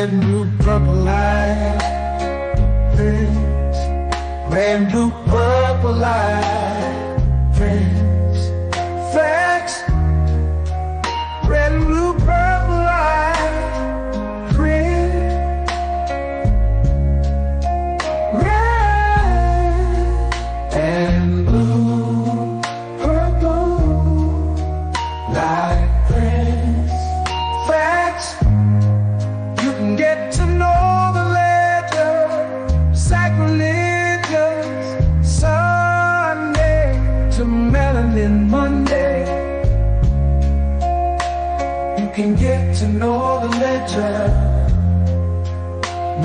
red, blue, purple light, friends. Red, blue, purple light, friends. Facts. Red, blue, purple light, friends. Red and blue, purple light, friends. Facts. You can get to know the ledger, sacrilegious Sunday to melanin Monday. You can get to know the ledger,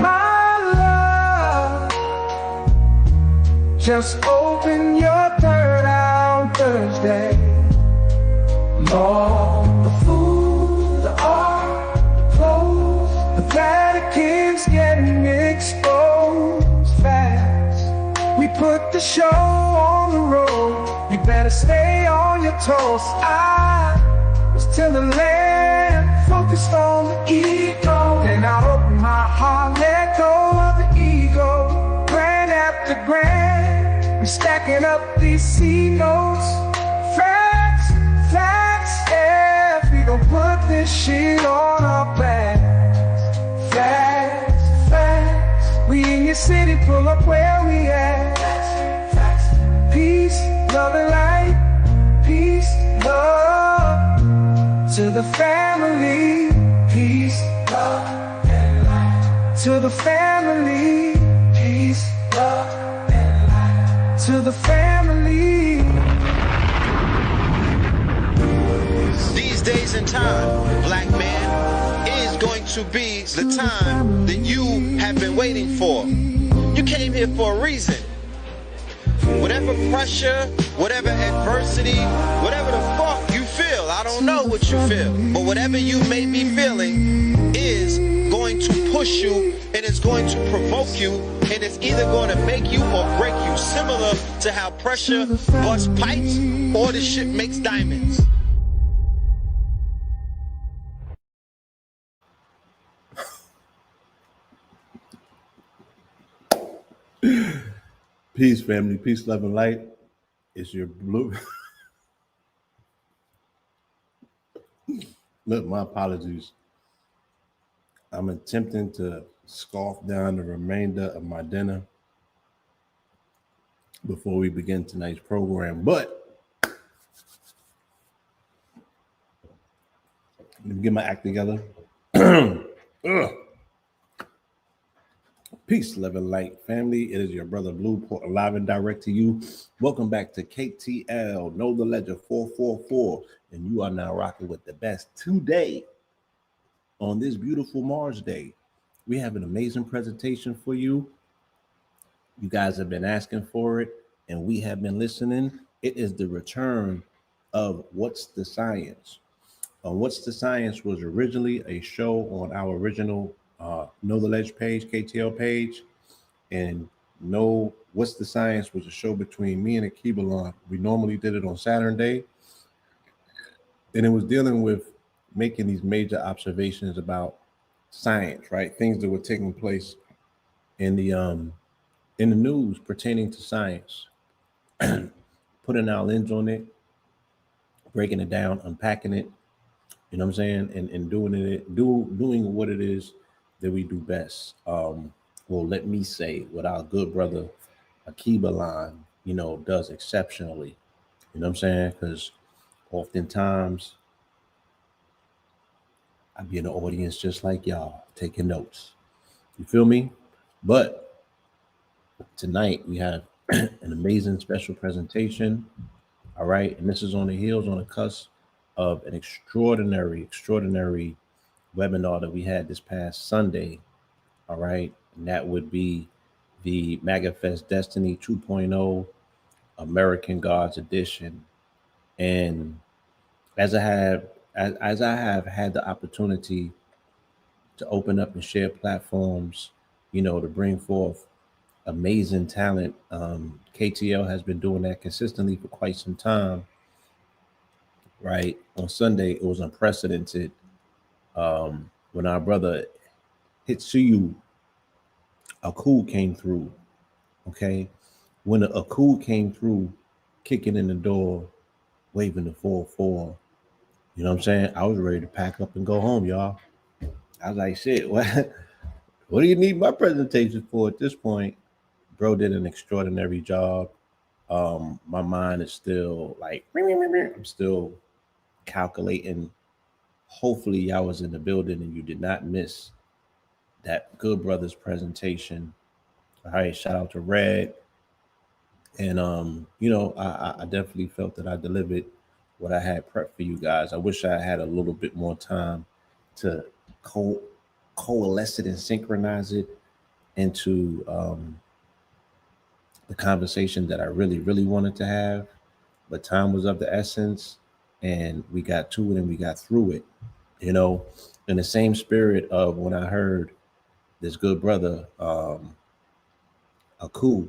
my love. Just open your third eye on Thursday. Lord, the food, the art, the clothes, the Vatican's getting exposed fast. We put the show on the road. You better stay on your toes. I was till the land focused on the ego. Then I opened my heart, let go of the ego. Grand after grand, we're stacking up these C notes. Facts, facts, yeah, we gon' put this shit on our backs. Facts, facts, we in your city, pull up where we at. Facts, peace, love and light, peace, love to the family, peace, love and light. To the family, peace, love and light. To the family. These days and time, black man, is going to be the time that you have been waiting for. You came here for a reason. Whatever pressure, whatever adversity, whatever the fuck you feel, I don't know what you feel, but whatever you may be feeling is going to push you, and it's going to provoke you, and it's either going to make you or break you, similar to how pressure busts pipes or the shit makes diamonds. Peace, family. Peace, love, and light. It's your blue. Look, my apologies. I'm attempting to scarf down the remainder of my dinner before we begin tonight's program. But let me get my act together. Peace, love, and light, family. It is your brother Blue, live and direct to you. Welcome back to KTL, Know the Ledger 444, and you are now rocking with the best today on this beautiful Mars Day. We have an amazing presentation for you. You guys have been asking for it, and we have been listening. It is the return of What's the Science. What's the Science was originally a show on our original Know the Ledge page, KTL page, and Know What's the Science was a show between me and ALKEBULAN. We normally did it on Saturday, and it was dealing with making these major observations about science, right? Things that were taking place in the news pertaining to science, putting our lens on it, breaking it down, unpacking it, you know what I'm saying, and doing what it is that we do best. Well, let me say what our good brother ALKEBULAN, does exceptionally. You know what I'm saying? Because oftentimes I be in the audience just like y'all, taking notes. You feel me? But tonight we have an amazing special presentation. All right, and this is on the cusp of an extraordinary webinar that we had this past Sunday. All right, and that would be the Manifest Destiny 2.0 American Gods Edition. And as I have had the opportunity to open up and share platforms, to bring forth amazing talent, KTL has been doing that consistently for quite some time. Right, on Sunday it was unprecedented when our brother Hitsuyu, a cool came through. Okay, when a cool came through, kicking in the door, waving the 4-4. You know what I'm saying? I was ready to pack up and go home, y'all. I was like, shit, what do you need my presentation for at this point? Bro did an extraordinary job. My mind is still like, I'm still calculating. Hopefully, y'all was in the building and you did not miss that Good Brothers presentation. All right, shout out to Red. And I definitely felt that I delivered what I had prepped for you guys. I wish I had a little bit more time to co- coalesce it and synchronize it into the conversation that I really, really wanted to have. But time was of the essence, and we got to it and we got through it. You know, in the same spirit of when I heard this good brother, Aku,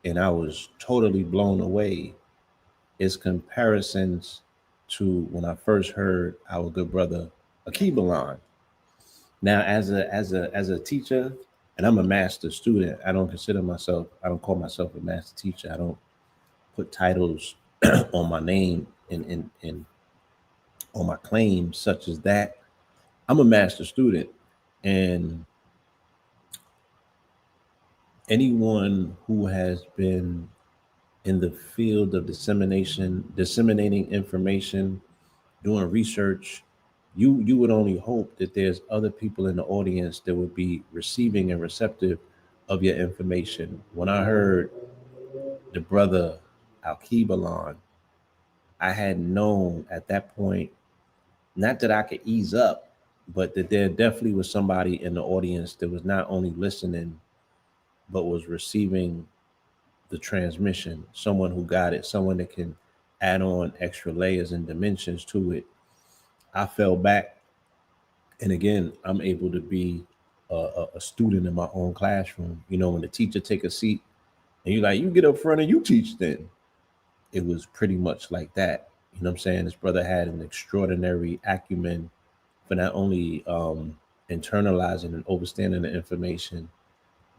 and I was totally blown away. Is comparisons to when I first heard our good brother Akibalan. Now, as a teacher, and I'm a master student. I don't call myself a master teacher. I don't put titles on my name and on my claims such as that. I'm a master student, and anyone who has been in the field of disseminating information, doing research, you would only hope that there's other people in the audience that would be receiving and receptive of your information. When I heard the brother Alkebulan, I had known at that point, not that I could ease up, but that there definitely was somebody in the audience that was not only listening, but was receiving the transmission, someone who got it, someone that can add on extra layers and dimensions to it. I fell back, and again, I'm able to be a student in my own classroom. You know, when the teacher take a seat and you're like, you get up front and you teach then. It was pretty much like that. You know what I'm saying? This brother had an extraordinary acumen for not only internalizing and understanding the information,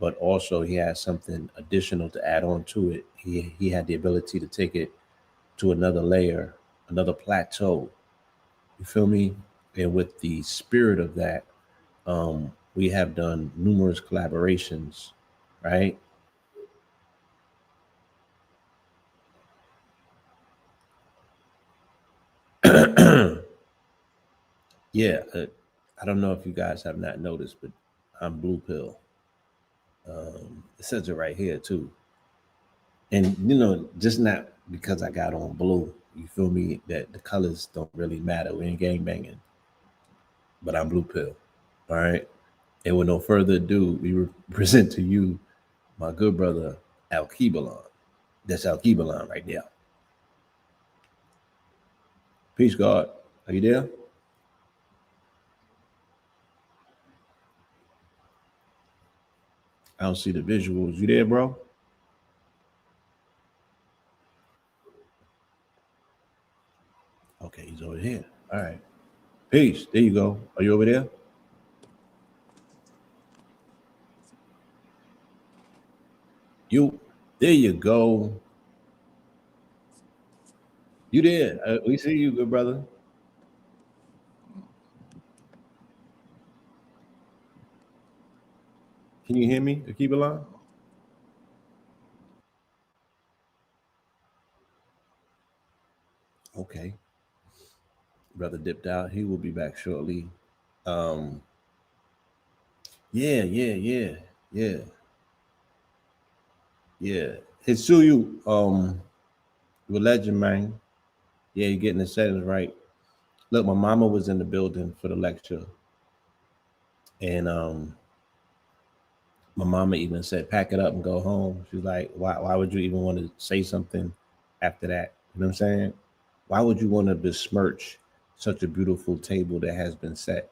but also he had something additional to add on to it. He had the ability to take it to another layer, another plateau. You feel me? And with the spirit of that, we have done numerous collaborations, right? Yeah, I don't know if you guys have not noticed, but I'm blue pill. It says it right here too, and just not because I got on blue. You feel me? That the colors don't really matter. We ain't gang banging, but I'm blue pill. All right. And with no further ado, we present to you my good brother Alkebulan. That's Alkebulan right there. Peace, God. Are you there? I don't see the visuals. You there, bro? Okay, he's over here. All right. Peace. There you go. Are you over there? You. There you go. You there? We see you, good brother. Can you hear me, Alkebulan? Okay. Brother dipped out. He will be back shortly. Um. Yeah. Yeah. Yeah. Yeah. Yeah. Hitsuyu. You a legend, man. Yeah, you're getting the settings right. Look, my mama was in the building for the lecture, and my mama even said, "Pack it up and go home." She's like, "Why would you even want to say something after that?" You know what I'm saying? Why would you want to besmirch such a beautiful table that has been set?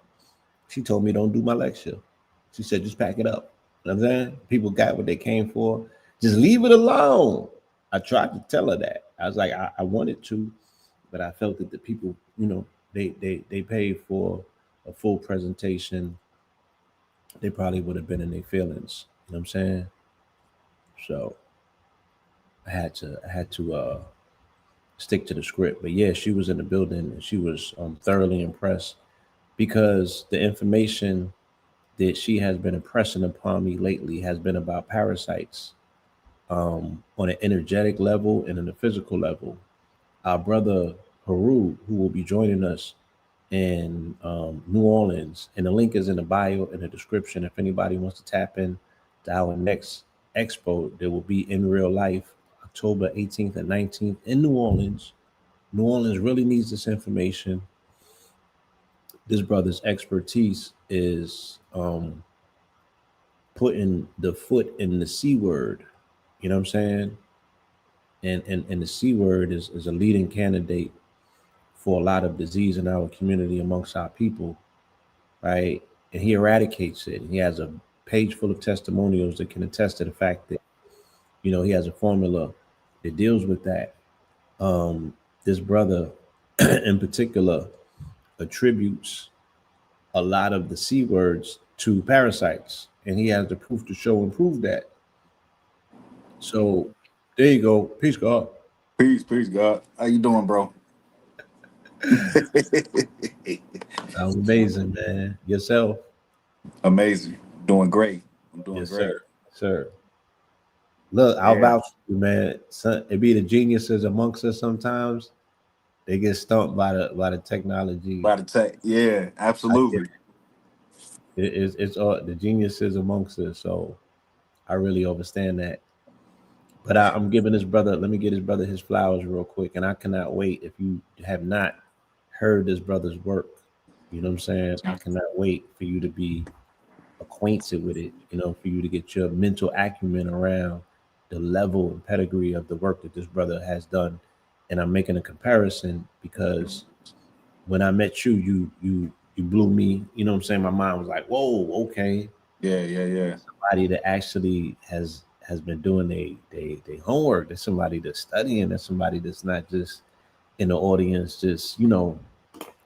She told me, "Don't do my lecture." She said, "Just pack it up." You know what I'm saying? People got what they came for. Just leave it alone. I tried to tell her that. I was like, I wanted to, but I felt that the people, they paid for a full presentation, they probably would have been in their feelings. You know what I'm saying? So I had to stick to the script. But yeah, she was in the building and she was thoroughly impressed because the information that she has been impressing upon me lately has been about parasites on an energetic level and on a physical level. Our brother Haru, who will be joining us in New Orleans, and the link is in the bio in the description. If anybody wants to tap in to our next expo, that will be in real life, October 18th and 19th in New Orleans. New Orleans really needs this information. This brother's expertise is putting the foot in the C word. You know what I'm saying? And the C word is a leading candidate for a lot of disease in our community amongst our people, right? And he eradicates it. He has a page full of testimonials that can attest to the fact that, he has a formula that deals with that. This brother in particular attributes a lot of the C words to parasites, and he has the proof to show and prove that. So there you go. Peace, God. Peace, God. How you doing, bro? Sounds amazing, man. Yourself? Amazing. Doing great. I'm doing Yes, great. sir. Sir. Look, I'll Yeah. vouch for you, man. It be the geniuses amongst us sometimes. They get stumped by the technology. By the tech. Yeah, I get absolutely. it's all the geniuses amongst us. So I really understand that. But I'm giving this brother. Let me get his brother his flowers real quick, and I cannot wait. If you have not heard this brother's work, you know what I'm saying. I cannot wait for you to be acquainted with it. For you to get your mental acumen around the level and pedigree of the work that this brother has done. And I'm making a comparison because when I met you, you blew me. You know what I'm saying? My mind was like, whoa, okay. Yeah. Somebody that actually has been doing they homework. There's somebody that's studying. There's somebody that's not just in the audience, just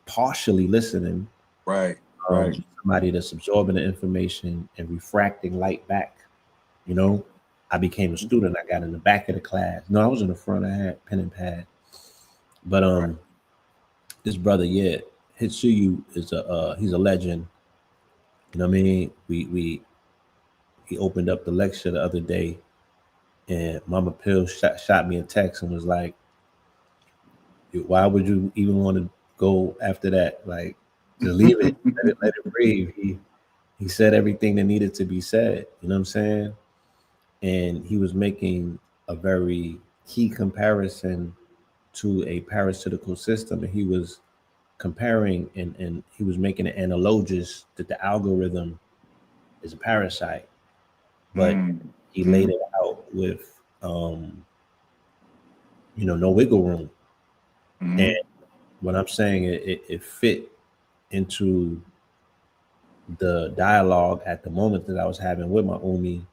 partially listening. Right. Right. Somebody that's absorbing the information and refracting light back. You know, I became a student. I got in the back of the class. No, I was in the front. I had pen and pad. But Right. this brother, yeah, Hitsuyu is he's a legend. You know what I mean? We he opened up the lecture the other day, and Mama Pill shot me a text and was like, "Why would you even want to go after that? Like, just leave it, let it breathe." He said everything that needed to be said. You know what I'm saying? And he was making a very key comparison to a parasitical system, and he was comparing and he was making an analogous that the algorithm is a parasite, but he laid Mm. it out with no wiggle room. And Mm. what I'm saying, it fit into the dialogue at the moment that I was having with my Umi,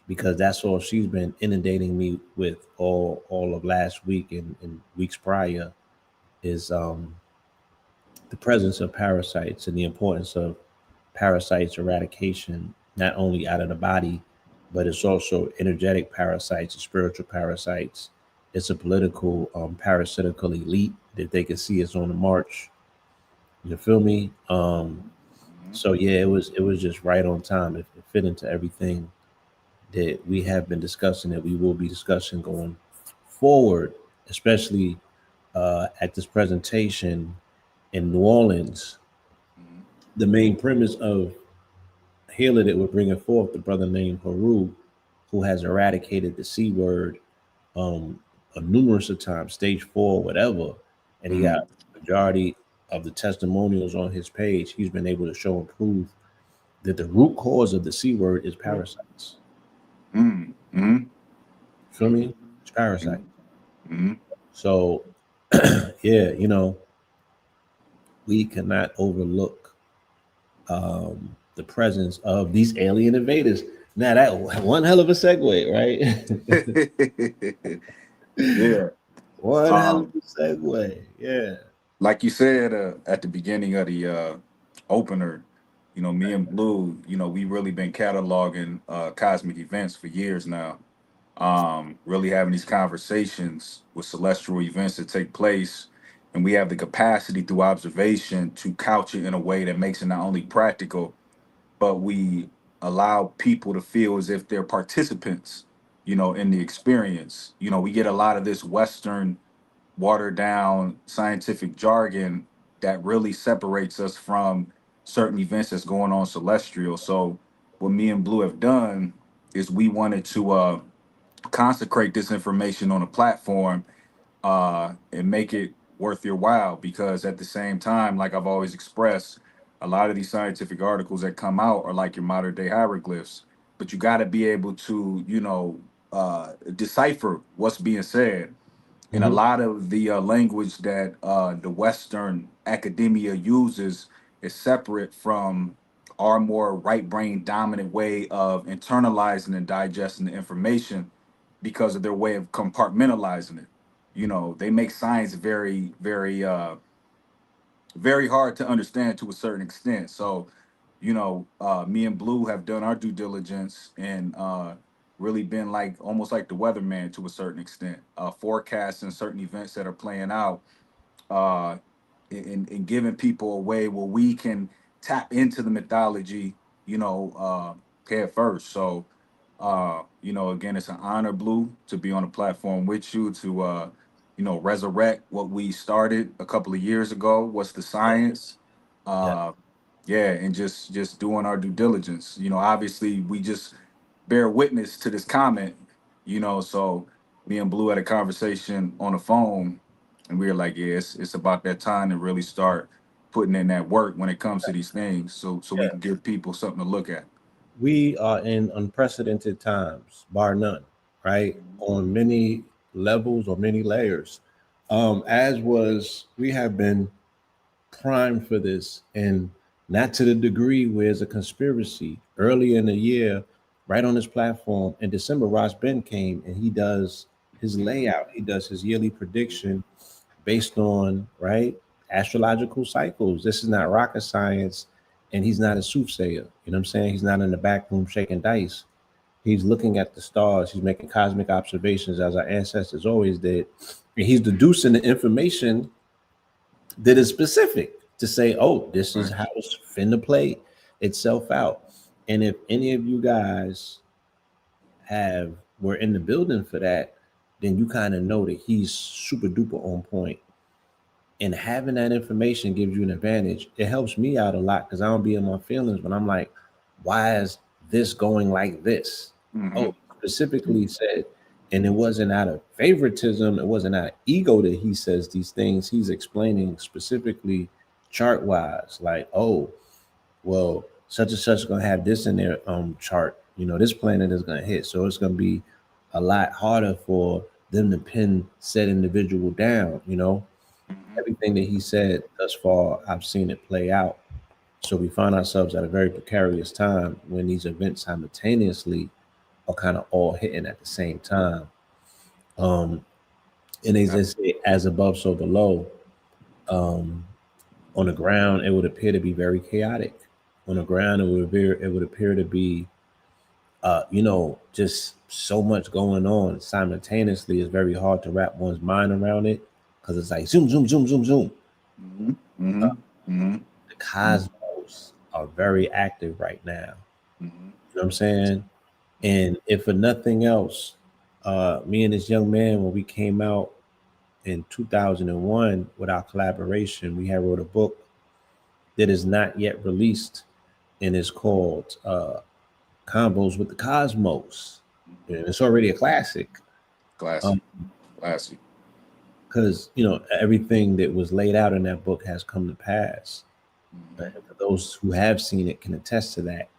because that's all she's been inundating me with all of last week and weeks prior is the presence of parasites and the importance of parasites eradication, not only out of the body, but it's also energetic parasites, spiritual parasites. It's a political parasitical elite that they can see is on the march. You feel me? So yeah, it was just right on time. It fit into everything that we have been discussing, that we will be discussing going forward, especially at this presentation in New Orleans. Mm. The main premise of healer that we're bringing forth, the brother named Haru, who has eradicated the C word a numerous of times, stage 4, whatever, and he got Mm. majority of the testimonials on his page. He's been able to show and prove that the root cause of the C word is parasites. Mm. Mm. Feel me? It's parasite. Mm. So yeah, we cannot overlook the presence of these alien invaders. Now that one hell of a segue, right? Yeah. One hell of Um, a segue. Yeah. like you said at the beginning of the opener, You know, me and Blue, you know, we really been cataloging cosmic events for years now. Really having these conversations with celestial events that take place, and we have the capacity through observation to couch it in a way that makes it not only practical, but we allow people to feel as if they're participants, you know, in the experience. You know, we get a lot of this Western watered down scientific jargon that really separates us from certain events that's going on celestial. So what me and Blue have done is we wanted to consecrate this information on a platform and make it worth your while, because at the same time, like I've always expressed, a lot of these scientific articles that come out are like your modern day hieroglyphs, but you got to be able to, you know, decipher what's being said. And a Mhm. lot of the language that the Western academia uses is separate from our more right brain dominant way of internalizing and digesting the information, because of their way of compartmentalizing it. You know, they make science very, very, very hard to understand to a certain extent. So, you know, me and Blue have done our due diligence and really been like almost like the weatherman to a certain extent, forecasting certain events that are playing out, uh, and giving people a way where we can tap into the mythology, you know, head first. So, you know, again, it's an honor, Blue, to be on a platform with you to, you know, resurrect what we started a couple of years ago. What's the science? Yeah. Uh, yeah, and just doing our due diligence. You know, obviously, we just bear witness to this comment. You know, so me and Blue had a conversation on the phone, and we were like, yeah, it's about that time to really start putting in that work when it comes to these things, so we Yeah. can give people something to look at. We are in unprecedented times, bar none, right? On many levels or many layers. As was, we have been primed for this, and not to the degree where it's a conspiracy. Early in the year, right on this platform in December, Ross Ben came and he does his layout. He does his yearly prediction based on right astrological cycles. This is not rocket science, and he's not a soothsayer. You know what I'm saying? He's not in the back room shaking dice. He's looking at the stars. He's making cosmic observations as our ancestors always did. And he's deducing the information that is specific to say, oh, this is Right. how it's finna play itself out. And if any of you guys have were in the building for that, then you kind of know that he's super duper on point. And having that information gives you an advantage. It helps me out a lot because I don't be in my feelings when I'm like, why is this going like this? Hmm. Oh, specifically said, and it wasn't out of favoritism, it wasn't out of ego that he says these things. He's explaining specifically chart wise, like, oh, well, such and such is gonna have this in their chart. You know, this planet is gonna hit. So it's gonna be a lot harder for them to pin said individual down, you know everything that he said thus far, I've seen it play out. So we find ourselves at a very precarious time when these events simultaneously are kind of all hitting at the same time. Um, and they just say, as above, so below. Um, on the ground, it would appear to be very chaotic. On the ground, it would appear to be, just so much going on simultaneously. It's very hard to wrap one's mind around it because it's like zoom, zoom, zoom, zoom, zoom. Hmm. Hmm. Hmm. The cosmos are very active right now. Hmm. You know what I'm saying? And if for nothing else, me and this young man, when we came out in 2001 with our collaboration, we had wrote a book that is not yet released, and it's called Combos with the Cosmos. And it's already a classic Classy, classy. because, everything that was laid out in that book has come to pass. And for those who have seen it can attest to that.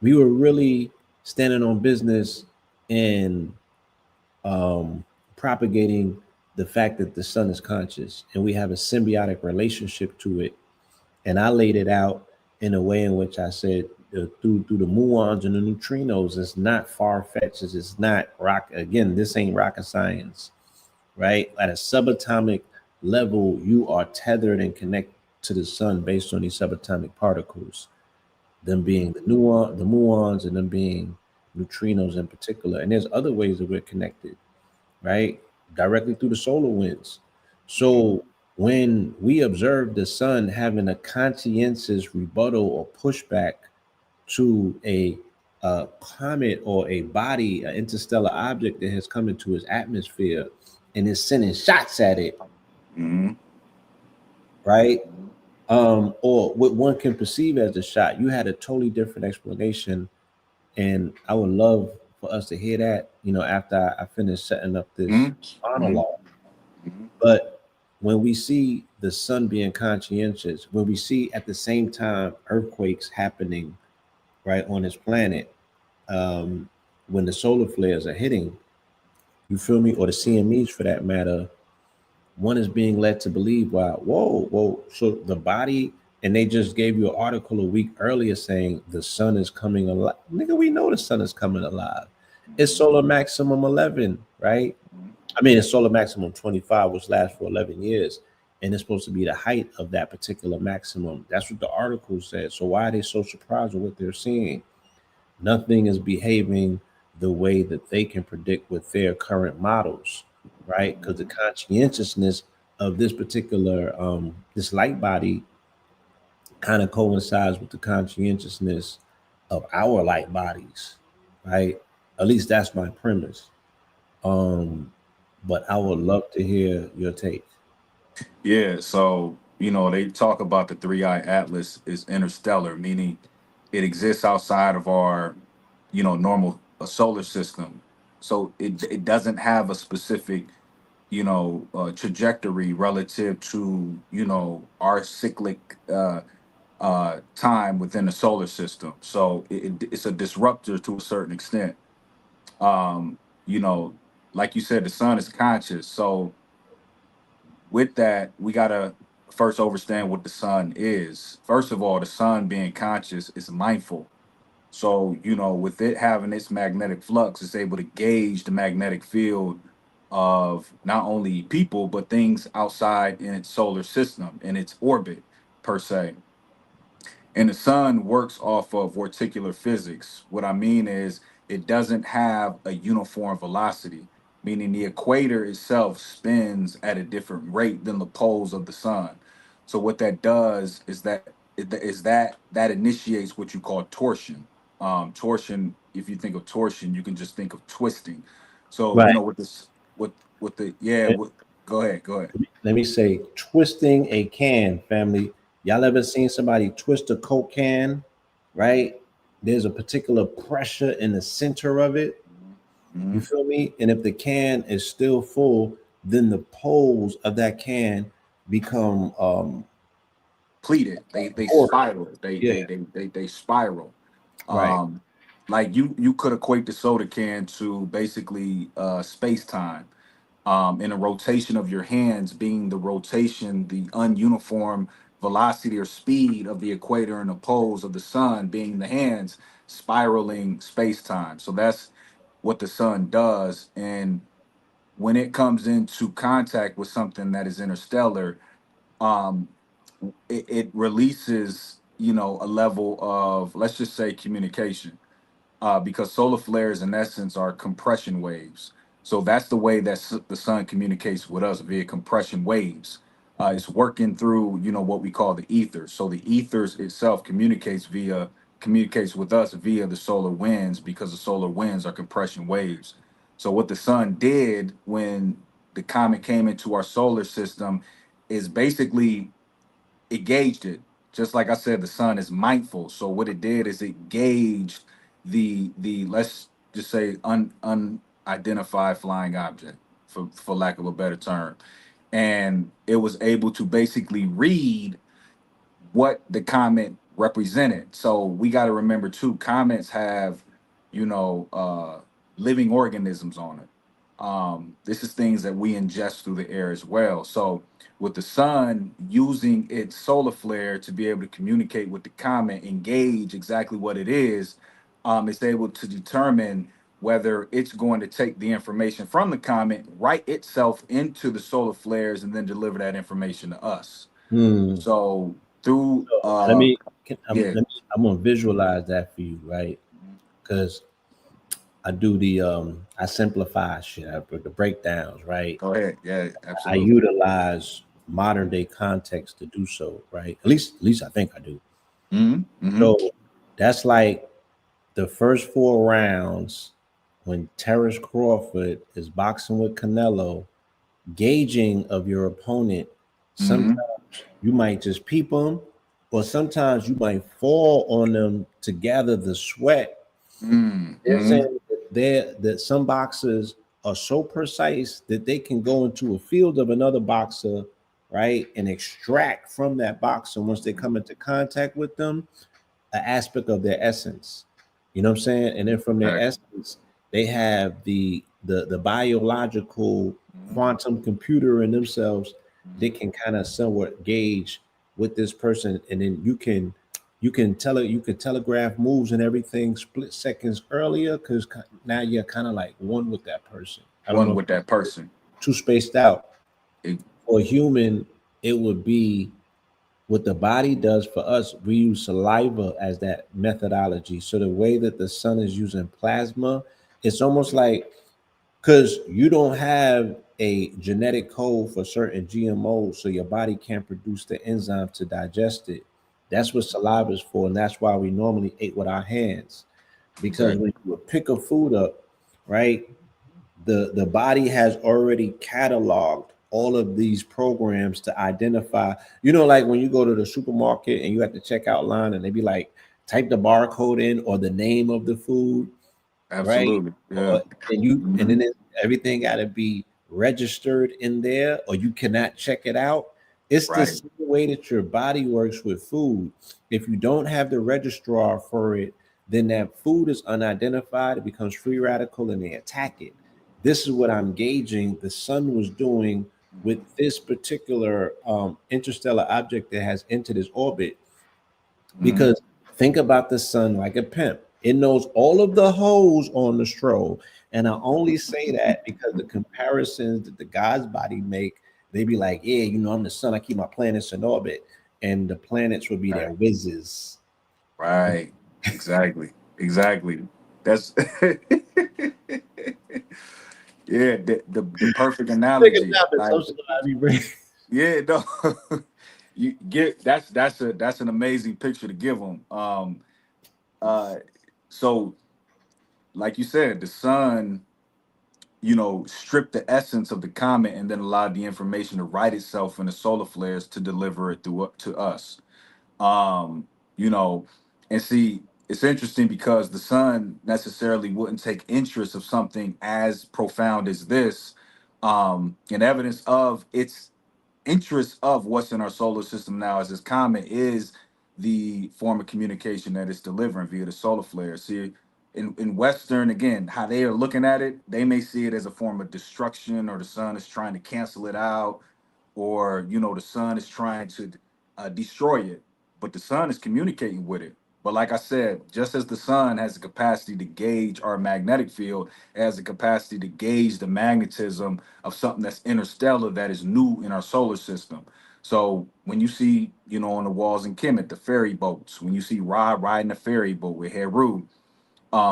We were really standing on business and propagating the fact that the sun is conscious and we have a symbiotic relationship to it. And I laid it out in a way in which I said through the muons and the neutrinos, it's not far fetched. It's not rock. Again, this ain't rocket science, right? At a subatomic level, you are tethered and connected to the sun based on these subatomic particles. them being the muons, and them being neutrinos in particular. And there's other ways that we're connected, right? Directly through the solar winds. So when we observe the sun having a conscientious rebuttal or pushback to a comet or a body, an interstellar object that has come into its atmosphere and is sending shots at it, Mm-hmm. right? Or what one can perceive as a shot, you had a totally different explanation. And I would love for us to hear that, after I finish setting up this Mm-hmm. monologue. Mm-hmm. But when we see the sun being conscientious, when we see at the same time earthquakes happening right on this planet, um, when the solar flares are hitting, you feel me, or the CMEs for that matter, one is being led to believe, wow, whoa, so the body, and they just gave you an article a week earlier saying the sun is coming alive. Nigga, we know the sun is coming alive. It's solar maximum 11, right? I mean, it's solar maximum 25, which lasts for 11 years. And it's supposed to be the height of that particular maximum. That's what the article said. So why are they so surprised with what they're seeing? Nothing is behaving the way that they can predict with their current models, right? Because the conscientiousness of this particular this light body kind of coincides with the conscientiousness of our light bodies, right? At least that's my premise. Um, but I would love to hear your take. Yeah, so they talk about the three-eye atlas is interstellar, meaning it exists outside of our, normal solar system. So it doesn't have a specific, trajectory relative to, our cyclic time within the solar system. So it's a disruptor to a certain extent. Um, you know, like you said, the sun is conscious. So with that, we gotta first understand what the sun is. First of all, the sun being conscious is mindful. So, with it having its magnetic flux, it's able to gauge the magnetic field of not only people, but things outside in its solar system, in its orbit, per se. And the sun works off of vorticular physics. What I mean is it doesn't have a uniform velocity, meaning the equator itself spins at a different rate than the poles of the sun. So what that does is that initiates what you call torsion. Torsion, if you think of torsion, you can just think of twisting. So Right. with this with the yeah, go ahead, go ahead. Let me say, twisting a can, family. Y'all ever seen somebody twist a Coke can, right? There's a particular pressure in the center of it. You Mhm. feel me? And if the can is still full, then the poles of that can become Pleated. They porous. spiral. Yeah, They spiral. right. Um, like you could equate the soda can to basically space time. In a rotation of your hands being the rotation, the ununiform velocity or speed of the equator and the poles of the sun being the hands spiraling space time. So that's what the sun does. And when it comes into contact with something that is interstellar, um, it releases, a level of, let's just say, communication, because solar flares in essence are compression waves. So that's the way that the sun communicates with us, via compression waves. It's working through, what we call the ether. So the ethers itself communicates with us via the solar winds, because the solar winds are compression waves. So what the sun did when the comet came into our solar system is basically it gauged it. Just like I said, the sun is mindful. So what it did is it gauged the let's just say unidentified flying object, for lack of a better term. And it was able to basically read what the comment represented. So we got to remember too, comments have, living organisms on it. This is things that we ingest through the air as well. So with the sun using its solar flare to be able to communicate with the comet, engage exactly what it is, it's able to determine whether it's going to take the information from the comet, write itself into the solar flares, and then deliver that information to us. Hmm. So through Let me Yeah. I'm gonna visualize that for you, right? Because I do I simplify shit, I put the breakdowns, right? Go ahead. Yeah, I absolutely. utilize modern day context to do so, right? At least I think I do. Mm-hmm. So that's like the first 4 rounds when Terrence Crawford is boxing with Canelo, gauging of your opponent. Mm-hmm. Sometimes you might just peep them, or sometimes you might fall on them to gather the sweat. They're Mm-hmm. saying that some boxers are so precise that they can go into a field of another boxer, right, and extract from that boxer once they come into contact with them an aspect of their essence. You know what I'm saying? And then from their Right. essence, they have the biological quantum computer in themselves that can kind of somewhat gauge with this person, and then you can telegraph moves and everything split seconds earlier because now you're kind of like one with that person. I don't One know, with that person. too spaced out. It, For a human, it would be what the body does for us. We use saliva as that methodology. So the way that the sun is using plasma, it's almost like, because you don't have a genetic code for certain GMOs, so your body can't produce the enzyme to digest it. That's what saliva is for, and that's why we normally ate with our hands. Because exactly. when you would pick a food up, right, the body has already cataloged all of these programs to identify, like when you go to the supermarket and you have to check out line and they be like, type the barcode in or the name of the food, right? Absolutely. Yeah. Or and Mm-hmm. then everything got to be registered in there, or you cannot check it out. It's the Right. same way that your body works with food. If you don't have the registrar for it, then that food is unidentified. It becomes free radical, and they attack it. This is what I'm gauging the sun was doing with this particular interstellar object that has entered its orbit. Mm-hmm. Because think about the sun like a pimp. It knows all of the holes on the stroll. And I only say that because the comparisons that the God's body make, they be like, yeah, I'm the sun. I keep my planets in orbit. And the planets would be their Right. whizzes. Right. Exactly. Exactly. That's yeah, the perfect Take a analogy. nap at Like, some I be bringing. yeah, no. You get that's an amazing picture to give them. Uh so like you said, the sun, stripped the essence of the comet and then allowed the information to write itself in the solar flares to deliver it to us. Um, you know, and see, it's interesting because the sun necessarily wouldn't take interest of something as profound as this, and evidence of its interest of what's in our solar system now as this comet is the form of communication that it's delivering via the solar flare. See, in Western, again, how they are looking at it, they may see it as a form of destruction, or the sun is trying to cancel it out, or the sun is trying to destroy it. But the sun is communicating with it. But like I said, just as the sun has the capacity to gauge our magnetic field, it has the capacity to gauge the magnetism of something that's interstellar that is new in our solar system. So when you see, on the walls in Kemet, the ferry boats, when you see Rod riding a ferry boat with Heru,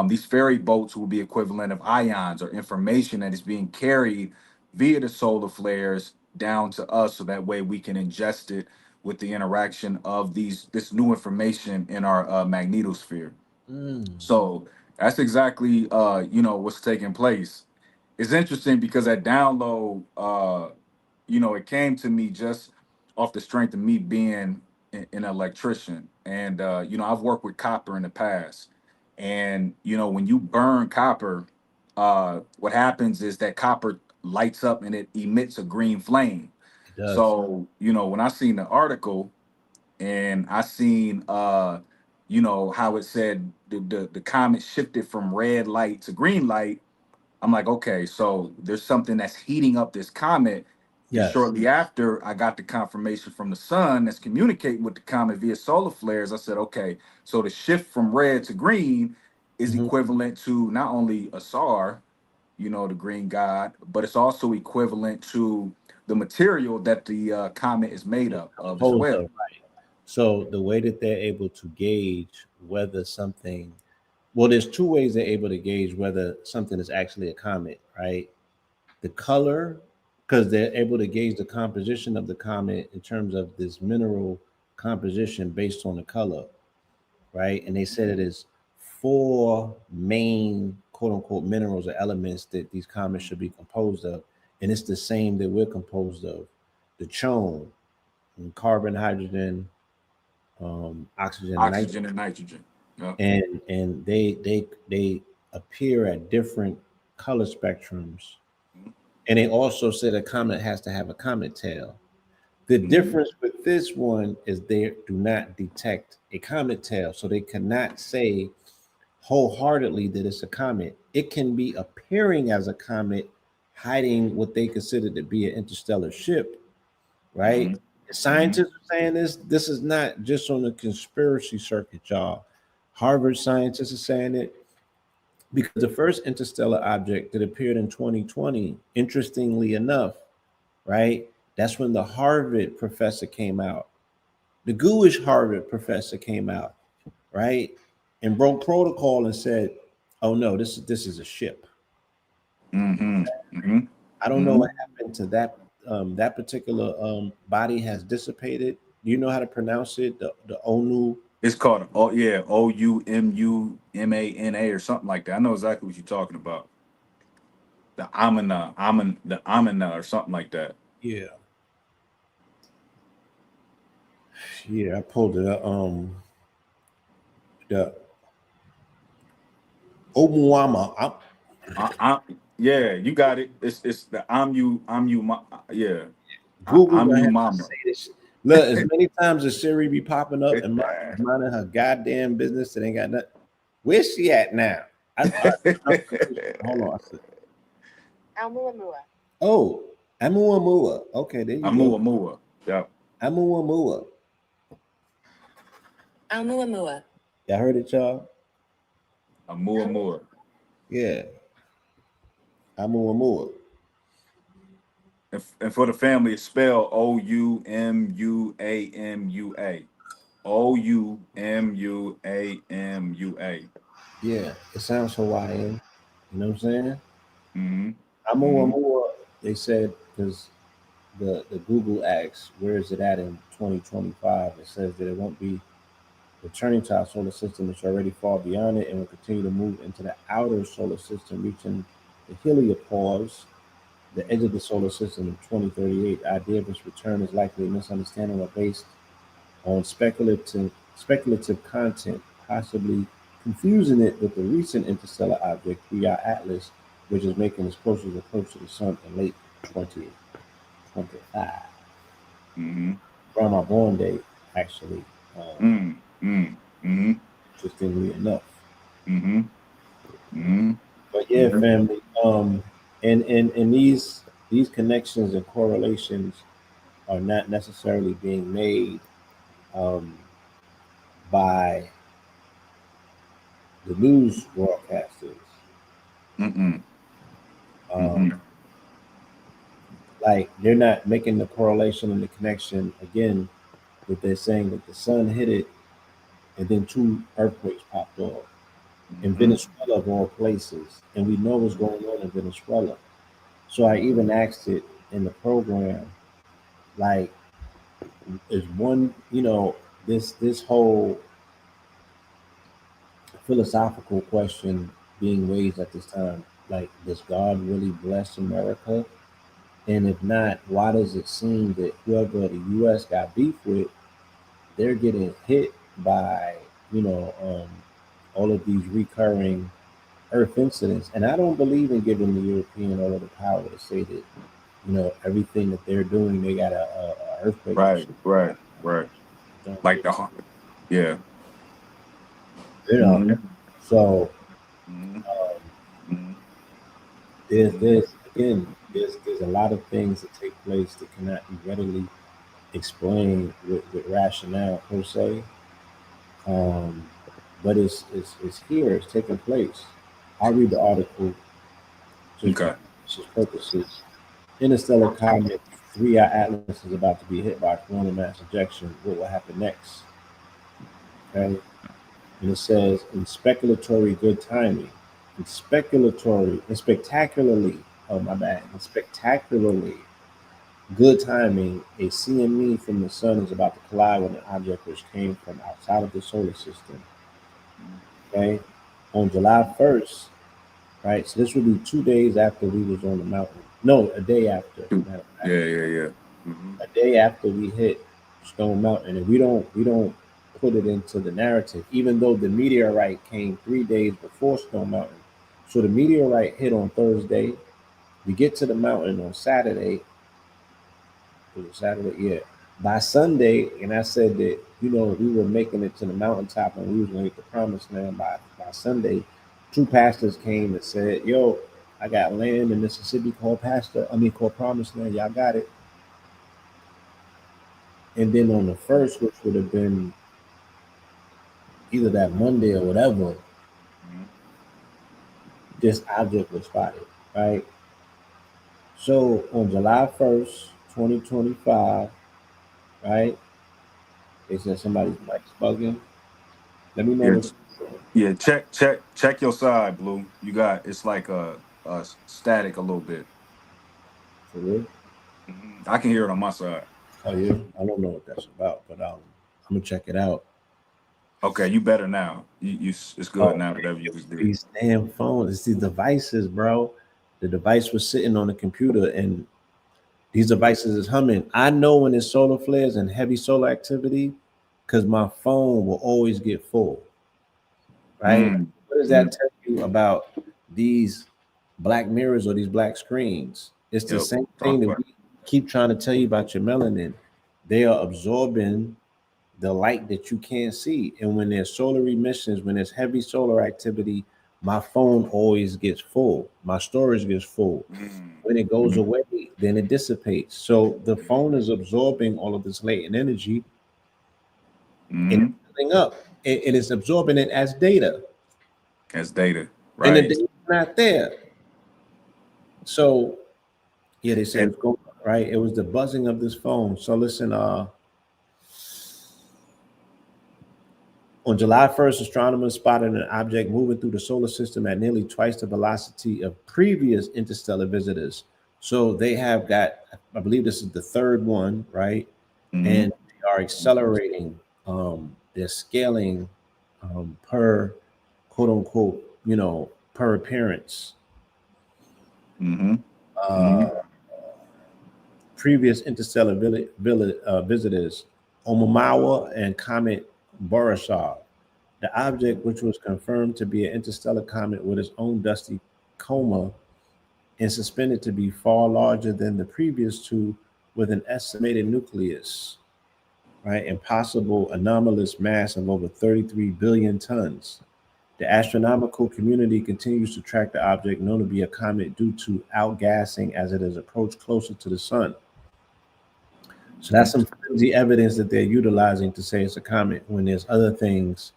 these ferry boats will be equivalent of ions or information that is being carried via the solar flares down to us, so that way we can ingest it with the interaction of this new information in our magnetosphere. Mm, So that's exactly what's taking place. It's interesting because that download, it came to me just off the strength of me being an electrician. And I've worked with copper in the past. And when you burn copper, what happens is that copper lights up and it emits a green flame. it does. So, when I seen the article and I seen how it said the comet shifted from red light to green light, I'm like, okay, so there's something that's heating up this comet. And Yes. shortly after, I got the confirmation from the sun that's communicating with the comet via solar flares. I said, okay, so the shift from red to green is Mhm. equivalent to not only Asar, the green god, but it's also equivalent to the material that the comet is made up of as Composed well. of. So the way that they're able to gauge whether something, well, there's two ways they're able to gauge whether something is actually a comet, right? The color, because they're able to gauge the composition of the comet in terms of this mineral composition based on the color, right? And they said it is four main quote unquote minerals or elements that these comets should be composed of. And it's the same that we're composed of: the chone, and carbon, hydrogen, oxygen, and nitrogen. Oxygen and nitrogen. Yeah. And they appear at different color spectrums. And they also said a comet has to have a comet tail. The difference with this one is they do not detect a comet tail, so they cannot say wholeheartedly that it's a comet. It can be appearing as a comet, hiding what they consider to be an interstellar ship, right? Scientists are saying this. This is not just on the conspiracy circuit, y'all. Harvard scientists are saying it because the first interstellar object that appeared in 2020, interestingly enough, right? That's when the Harvard professor came out. The Jewish Harvard professor came out, right? And broke protocol and said, "Oh no, this is a ship." I don't know what happened to that. That particular body has dissipated. Do you know how to pronounce it? The ONU. It's called OUMUMANA or something like that. I know exactly what you're talking about. The Amina or something like that. Yeah. Yeah, I pulled it up. The Oumuamua. Yeah, you got it. It's the yeah. Google Mama. Look, as many times as Siri be popping up and minding her goddamn business, it ain't got nothing. Where's she at now? Hold on. Oumuamua. Oh, Oumuamua. Okay, there you go. Oumuamua. Yeah. Oumuamua. Oumuamua. Y'all heard it, y'all? Oumuamua. Yeah. Oumuamua. And for the family, it's spelled OUMUAMUA. OUMUAMUA. Yeah, it sounds Hawaiian. You know what I'm saying? Oumuamua, they said, because the Google asks, where is it at in 2025? It says that it won't be returning to our solar system, which already far beyond it, and will continue to move into the outer solar system, reaching the heliopause, the edge of the solar system in 2038. The idea of its return is likely a misunderstanding or based on speculative content, possibly confusing it with the recent interstellar object 3i Atlas, which is making its closest approach to the sun in late 2025. Around my born date, actually. Interestingly enough. But yeah, family. And these connections and correlations are not necessarily being made by the news broadcasters. Like, they're not making the correlation and the connection again that they're saying that the sun hit it and then two earthquakes popped off in Venezuela of all places, and we know what's going on in Venezuela. So I even asked it in the program, like, is one, this whole philosophical question being raised at this time, like, does God really bless America? And if not, why does it seem that whoever the U.S. got beef with, they're getting hit by, all of these recurring Earth incidents? And I don't believe in giving the European all of the power to say that, everything that they're doing, they got a earthquake. Right. Like the heart. Yeah. So there's a lot of things that take place that cannot be readily explained with rationale per se. But it's here, it's taking place. I'll read the article just for purposes. Interstellar comet 3-hour atlas is about to be hit by a coronal mass ejection. What will happen next? Okay. And it says, in speculatory good timing, in speculatory, and spectacularly, oh my bad, in spectacularly good timing, a CME from the sun is about to collide with an object which came from outside of the solar system. Okay. On July 1st, right? So this would be 2 days after we was on the mountain. No, a day after. Yeah. Mm-hmm. A day after we hit Stone Mountain, and we don't put it into the narrative, even though the meteorite came 3 days before Stone Mountain. So the meteorite hit on Thursday. We get to the mountain on Saturday. Was it Saturday? Yeah. By Sunday, and I said that we were making it to the mountaintop and we was going to get the promised land by Sunday. Two pastors came and said, "Yo, I got land in Mississippi called Promised Land. Y'all got it." And then on the first, which would have been either that Monday or whatever, this object was spotted, right? So on July 1st, 2025, right? They said somebody's mic's bugging. Let me know Yeah, this. yeah. Check your side, Blue. You got it's like a static a little bit. For real? I can hear it on my side. Oh yeah, I don't know what that's about, but I'm gonna check it out. Okay, you better now. It's good Oh, now. Whatever you just did. these damn phones, it's these devices, bro. The device was sitting on the computer, and these devices is humming. I know when it's solar flares and heavy solar activity, because my phone will always get full. Right? Mm, What does mm, that tell you about these black mirrors or these black screens? It's the yep. same thing Talk that about we keep trying to tell you about your melanin. They are absorbing the light that you can't see. And when there's solar emissions, when there's heavy solar activity, my phone always gets full. My storage gets full. it. When it goes Mm, away, then it dissipates. So the phone is absorbing all of this latent energy and it's mm. building up. And it's absorbing it as data. As data, And the right? data's not there. So yeah, they said And it's going right. It was the buzzing of this phone. So listen, on July 1st, astronomers spotted an object moving through the solar system at nearly twice the velocity of previous interstellar visitors. So they have got, I believe this is the third one, right? mm-hmm, And they are accelerating. They're scaling per quote unquote, per appearance. mm-hmm, mm-hmm, Uh, Previous interstellar visitors, Oumuamua and comet Borisov. The object, which was confirmed to be an interstellar comet with its own dusty coma and suspended to be far larger than the previous two, with an estimated nucleus, right, and possible anomalous mass of over 33 billion tons. The astronomical community continues to track the object, known to be a comet, due to outgassing as it has approached closer to the sun. So mm-hmm. that's some flimsy evidence that they're utilizing to say it's a comet when there's other things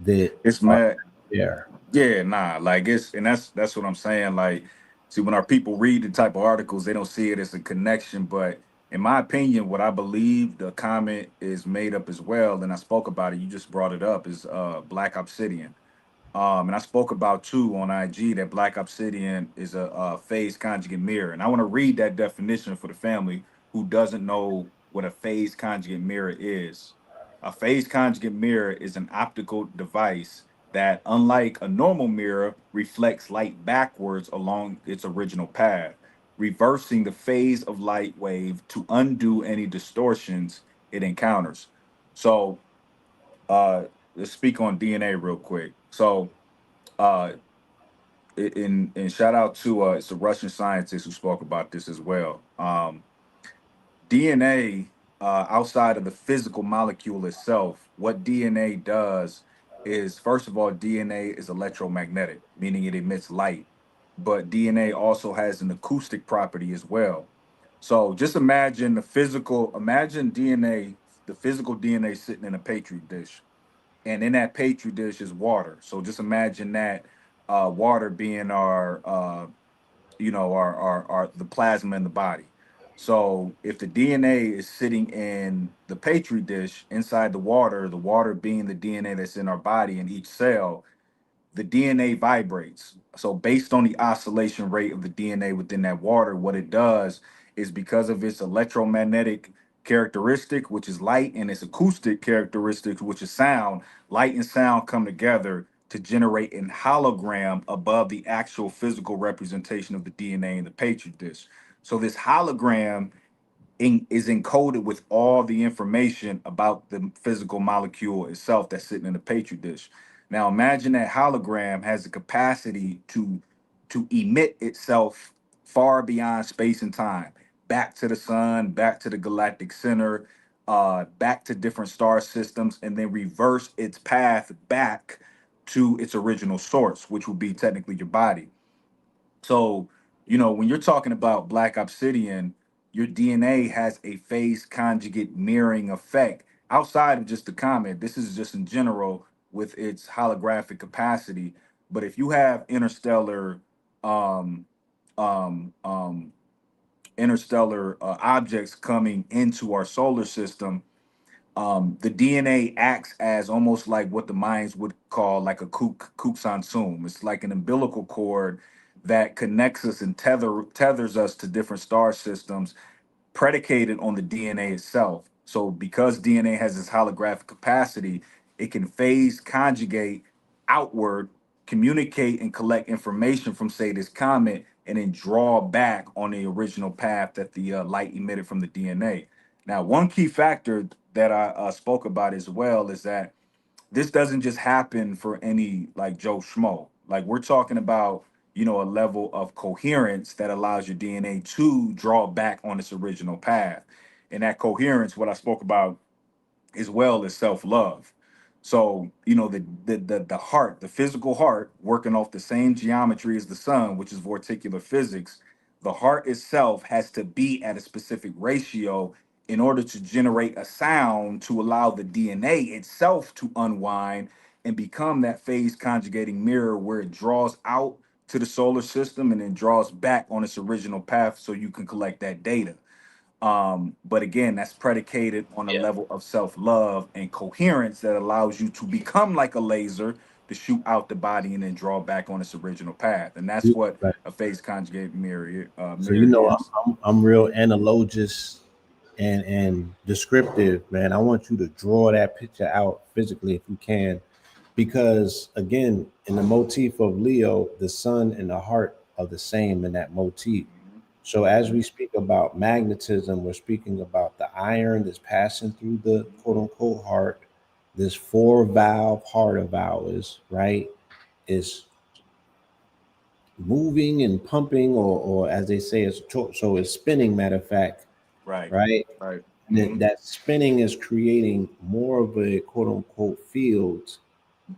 that It's are mad. there. Yeah, nah, like it's and that's what I'm saying. Like, see, when our people read the type of articles, they don't see it as a connection. But in my opinion, what I believe the comment is made up as well, and I spoke about it, you just brought it up, is black obsidian. And I spoke about too on IG that black obsidian is a phase conjugate mirror. And I want to read that definition for the family who doesn't know what a phase conjugate mirror is. A phase conjugate mirror is an optical device that, unlike a normal mirror, reflects light backwards along its original path, reversing the phase of light wave to undo any distortions it encounters. So, uh, let's speak on DNA real quick. So, uh in shout out to it's a Russian scientist who spoke about this as well. DNA, outside of the physical molecule itself, what DNA does is, first of all, DNA is electromagnetic, meaning it emits light, but DNA also has an acoustic property as well. So just imagine imagine DNA, the physical DNA sitting in a petri dish, and in that petri dish is water. So just imagine that, water being our, our the plasma in the body. So if the DNA is sitting in the petri dish inside the water being the DNA that's in our body in each cell, the DNA vibrates. So based on the oscillation rate of the DNA within that water, what it does is, because of its electromagnetic characteristic, which is light, and its acoustic characteristic, which is sound, light and sound come together to generate an hologram above the actual physical representation of the DNA in the petri dish. So this hologram is encoded with all the information about the physical molecule itself that's sitting in the petri dish. Now imagine that hologram has the capacity to emit itself far beyond space and time, back to the sun, back to the galactic center, back to different star systems, and then reverse its path back to its original source, which would be technically your body. So, when you're talking about black obsidian, your DNA has a phase conjugate mirroring effect outside of just the comet. This is just in general with its holographic capacity. But if you have um, um, um, interstellar objects coming into our solar system, the DNA acts as almost like what the Mayans would call like a kuk sansum. It's like an umbilical cord that connects us and tethers us to different star systems, predicated on the DNA itself. So because DNA has this holographic capacity, it can phase conjugate outward, communicate and collect information from, say, this comet, and then draw back on the original path that the light emitted from the DNA. Now, one key factor that I spoke about as well is that this doesn't just happen for any like Joe Schmo. Like, we're talking about, a level of coherence that allows your DNA to draw back on its original path. And that coherence, what I spoke about as well, as self-love. So, the heart, the physical heart, working off the same geometry as the sun, which is vorticular physics, the heart itself has to be at a specific ratio in order to generate a sound to allow the DNA itself to unwind and become that phase conjugating mirror where it draws out to the solar system and then draws back on its original path so you can collect that data. But again, that's predicated on a level of self-love and coherence that allows you to become like a laser to shoot out the body and then draw back on its original path. And that's what Right. a phase conjugate So mirror is. I'm real analogous and descriptive, man. I want you to draw that picture out physically if you can, because again, in the motif of Leo, the sun and the heart are the same in that motif. So as we speak about magnetism, we're speaking about the iron that's passing through the quote unquote heart. This four valve heart of ours, right, is moving and pumping, or as they say, so it's spinning. Matter of fact, Right, right? right. And that spinning is creating more of a quote unquote field,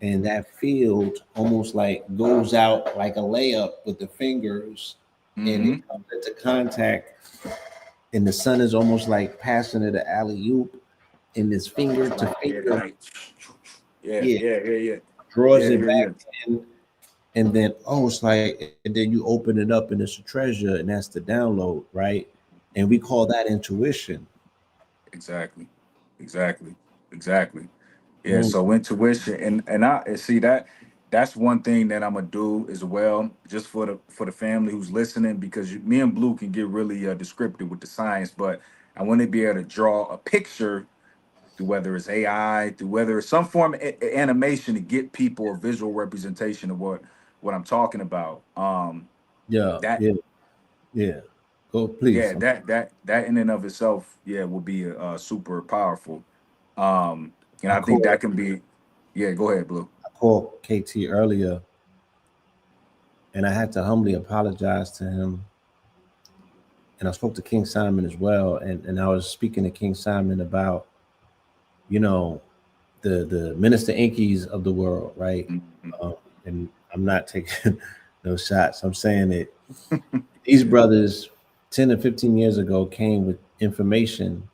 and that field almost like goes out like a layup with the fingers, and Mm-hmm. it comes into contact, and the sun is almost like passing it an alley oop, and this finger It's to like, yeah, finger, like, yeah, yeah, yeah, yeah, yeah, draws yeah, it yeah, yeah. back in, and then it's like, and then you open it up and it's a treasure, and that's the download, right? And we call that intuition. Exactly, exactly, exactly. Yeah, Boom. so intuition, and I and see that's one thing that I'm gonna do as well, just for the family who's listening, because me and Blue can get really descriptive with the science, but I want to be able to draw a picture through whether it's AI, through whether it's some form of animation to get people a visual representation of what I'm talking about. Yeah, That yeah, yeah. Go, yeah, please. that in and of itself, yeah, will be super powerful. And I I think called that can be, yeah. Go ahead, Blue. I called KT earlier, and I had to humbly apologize to him. And I spoke to King Simon as well, and I was speaking to King Simon about, you know, the Minister Inkies of the world, right? Mhm. And I'm not taking no shots. I'm saying that these brothers 10 or 15 years ago came with information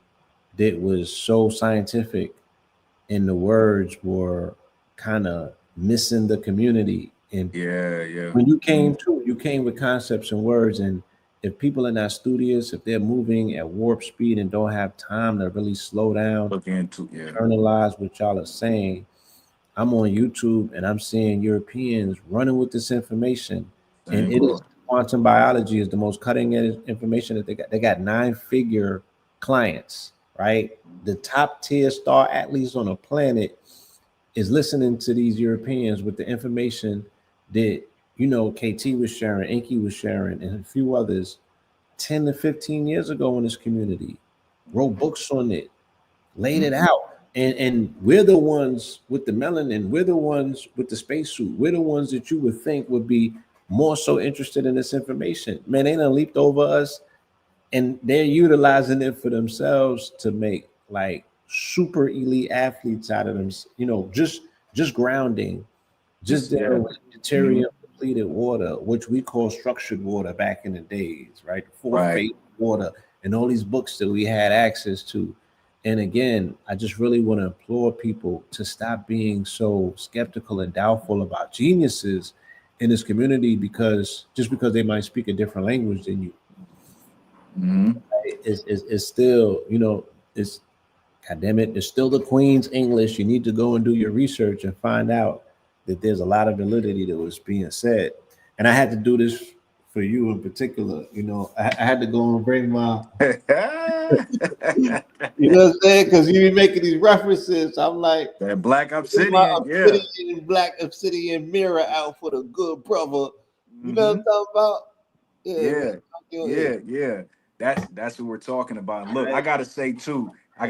that was so scientific, and the words were kind of missing the community. And Yeah, yeah. when you Mhm. came to, you came with concepts and words, and if people are not studious, if they're moving at warp speed and don't have time to really slow down, Look into internalize what y'all are saying, I'm on YouTube and I'm seeing Europeans running with this information, and Same it is course. quantum biology is the most cutting edge information that they got. They got 9-figure clients, right? The top tier star athletes on the planet is listening to these Europeans with the information that KT was sharing, Inky was sharing, and a few others 10 to 15 years ago in this community. Wrote books on it, laid it out. And we're the ones with the melanin, we're the ones with the spacesuit, we're the ones that you would think would be more so interested in this information. Man, they done leaped over us and they're utilizing it for themselves to make like super elite athletes out of them, just grounding, just dealing with deuterium depleted water, which we call structured water back in the days, right? Fourth phase water, and all these books that we had access to. And again, I just really want to implore people to stop being so skeptical and doubtful about geniuses in this community because they might speak a different language than you. It's still, it's, God damn it, it's still the Queen's English. You need to go and do your research and find out that there's a lot of validity that was being said. And I had to do this for you in particular. I had to go and bring my, you know what I'm saying? Because you be making these references. I'm like, that black obsidian, black obsidian mirror out for the good brother. You know what I'm talking about? Yeah. That's what we're talking about. And look, I gotta say too, when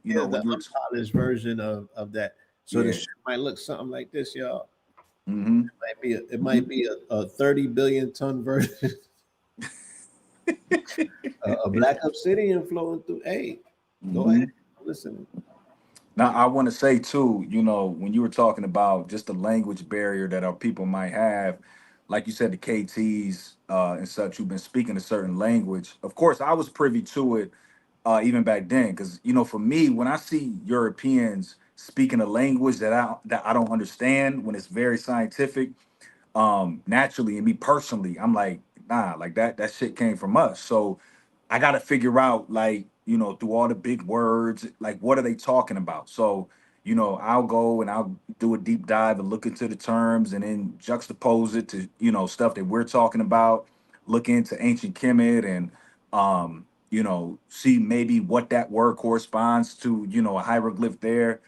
you're polished version of that. So the shit might look something like this, y'all. It might be a 30 billion ton version. A black obsidian flowing through. Hey, go ahead. Listen. Now, I want to say too, when you were talking about just the language barrier that our people might have, like you said, the KTs and such, who've been speaking a certain language. Of course, I was privy to it even back then, because for me, when I see Europeans speaking a language that I don't understand, when it's very scientific, naturally, and me personally, I'm like, nah, like that shit came from us. So I got to figure out, like, through all the big words, like, what are they talking about? So, I'll go and I'll do a deep dive and look into the terms and then juxtapose it to, stuff that we're talking about, look into ancient Kemet and, see maybe what that word corresponds to, a hieroglyph there.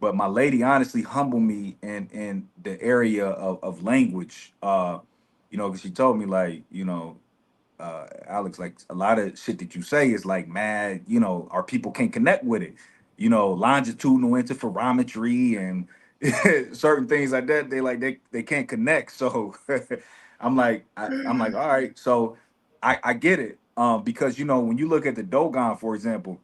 But my lady honestly humbled me in the area of language, because she told me, like, Alex, like, a lot of shit that you say is like mad, our people can't connect with it. Longitudinal interferometry and certain things like that, they can't connect. So I'm like, all right, so I get it. Because when you look at the Dogon, for example,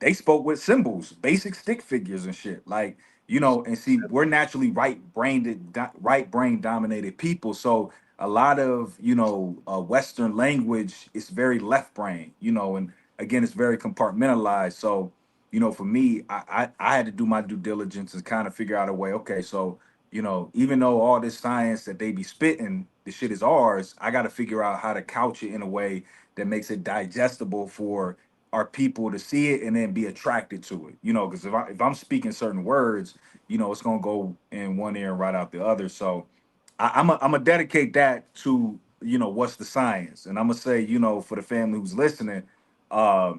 they spoke with symbols, basic stick figures and shit. Like, and see, we're naturally right brain dominated people. So a lot of, Western language is very left brain, and again, it's very compartmentalized. So, for me, I had to do my due diligence and kind of figure out a way. Okay, so, even though all this science that they be spitting, the shit is ours, I got to figure out how to couch it in a way that makes it digestible for our people to see it and then be attracted to it, because if I'm speaking certain words, it's gonna go in one ear and right out the other. So I'm gonna dedicate that to what's the science, and I'm gonna say, for the family who's listening, uh,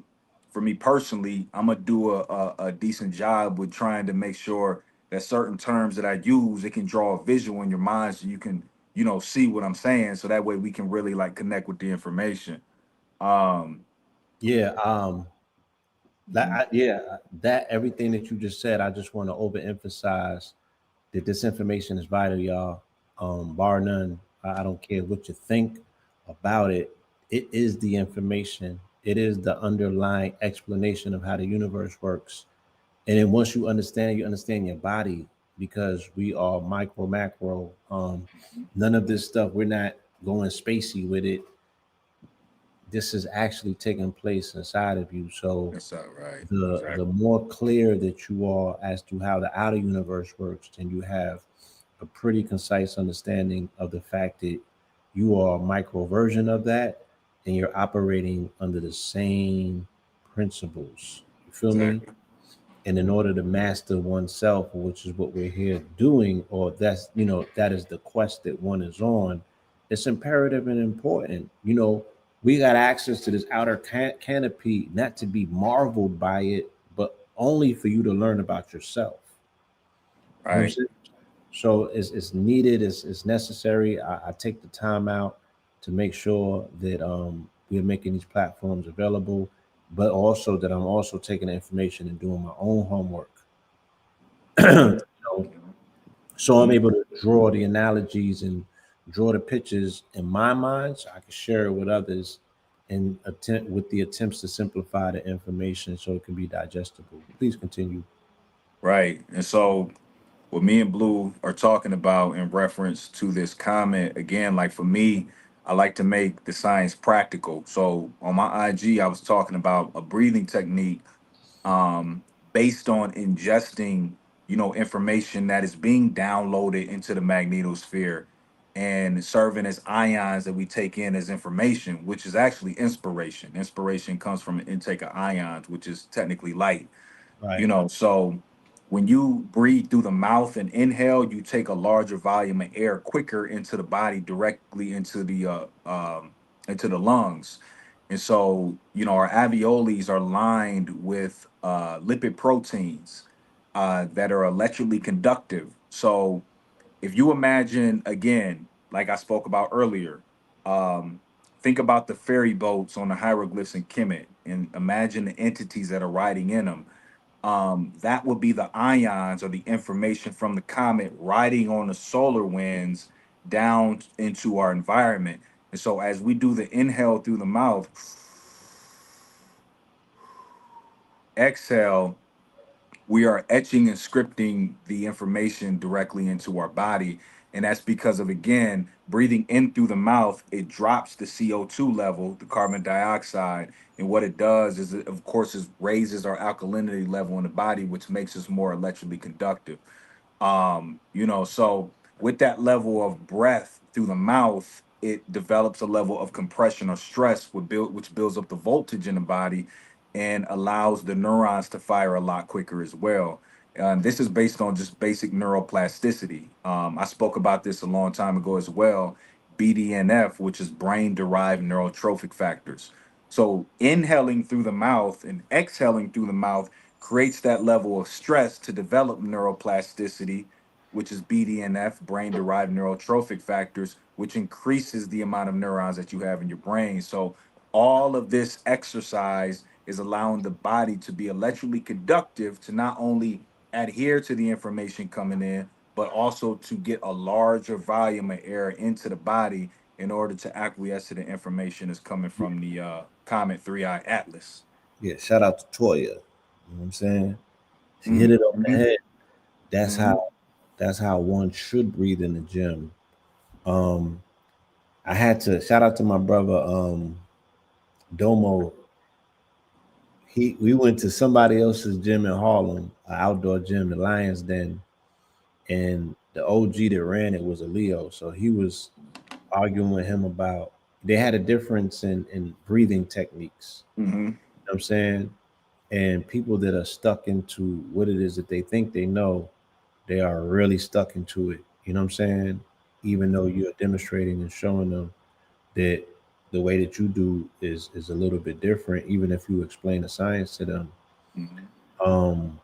for me personally, I'm gonna do a decent job with trying to make sure that certain terms that I use, it can draw a visual in your mind so you can see what I'm saying, so that way we can really like connect with the information. Um, Yeah, that everything that you just said, I just want to overemphasize that this information is vital, y'all. Bar none. I don't care what you think about it. It is the information. It is the underlying explanation of how the universe works. And then once you understand your body, because we are micro, macro. None of this stuff, we're not going spacey with it. This is actually taking place inside of you. So that's all right. the more clear that you are as to how the outer universe works, then you have a pretty concise understanding of the fact that you are a micro version of that. and you're operating under the same principles. You feel me? Exactly. And in order to master oneself, which is what we're here doing, or that's, that is the quest that one is on, it's imperative and important. We got access to this outer canopy, not to be marveled by it, but only for you to learn about yourself. You know what I'm Right. saying? So it's needed, it's necessary. I take the time out to make sure that we're making these platforms available, but also that I'm also taking the information and doing my own homework. Mm-hmm. So I'm able to draw the analogies and draw the pictures in my mind so I can share it with others and attempt with the attempts to simplify the information so it can be digestible. Please continue. Right. And so what me and Blue are talking about in reference to this comment, again, like for me, I like to make the science practical. So on my IG, I was talking about a breathing technique based on ingesting, information that is being downloaded into the magnetosphere and serving as ions that we take in as information, which is actually inspiration. Inspiration comes from an intake of ions, which is technically light. Right. So when you breathe through the mouth and inhale, you take a larger volume of air quicker into the body, directly into the lungs. And so, our alveoli are lined with lipid proteins that are electrically conductive. So if you imagine, again, like I spoke about earlier, um, think about the ferry boats on the hieroglyphs in Kemet and imagine the entities that are riding in them. That would be the ions or the information from the comet riding on the solar winds down into our environment. And so as we do the inhale through the mouth, exhale, we are etching and scripting the information directly into our body. And that's because of, again, breathing in through the mouth, it drops the CO2 level, the carbon dioxide. And what it does is, it, of course, is raises our alkalinity level in the body, which makes us more electrically conductive. So with that level of breath through the mouth, it develops a level of compression or stress, which builds up the voltage in the body and allows the neurons to fire a lot quicker as well. This is based on just basic neuroplasticity. I spoke about this a long time ago as well. BDNF, which is brain derived neurotrophic factors. So inhaling through the mouth and exhaling through the mouth creates that level of stress to develop neuroplasticity, which is BDNF, brain derived neurotrophic factors, which increases the amount of neurons that you have in your brain. So all of this exercise is allowing the body to be electrically conductive to not only adhere to the information coming in, but also to get a larger volume of air into the body in order to acquiesce to the information that's coming from the Comet 3I Atlas. Yeah, shout out to Toya. You know what I'm saying? She hit it on the Mm-hmm. head. That's Mm-hmm. how one should breathe in the gym. Um, I had to shout out to my brother Domo. We went to somebody else's gym in Harlem, an outdoor gym, the Lions Den, and the OG that ran it was a Leo. So he was arguing with him about they had a difference in breathing techniques. Mm-hmm. You know what I'm saying? And people that are stuck into what it is that they think they know, they are really stuck into it. You know what I'm saying? Even though you're demonstrating and showing them that the way that you do is a little bit different, even if you explain the science to them. Mm-hmm. Um,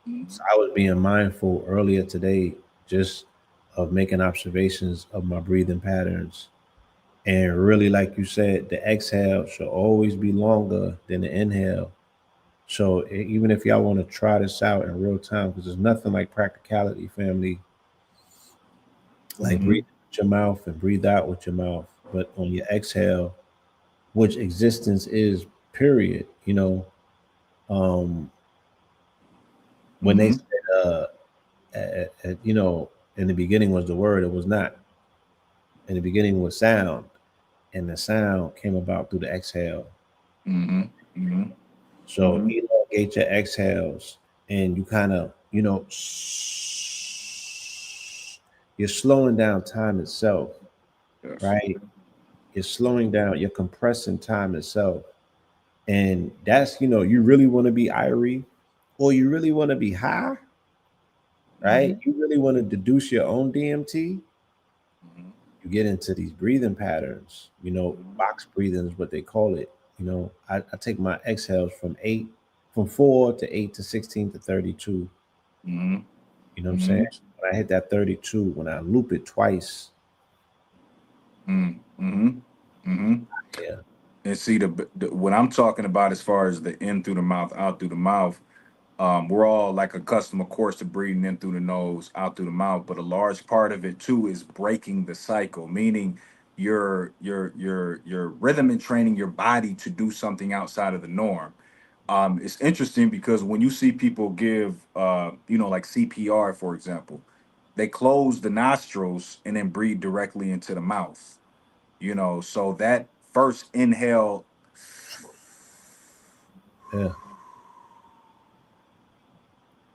Mm-hmm. so I was being mindful earlier today, just of making observations of my breathing patterns. And really, like you said, the exhale should always be longer than the inhale. So even if y'all want to try this out in real time, because there's nothing like practicality, family, like Mm-hmm. breathe with your mouth and breathe out with your mouth. But on your exhale, which existence is, period, um, when they Mm-hmm. said, in the beginning was the word, it was not. In the beginning was sound, and the sound came about through the exhale. Mm-hmm. Mm-hmm. So Mm-hmm. elongate your exhales, and you kind of, you're slowing down time itself, Yes. right? You're slowing down. You're compressing time itself. And that's, you really want to be irie or you really want to be high, right? Mhm. You really want to deduce your own DMT. Mhm. You get into these breathing patterns, Mhm. box breathing is what they call it. I take my exhales from 4 to 8 to 16 to 32. Mhm. You know what I'm saying? Mhm. When I hit that 32, when I loop it twice, Mhm. Mhm. Mhm. yeah. And see what I'm talking about as far as the in through the mouth, out through the mouth. We're all like accustomed, of course, to breathing in through the nose, out through the mouth. But a large part of it too is breaking the cycle, meaning your rhythm and training your body to do something outside of the norm. It's interesting because when you see people give, like CPR, for example, they close the nostrils and then breathe directly into the mouth. So that first inhale Yeah.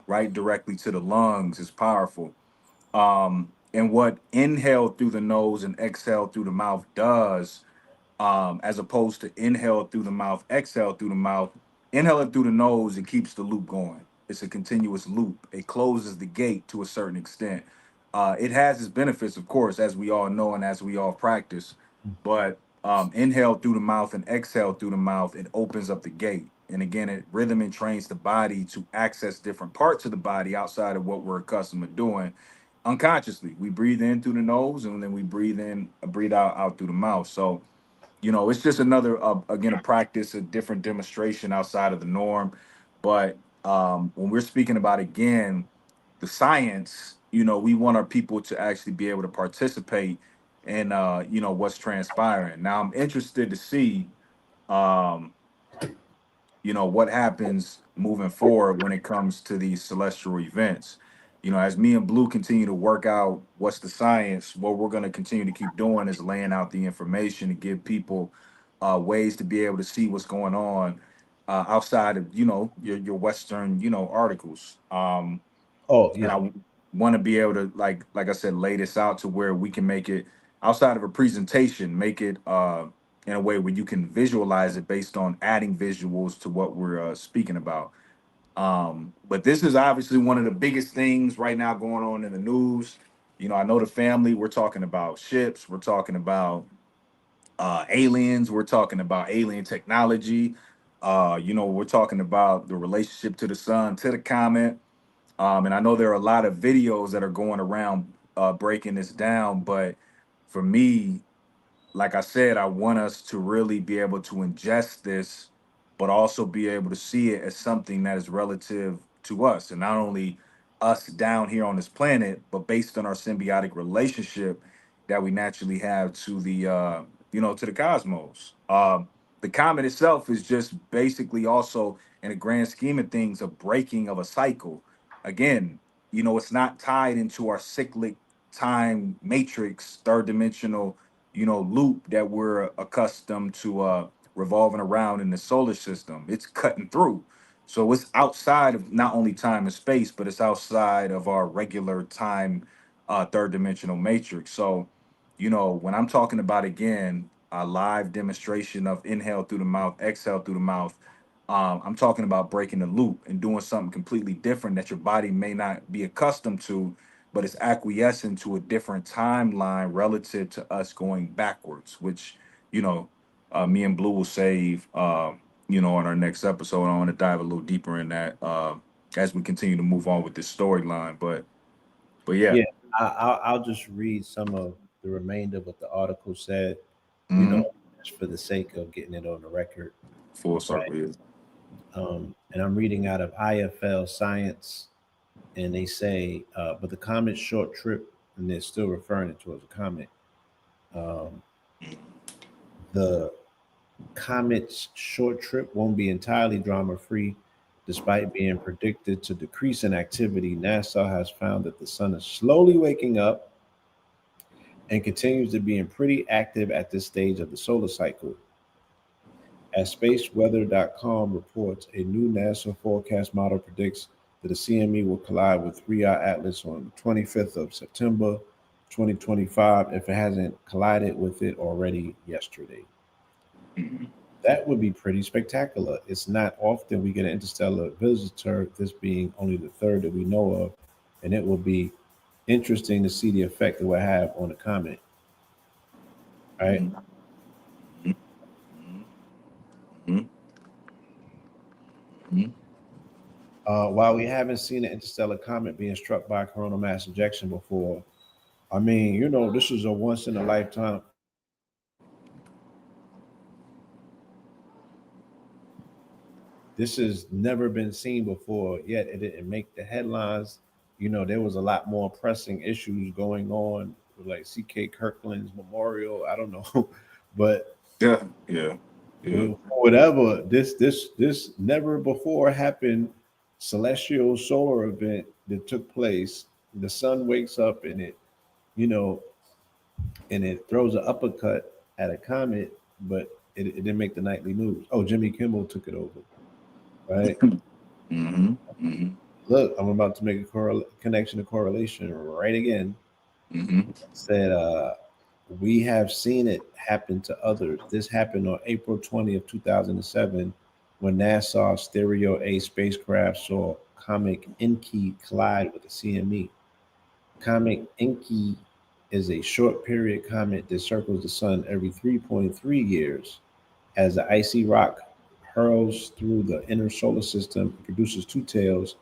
right directly to the lungs is powerful. And what inhale through the nose and exhale through the mouth does, as opposed to inhale through the mouth, exhale through the mouth. Inhale it through the nose, it keeps the loop going. It's a continuous loop. It closes the gate to a certain extent. It has its benefits, of course, as we all know and as we all practice. But inhale through the mouth and exhale through the mouth, it opens up the gate. And again, it rhythm and trains the body to access different parts of the body outside of what we're accustomed to doing unconsciously. We breathe in through the nose and then we breathe out through the mouth. So it's just another again a practice, a different demonstration outside of the norm. But when we're speaking about again the science, we want our people to actually be able to participate in what's transpiring. Now I'm interested to see um, what happens moving forward when it comes to these celestial events. As me and Blue continue to work out what's the science, what we're going to continue to keep doing is laying out the information to give people ways to be able to see what's going on outside of your Western articles. Oh, And yeah. I want to be able to like I said, lay this out to where we can make it outside of a presentation, make it in a way where you can visualize it based on adding visuals to what we're speaking about. But this is obviously one of the biggest things right now going on in the news. I know the family, we're talking about ships, we're talking about aliens, we're talking about alien technology. We're talking about the relationship to the sun, to the comet. And I know there are a lot of videos that are going around breaking this down, but for me, like I said, I want us to really be able to ingest this, but also be able to see it as something that is relative to us, and not only us down here on this planet, but based on our symbiotic relationship that we naturally have to the cosmos. The comet itself is just basically also, in the grand scheme of things, a breaking of a cycle. Again, it's not tied into our cyclic time matrix, third dimensional loop that we're accustomed to revolving around in the solar system. It's cutting through. So it's outside of not only time and space, but it's outside of our regular time third dimensional matrix. So, when I'm talking about again a live demonstration of inhale through the mouth, exhale through the mouth, I'm talking about breaking the loop and doing something completely different that your body may not be accustomed to, but it's acquiescing to a different timeline relative to us going backwards, which, me and Blue will save, on our next episode. I want to dive a little deeper in that as we continue to move on with this storyline. But yeah. Yeah. I'll just read some of the remainder of what the article said, you know, Mhm. just for the sake of getting it on the record. Full Right. circle, yeah. And I'm reading out of IFL Science, and they say, but the comet's short trip, and they're still referring it to as a comet. Um, the comet's short trip won't be entirely drama free. Despite being predicted to decrease in activity, NASA has found that the sun is slowly waking up and continues to be pretty active at this stage of the solar cycle. As spaceweather.com reports, a new NASA forecast model predicts that the CME will collide with 3R Atlas on the 25th of September 2025 if it hasn't collided with it already yesterday. Mhm. That would be pretty spectacular. It's not often we get an interstellar visitor, this being only the third that we know of, and it will be interesting to see the effect it will have on the comet, right? Mhm. Mhm. Mhm. While we haven't seen an interstellar comet being struck by a coronal mass ejection before, I mean, this is a once in a lifetime. This has never been seen before, yet it didn't make the headlines. There was a lot more pressing issues going on, like C.K. Kirkland's memorial. I don't know, but Yeah, yeah, yeah. whatever. This never before happened celestial solar event that took place. The sun wakes up and you know, it throws an uppercut at a comet, but it didn't make the nightly news. Oh, Jimmy Kimmel took it over, right? Mhm. Mhm. Look, I'm about to make a connection to correlation right again. Mhm. Said we have seen it happen to others. This happened on April 20th, 2007, when NASA's Stereo A spacecraft saw Comet Enki collide with the CME. Comet Enki is a short period comet that circles the sun every 3.3 years. As the icy rock hurls through the inner solar system, it produces two tails,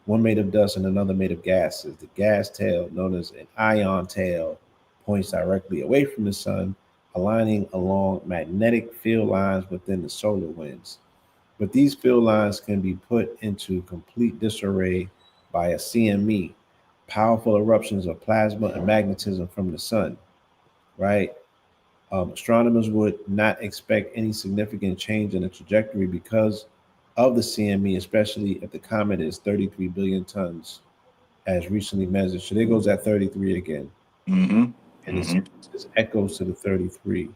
one made of dust and another made of gases. The gas tail, known as an ion tail, points directly away from the sun, aligning along magnetic field lines within the solar winds. But these field lines can be put into complete disarray by a CME, powerful eruptions of plasma and magnetism from the sun, right? Astronomers would not expect any significant change in the trajectory because of the CME, especially if the comet is 33 billion tons as recently measured. So there goes that 33 again. Mhm. And Mhm. this echoes to the 33.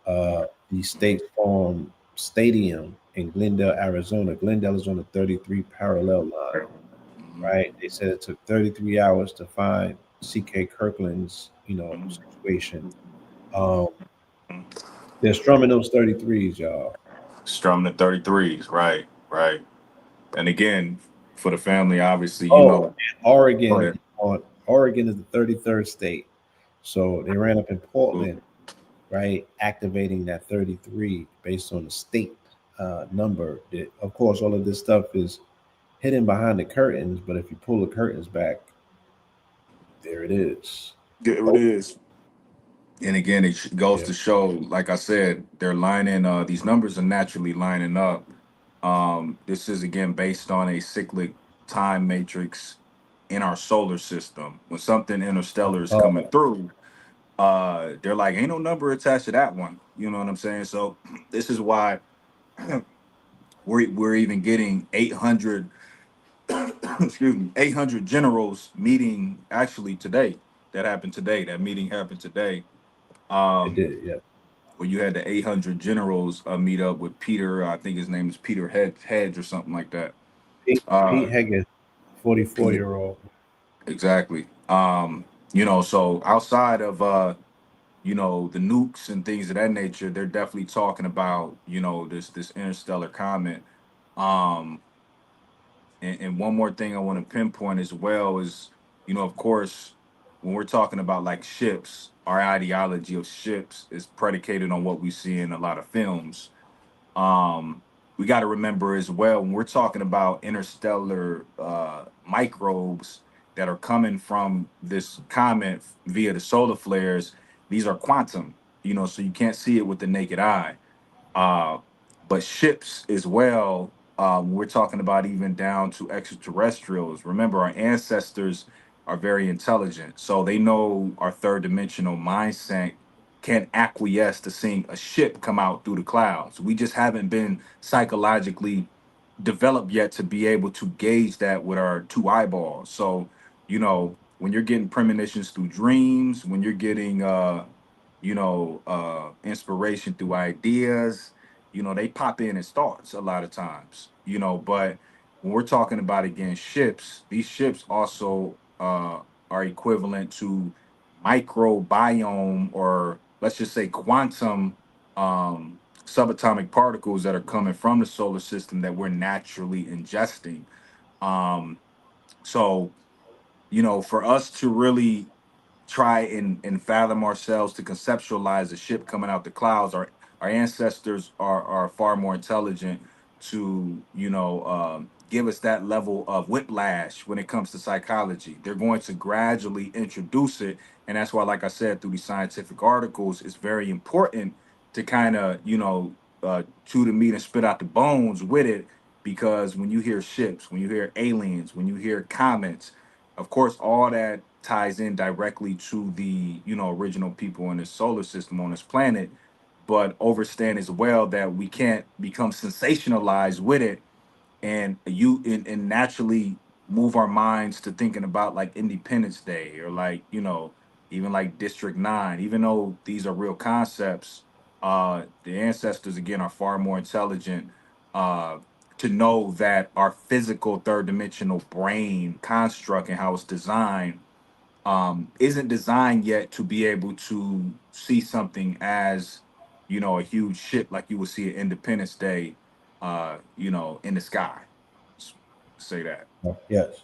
The State Farm Stadium in Glendale, Arizona. Glendale is on the 33 parallel line, Mhm. right? They said it took 33 hours to find C.K. Kirkland's, situation. Um, they're strumming those 33s, y'all. Strumming the 33s, right, right. And again, for the family, obviously, Oh, and go Oregon ahead. Oregon is the 33rd state. So they ran up in Cool. Portland, right, activating that 33 based on the state number. Of course, all of this stuff is hidden behind the curtains, but if you pull the curtains back, there it is. There it Oh, is. And again, it goes yeah. to show, like I said, they're lining. These numbers are naturally lining up. This is again based on a cyclic time matrix in our solar system. When something interstellar is coming Oh, through, they're like, ain't no number attached to that one. You know what I'm saying? So this is why we're even getting 800 excuse me, 800 generals meeting actually today. That happened today. That meeting happened today. it Um, did, yeah. where you had the 800 generals meet up with Peter. I think his name is Peter Hedge or something like that. Pete Uh, Higgins, 44 Pete, year old. exactly. So outside of the nukes and things of that nature, they're definitely talking about this interstellar comet. Um, and one more thing I want to pinpoint as well is, of course, when we're talking about like ships, our ideology of ships is predicated on what we see in a lot of films. We got to remember as well when we're talking about interstellar microbes that are coming from this comet via the solar flares. These are quantum, so you can't see it with the naked eye. uh, but ships as well. We're talking about even down to extraterrestrials. Remember, our ancestors are very intelligent, so they know our third dimensional mindset can acquiesce to seeing a ship come out through the clouds. We just haven't been psychologically developed yet to be able to gauge that with our two eyeballs. So, when you're getting premonitions through dreams, when you're getting inspiration through ideas, they pop in as thoughts a lot of times, but when we're talking about again ships, these ships also are equivalent to microbiome, or let's just say quantum subatomic particles that are coming from the solar system that we're naturally ingesting. Um, so, for us to really try and fathom ourselves, to conceptualize a ship coming out the clouds, our ancestors are far more intelligent to give us that level of whiplash when it comes to psychology. They're going to gradually introduce it, and that's why, like I said, through these scientific articles, it's very important to kind of chew the meat and spit out the bones with it, because when you hear ships, when you hear aliens, when you hear comets, of course, all that ties in directly to the original people in this solar system, on this planet. But understand as well that we can't become sensationalized with it, and naturally move our minds to thinking about like Independence Day, or like even like District 9. Even though these are real concepts, the ancestors again are far more intelligent uh to know that our physical third dimensional brain construct and how it's designed isn't designed yet to be able to see something as a huge ship like you would see at Independence Day, in the sky. S- Say that. Yes.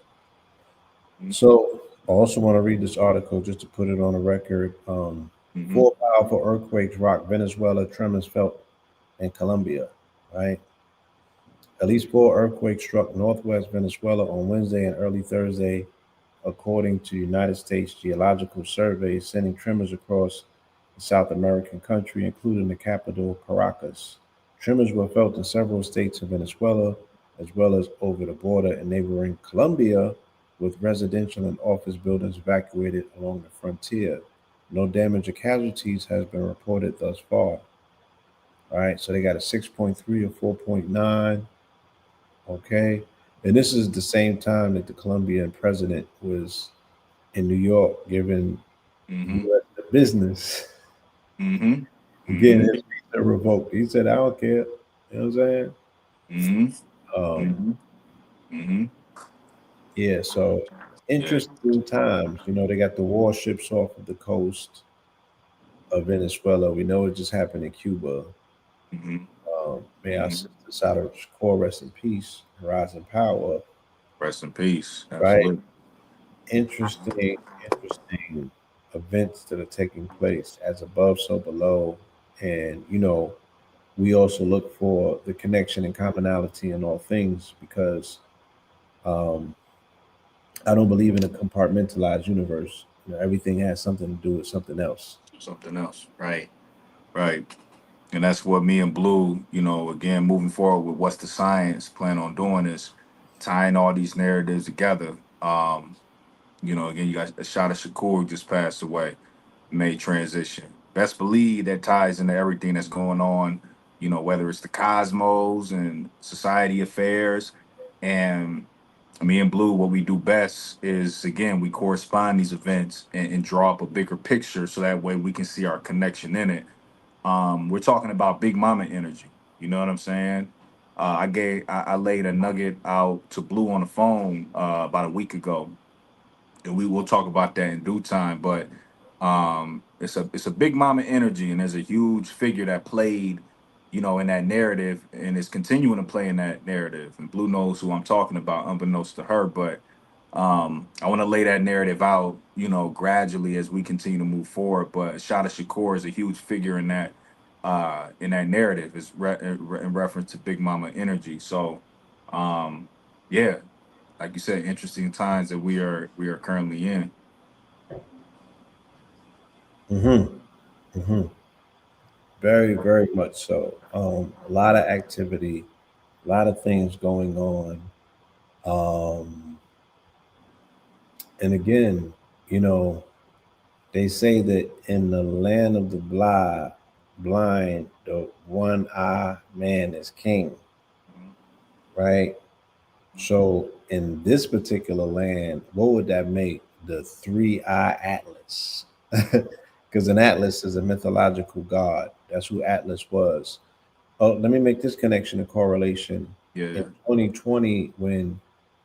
So I also want to read this article just to put it on the record. Mm-hmm. Four powerful earthquakes rock Venezuela, tremors felt in Colombia, right? At least four earthquakes struck northwest Venezuela on Wednesday and early Thursday, according to United States Geological Survey, sending tremors across the South American country, including the capital, Caracas. Tremors were felt in several states of Venezuela, as well as over the border in neighboring Colombia, with residential and office buildings evacuated along the frontier. No damage or casualties has been reported thus far. All right, so they got a 6.3 or 4.9. Okay. And this is the same time that the Colombian president was in New York giving Mm-hmm. US the business, Mm-hmm. getting Mm-hmm. his visa revoked. He said, I don't care. You know what I'm saying? Mm-hmm. Um, Mm-hmm. Mm-hmm. yeah, so Yeah. interesting times. They got the warships off of the coast of Venezuela. We know it just happened in Cuba. Mm-hmm. May our Mm-hmm. sister Sada Shakur rest in peace, rise in power, Rest in peace. right? Absolutely. Interesting events that are taking place as above, so below. And, we also look for the connection and commonality in all things because um, I don't believe in a compartmentalized universe. Everything has something to do with something else. Something else. Right. Right. And that's what me and Blue, again, moving forward with what's the science, plan on doing is tying all these narratives together. Again, you got Ashada Shakur just passed away, made transition. Best believe that ties into everything that's going on, whether it's the cosmos and society affairs. And me and Blue, what we do best is, again, we correspond these events and draw up a bigger picture so that way we can see our connection in it. We're talking about big mama energy. You know what I'm saying? I laid a nugget out to Blue on the phone about a week ago, and we will talk about that in due time. But it's a big mama energy, and there's a huge figure that played, in that narrative, and is continuing to play in that narrative. And Blue knows who I'm talking about, unbeknownst to her. But I want to lay that narrative out, gradually as we continue to move forward. But Shada Shakur is a huge figure in that narrative, is in reference to Big Mama energy. So, um, yeah, like you said, interesting times that we are currently in. Hmm. Hmm. Very, very much so. A lot of activity, a lot of things going on. Um, and again, you know, they say that in the land of the blind, the one eye man is king, right? So in this particular land, what would that make? The three-eye Atlas. Because an Atlas is a mythological god. That's who Atlas was. Oh, let me make this connection and correlation. In Yeah. 2020, when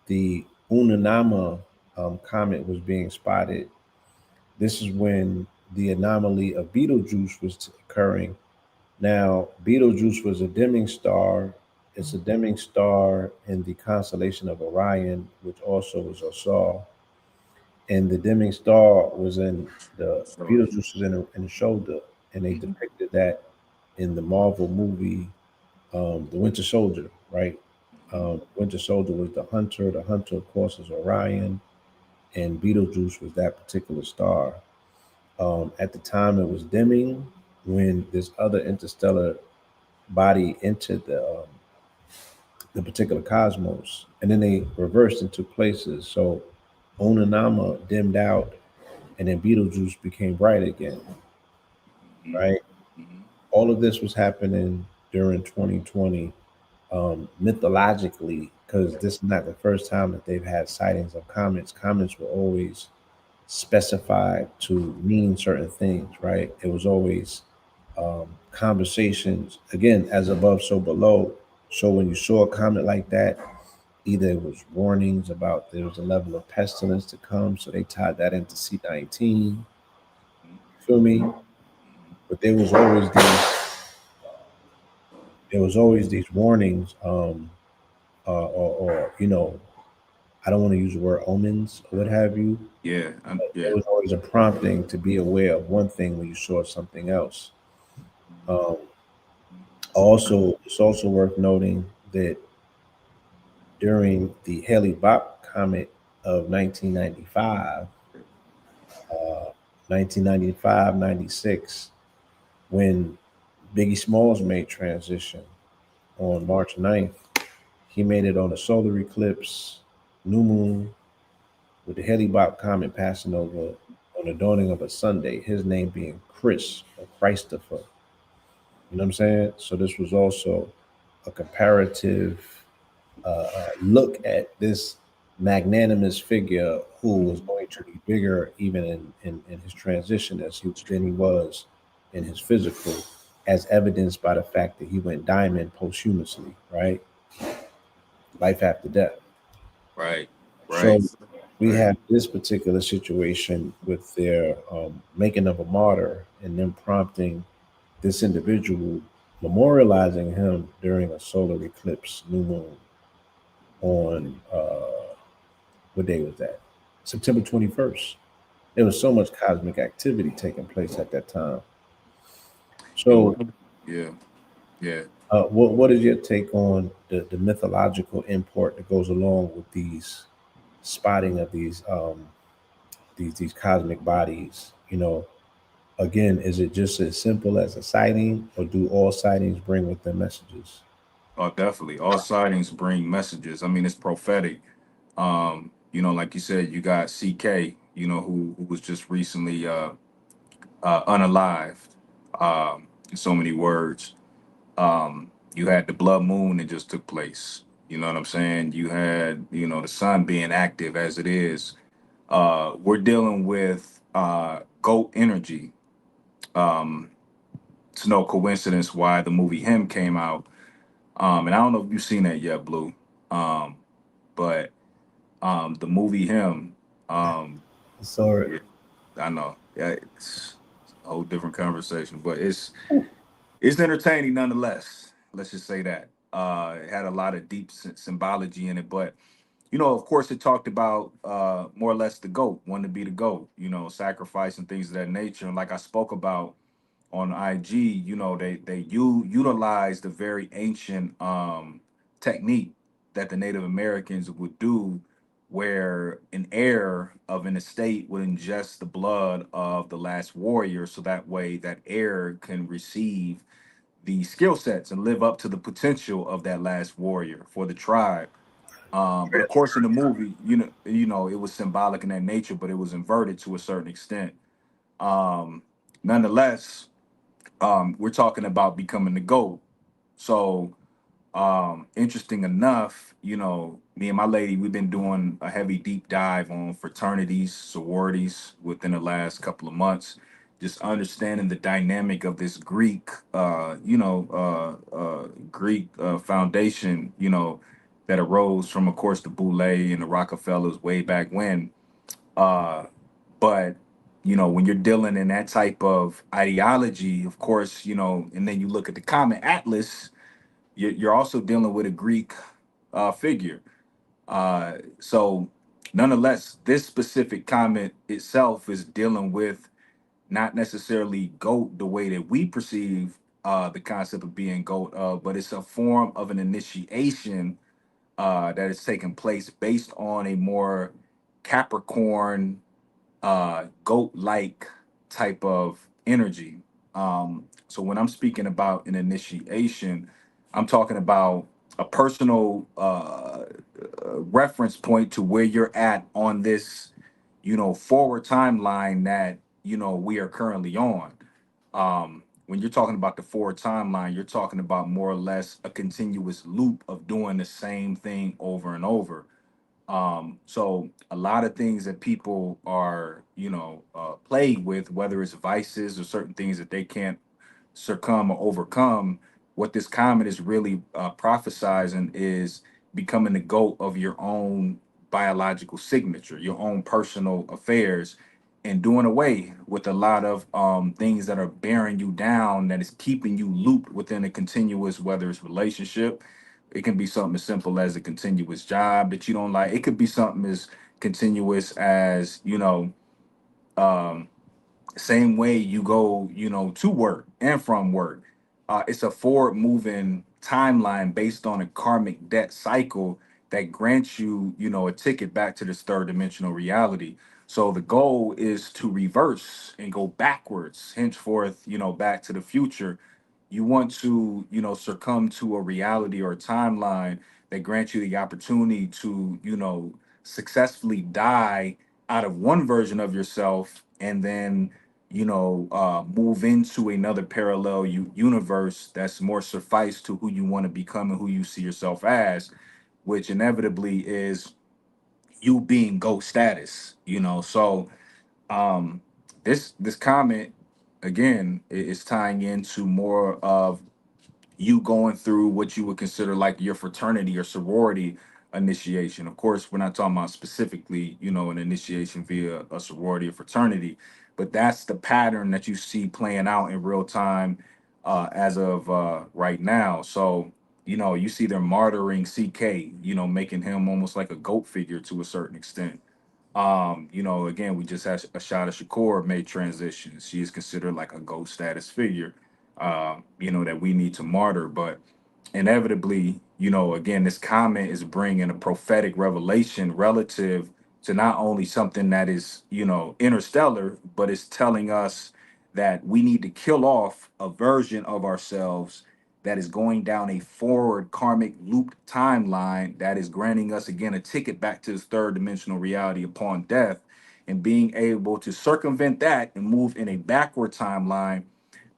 the Unanama comet was being spotted, This is when the anomaly of Betelgeuse was occurring. Now, Betelgeuse was a dimming star. It's a dimming star in the constellation of Orion, which also is a star. And the dimming star was in the So, Beetlejuice was in the shoulder, and they mhm. depicted that in the Marvel movie, The Winter Soldier. Right, Winter Soldier was the hunter. The hunter, of course, is Orion, and Beetlejuice was that particular star. At the time, it was dimming when this other interstellar body entered the particular cosmos, and then they reversed and took places. So Onanama dimmed out, and then Beetlejuice became bright again. Mhm. Right, Mhm. all of this was happening during 2020, mythologically, because this is not the first time that they've had sightings of comets. Comets were always specified to mean certain things, right? It was always conversations, again, as above, so below. So when you saw a comet like that, either it was warnings about there was a level of pestilence to come, so they tied that into C-19. Feel me? But there was always these warnings, or I don't want to use the word omens or what have you. Yeah, There yeah. was always a prompting to be aware of one thing when you saw something else. Um, Also, it's also worth noting that during the Halley-Bopp comet of 1995, 96, when Biggie Smalls made transition on March 9th, he made it on a solar eclipse, new moon, with the Halley-Bopp comet passing over on the dawning of a Sunday, his name being Chris or Christopher. You know what I'm saying? So this was also a comparative look at this magnanimous figure who was going to be bigger even in his transition than he was in his physical, as evidenced by the fact that he went diamond posthumously, right? Life after death. Right, So right, we right. have this particular situation with their making of a martyr and them prompting this individual, memorializing him during a solar eclipse, new moon on what day was that? September 21st. There was so much cosmic activity taking place at that time. And So, yeah, yeah. what is your take on the mythological import that goes along with these spotting of these cosmic bodies? Again, is it just as simple as a sighting, or do all sightings bring with them messages? Oh, definitely. All sightings bring messages. I mean, it's prophetic. Like you said, you got CK, who was just recently unalived. In so many words. You had the blood moon that just took place. You know what I'm saying? You had, the sun being active as it is. We're dealing with GOAT energy. Um, it's no coincidence why the movie Him came out. And I don't know if you've seen that yet, Blue. Um, but the movie Him, um, So, yeah, I know. Yeah, it's a whole different conversation, but it's entertaining nonetheless. Let's just say that. It had a lot of deep symbology in it, but of course, it talked about more or less the goat, wanting to be the goat, sacrifice and things of that nature. And like I spoke about on IG, they utilize the very ancient technique that the Native Americans would do, where an heir of an estate would ingest the blood of the last warrior, so that way that heir can receive the skill sets and live up to the potential of that last warrior for the tribe. But of course, in the movie, it was symbolic in that nature, but it was inverted to a certain extent. Um, Nonetheless, we're talking about becoming the GOAT. So, interesting enough, me and my lady, we've been doing a heavy deep dive on fraternities, sororities within the last couple of months, just understanding the dynamic of this Greek, Greek foundation, that arose from, of course, the Boule and the Rockefellers way back when. Uh, but when you're dealing in that type of ideology, of course, and then you look at the comet atlas, you're also dealing with a Greek figure. So nonetheless, this specific comet itself is dealing with not necessarily goat the way that we perceive the concept of being goat, but it's a form of an initiation that is taking place based on a more Capricorn goat-like type of energy. So when I'm speaking about an initiation, I'm talking about a personal reference point to where you're at on this, forward timeline that we are currently on. When you're talking about the forward timeline, you're talking about more or less a continuous loop of doing the same thing over and over. So a lot of things that people are, plagued with, whether it's vices or certain things that they can't succumb or overcome, what this comet is really prophesizing is becoming the goat of your own biological signature, your own personal affairs, and doing away with a lot of things that are bearing you down, that is keeping you looped within a continuous, whether it's relationship. It can be something as simple as a continuous job that you don't like. It could be something as continuous as, um, same way you go, to work and from work. It's a forward moving timeline based on a karmic debt cycle that grants you, a ticket back to this third dimensional reality. So the goal is to reverse and go backwards, henceforth, back to the future. You want to, succumb to a reality or a timeline that grants you the opportunity to, successfully die out of one version of yourself, and then move into another parallel universe that's more suffice to who you want to become and who you see yourself as, which inevitably is you being ghost status. So um, this comment again is tying into more of you going through what you would consider like your fraternity or sorority initiation. Of course, we're not talking about specifically, an initiation via a sorority or fraternity, but that's the pattern that you see playing out in real time as of right now. So, you see they're martyring CK, making him almost like a goat figure to a certain extent. Again, we just had a shot of Shakur made transition. She is considered like a ghost status figure, that we need to martyr. But inevitably, again, this comment is bringing a prophetic revelation relative to not only something that is, interstellar, but it's telling us that we need to kill off a version of ourselves that is going down a forward karmic looped timeline that is granting us again a ticket back to this third dimensional reality upon death, and being able to circumvent that and move in a backward timeline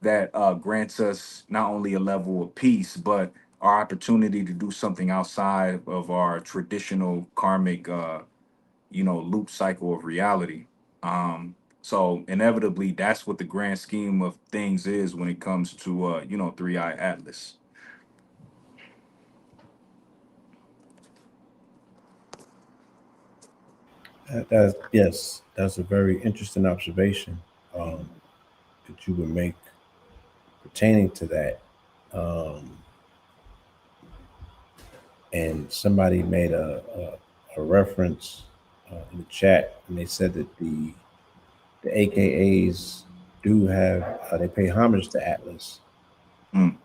that grants us not only a level of peace, but our opportunity to do something outside of our traditional karmic, loop cycle of reality. So inevitably, that's what the grand scheme of things is when it comes to, Three Eye Atlas. Yes, that's a very interesting observation that you would make pertaining to that. Um, and somebody made a reference in the chat, and they said that the AKAs do have they pay homage to Atlas. Mm,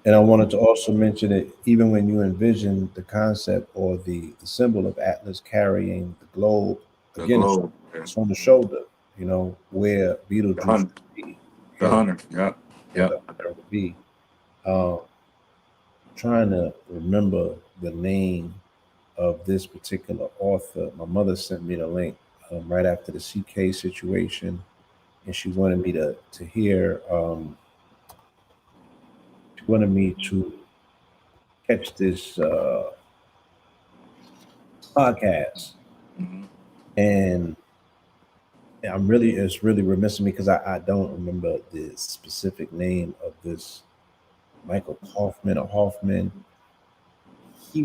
And I wanted to also mention that even when you envision the concept or the symbol of Atlas carrying the globe, the again, globe, yeah. it's on the shoulder, where the Beetlejuice hunter, would be, the yeah, hunter, yep, where the yep. hunter would be. Um, Trying to remember the name of this particular author. My mother sent me the link right after the CK situation, and she wanted me to hear. She wanted me to catch this podcast, Mhm. and it's really remiss of me because I don't remember the specific name of this Michael Kaufman or Hoffman. He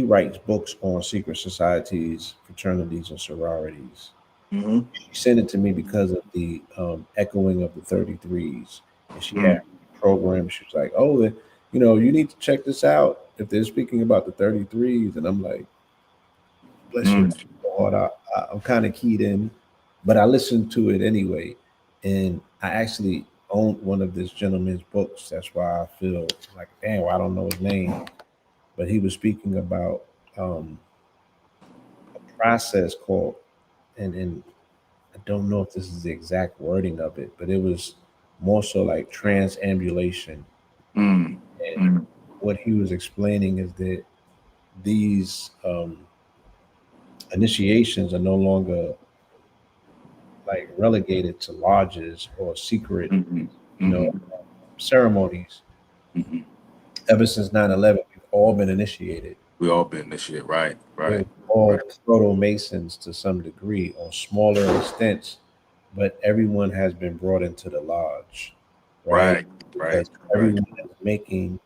writes books on secret societies, fraternities, and sororities. Mm-hmm. She sent it to me because of the echoing of the 33s, and she had Mm. a program. She was like, "Oh, you need to check this out if they're speaking about the 33s." And I'm like, "Bless your Mm. heart, I'm kind of keyed in," but I listened to it anyway, and I actually owned one of this gentleman's books. That's why I feel like, damn, well, I don't know his name, but he was speaking about um, a process called, and I don't know if this is the exact wording of it, but it was more so like transambulation. Mm. And Mm. what he was explaining is that these initiations are no longer like relegated to lodges or secret, Mm-hmm. you know, Mm-hmm. ceremonies. Mm-hmm. Ever since 9/11, we've all been initiated. We all been this shit, right? We're Right. all Right. proto Masons to some degree on smaller extents, but everyone has been brought into the lodge, right? Right. Right. Because Right. everyone is making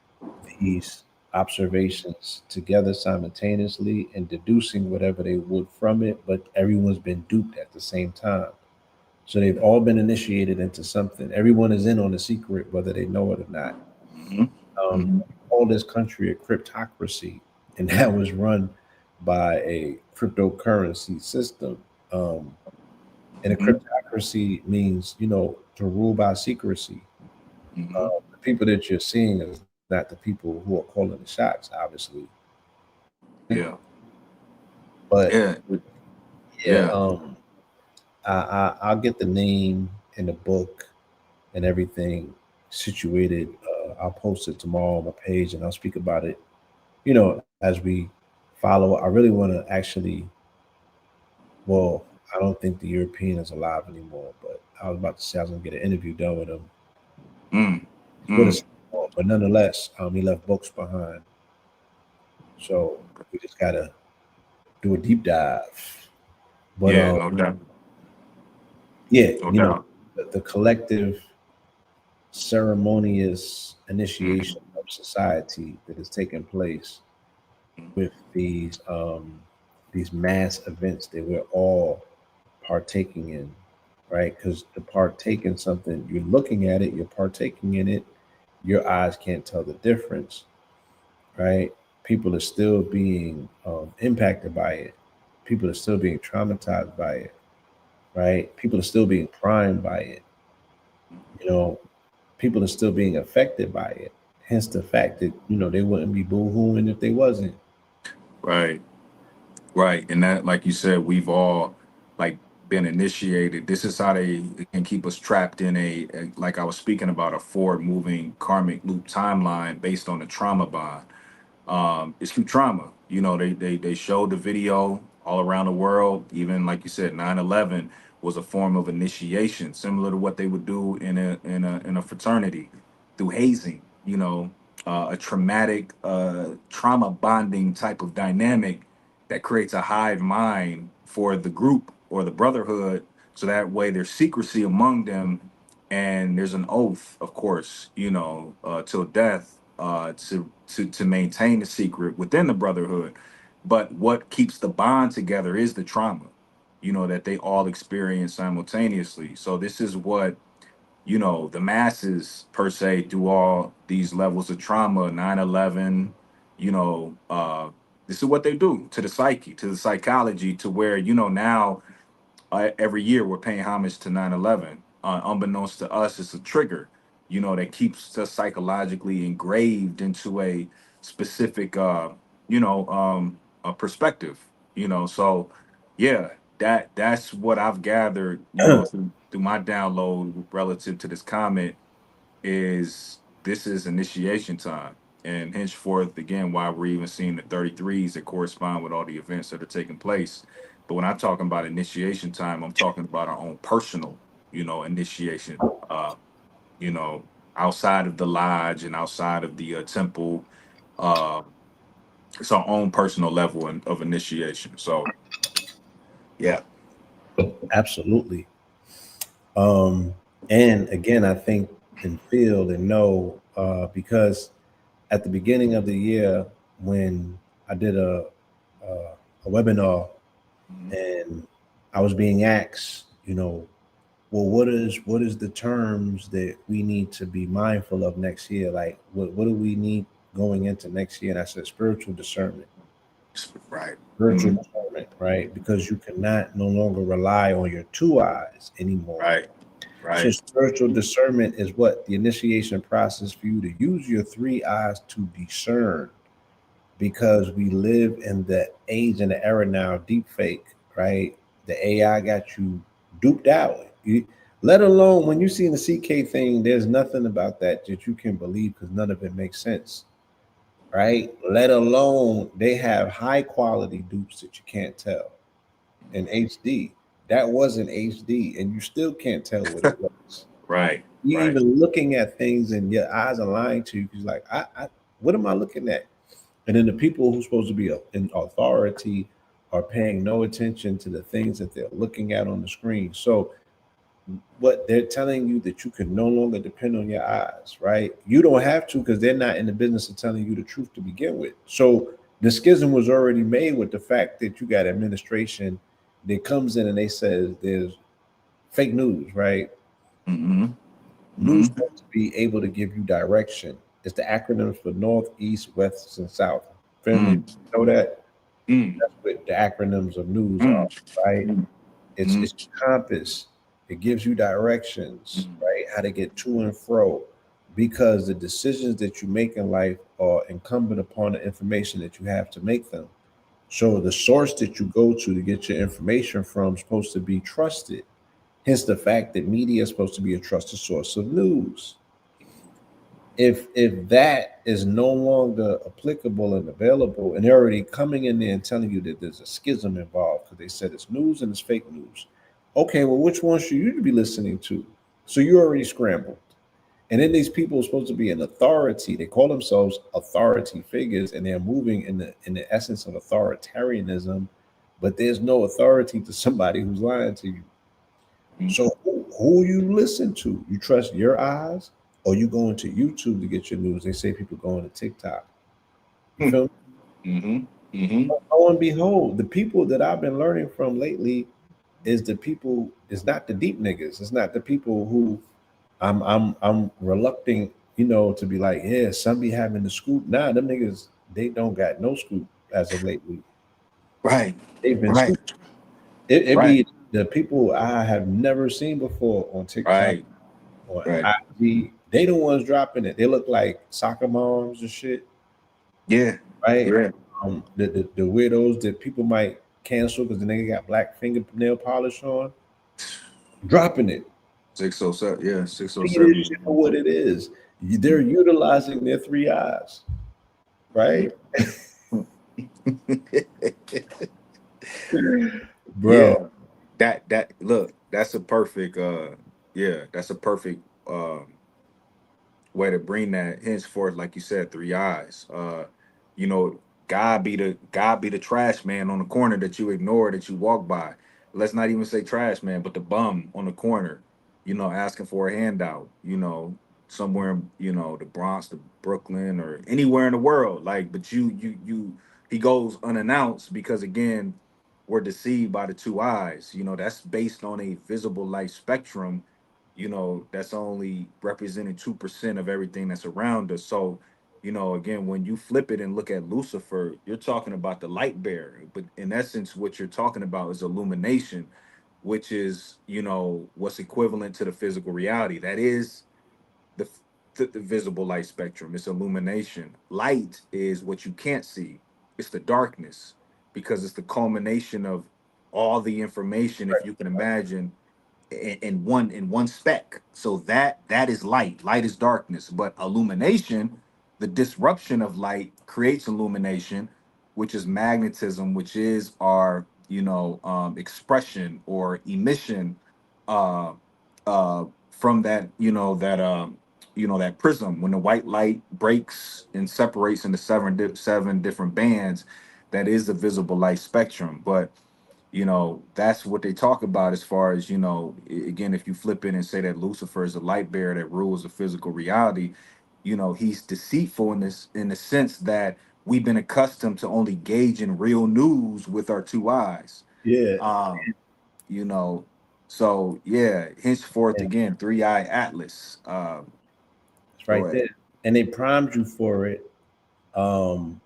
these observations together simultaneously and deducing whatever they would from it, but everyone's been duped at the same time. So they've all been initiated into something. Everyone is in on the secret, whether they know it or not. Mm-hmm. um, Mm-hmm. all this country a cryptocracy, and that was run by a cryptocurrency system. Um, and a Mm-hmm. cryptocracy means, to rule by secrecy. Mm-hmm. The people that you're seeing is not the people who are calling the shots, obviously. Yeah. But Yeah. yeah, Yeah. I'll get the name and the book and everything situated. I'll post it tomorrow on my page, and I'll speak about it. As we follow. I really want to actually. Well, I don't think the European is alive anymore, but I was about to say I was gonna get an interview done with him. Mm. With us, Mm. but nonetheless, he left books behind, so we just gotta do a deep dive. But Yeah. No doubt. yeah, No doubt. the collective ceremonious Mm-hmm. initiation of society that is taking place with these mass events that we're all partaking in, right? Because to partake in something, you're looking at it, you're partaking in it, your eyes can't tell the difference, right? People are still being impacted by it. People are still being traumatized by it, right? People are still being primed by it. You know, people are still being affected by it. Hence the fact that they wouldn't be boo-hooing if they wasn't. Right. Right. And that, like you said, we've all like been initiated. This is how they can keep us trapped in like I was speaking about, a forward moving karmic loop timeline based on the trauma bond. It's through trauma. They showed the video all around the world. Even like you said, 9/11 was a form of initiation, similar to what they would do in a fraternity through hazing. A traumatic trauma bonding type of dynamic that creates a hive mind for the group or the brotherhood, so that way there's secrecy among them, and there's an oath, of course, till death, to maintain the secret within the brotherhood. But what keeps the bond together is the trauma, that they all experience simultaneously. So this is what, the masses per se, through all these levels of trauma, 9/11, this is what they do to the psyche, to the psychology, to where, now every year we're paying homage to 9/11. Unbeknownst to us, it's a trigger, that keeps us psychologically engraved into a specific, a perspective. So yeah, that's what I've gathered, through my download relative to this comment, is this is initiation time. And henceforth, again, why we're even seeing the 33s that correspond with all the events that are taking place. But when I'm talking about initiation time, I'm talking about our own personal, initiation, you know, outside of the lodge and outside of the temple. Uh, it's our own personal level of initiation. So, yeah. Absolutely. Um, and again, I think and feel and know because at the beginning of the year when I did a webinar, Mhm. and I was being asked, well, what is the terms that we need to be mindful of next year? Like, what do we need going into next year? And I said, spiritual discernment. Right. Spiritual discernment, right? Because you cannot no longer rely on your two eyes anymore. Right. So Right. spiritual discernment is what the initiation process for you to use your three eyes to discern, because we live in the age and the era now, deep fake, right? The AI got you duped out. Let alone when you see in the CK thing, there's nothing about that you can believe because none of it makes sense, right? Let alone they have high quality dupes that you can't tell in HD. That wasn't HD, and you still can't tell what it was. Right. You Right. even looking at things and your eyes are lying to you because like, what am I looking at? And then the people who's supposed to be in authority are paying no attention to the things that they're looking at on the screen. So what they're telling you that you can no longer depend on your eyes, right? You don't have to because they're not in the business of telling you the truth to begin with. So the schism was already made with the fact that you got administration that comes in and they says there's fake news, right? Mm-hmm. News supposed to be able to give you direction. It's the acronyms for North, East, West, and South. Family, Mm-hmm. know that? Mm-hmm. That's what the acronyms of news are, right? Mm-hmm. It's a compass. It gives you directions, right? How to get to and fro. Because the decisions that you make in life are incumbent upon the information that you have to make them. So the source that you go to get your information from is supposed to be trusted. Hence the fact that media is supposed to be a trusted source of news. If that is no longer applicable and available, and they're already coming in there and telling you that there's a schism involved because they said it's news and it's fake news. Okay, well, which one should you be listening to? So you already scrambled. And then these people are supposed to be an authority. They call themselves authority figures, and they're moving in the essence of authoritarianism, but there's no authority to somebody who's lying to you. So who you listen to? You trust your eyes, or you going to YouTube to get your news? They say people going to TikTok. You feel me? Mm-hmm. Mm-hmm. Lo and behold, the people that I've been learning from lately is the people. It's not the deep niggas. It's not the people who I'm reluctant, to be like, yeah, some be having the scoop. Nah, them niggas, they don't got no scoop as of lately. Right. They've been Right. scooped. It Right. be the people I have never seen before on TikTok Right. or Right. IG. They the ones dropping it. They look like soccer moms and shit, Yeah. right? Yeah. The weirdos that people might cancel because the nigga got black fingernail polish on, dropping it. 607. Yeah. See this 607. shit for what it is. They're utilizing their three eyes, right? Yeah. Bro. That look, that's a perfect yeah, that's a perfect way to bring that henceforth, like you said, three eyes. You know, God be the trash man on the corner that you ignore, that you walk by. Let's not even say trash man, but the bum on the corner, asking for a handout, somewhere the Bronx, the Brooklyn, or anywhere in the world. Like, but he goes unannounced because again, we're deceived by the two eyes. That's based on a visible light spectrum, that's only representing 2% of everything that's around us. So, again, when you flip it and look at Lucifer, you're talking about the light bearer. But in essence, what you're talking about is illumination, which is, what's equivalent to the physical reality. That is the, the visible light spectrum. It's illumination. Light is what you can't see, it's the darkness, because it's the culmination of all the information, if you can imagine, in one speck. So that is light. Light is darkness, but illumination, the disruption of light creates illumination, which is magnetism, which is our expression or emission uh from that that prism. When the white light breaks and separates into seven different bands, that is the visible light spectrum. But that's what they talk about as far as, again, if you flip it and say that Lucifer is a light bearer that rules the physical reality, he's deceitful in the sense that we've been accustomed to only gauging real news with our two eyes. Yeah. Um, you know. So yeah, henceforth Yeah, again, 3-eye Atlas. it's Go right ahead. there. And they primed you for it. Um,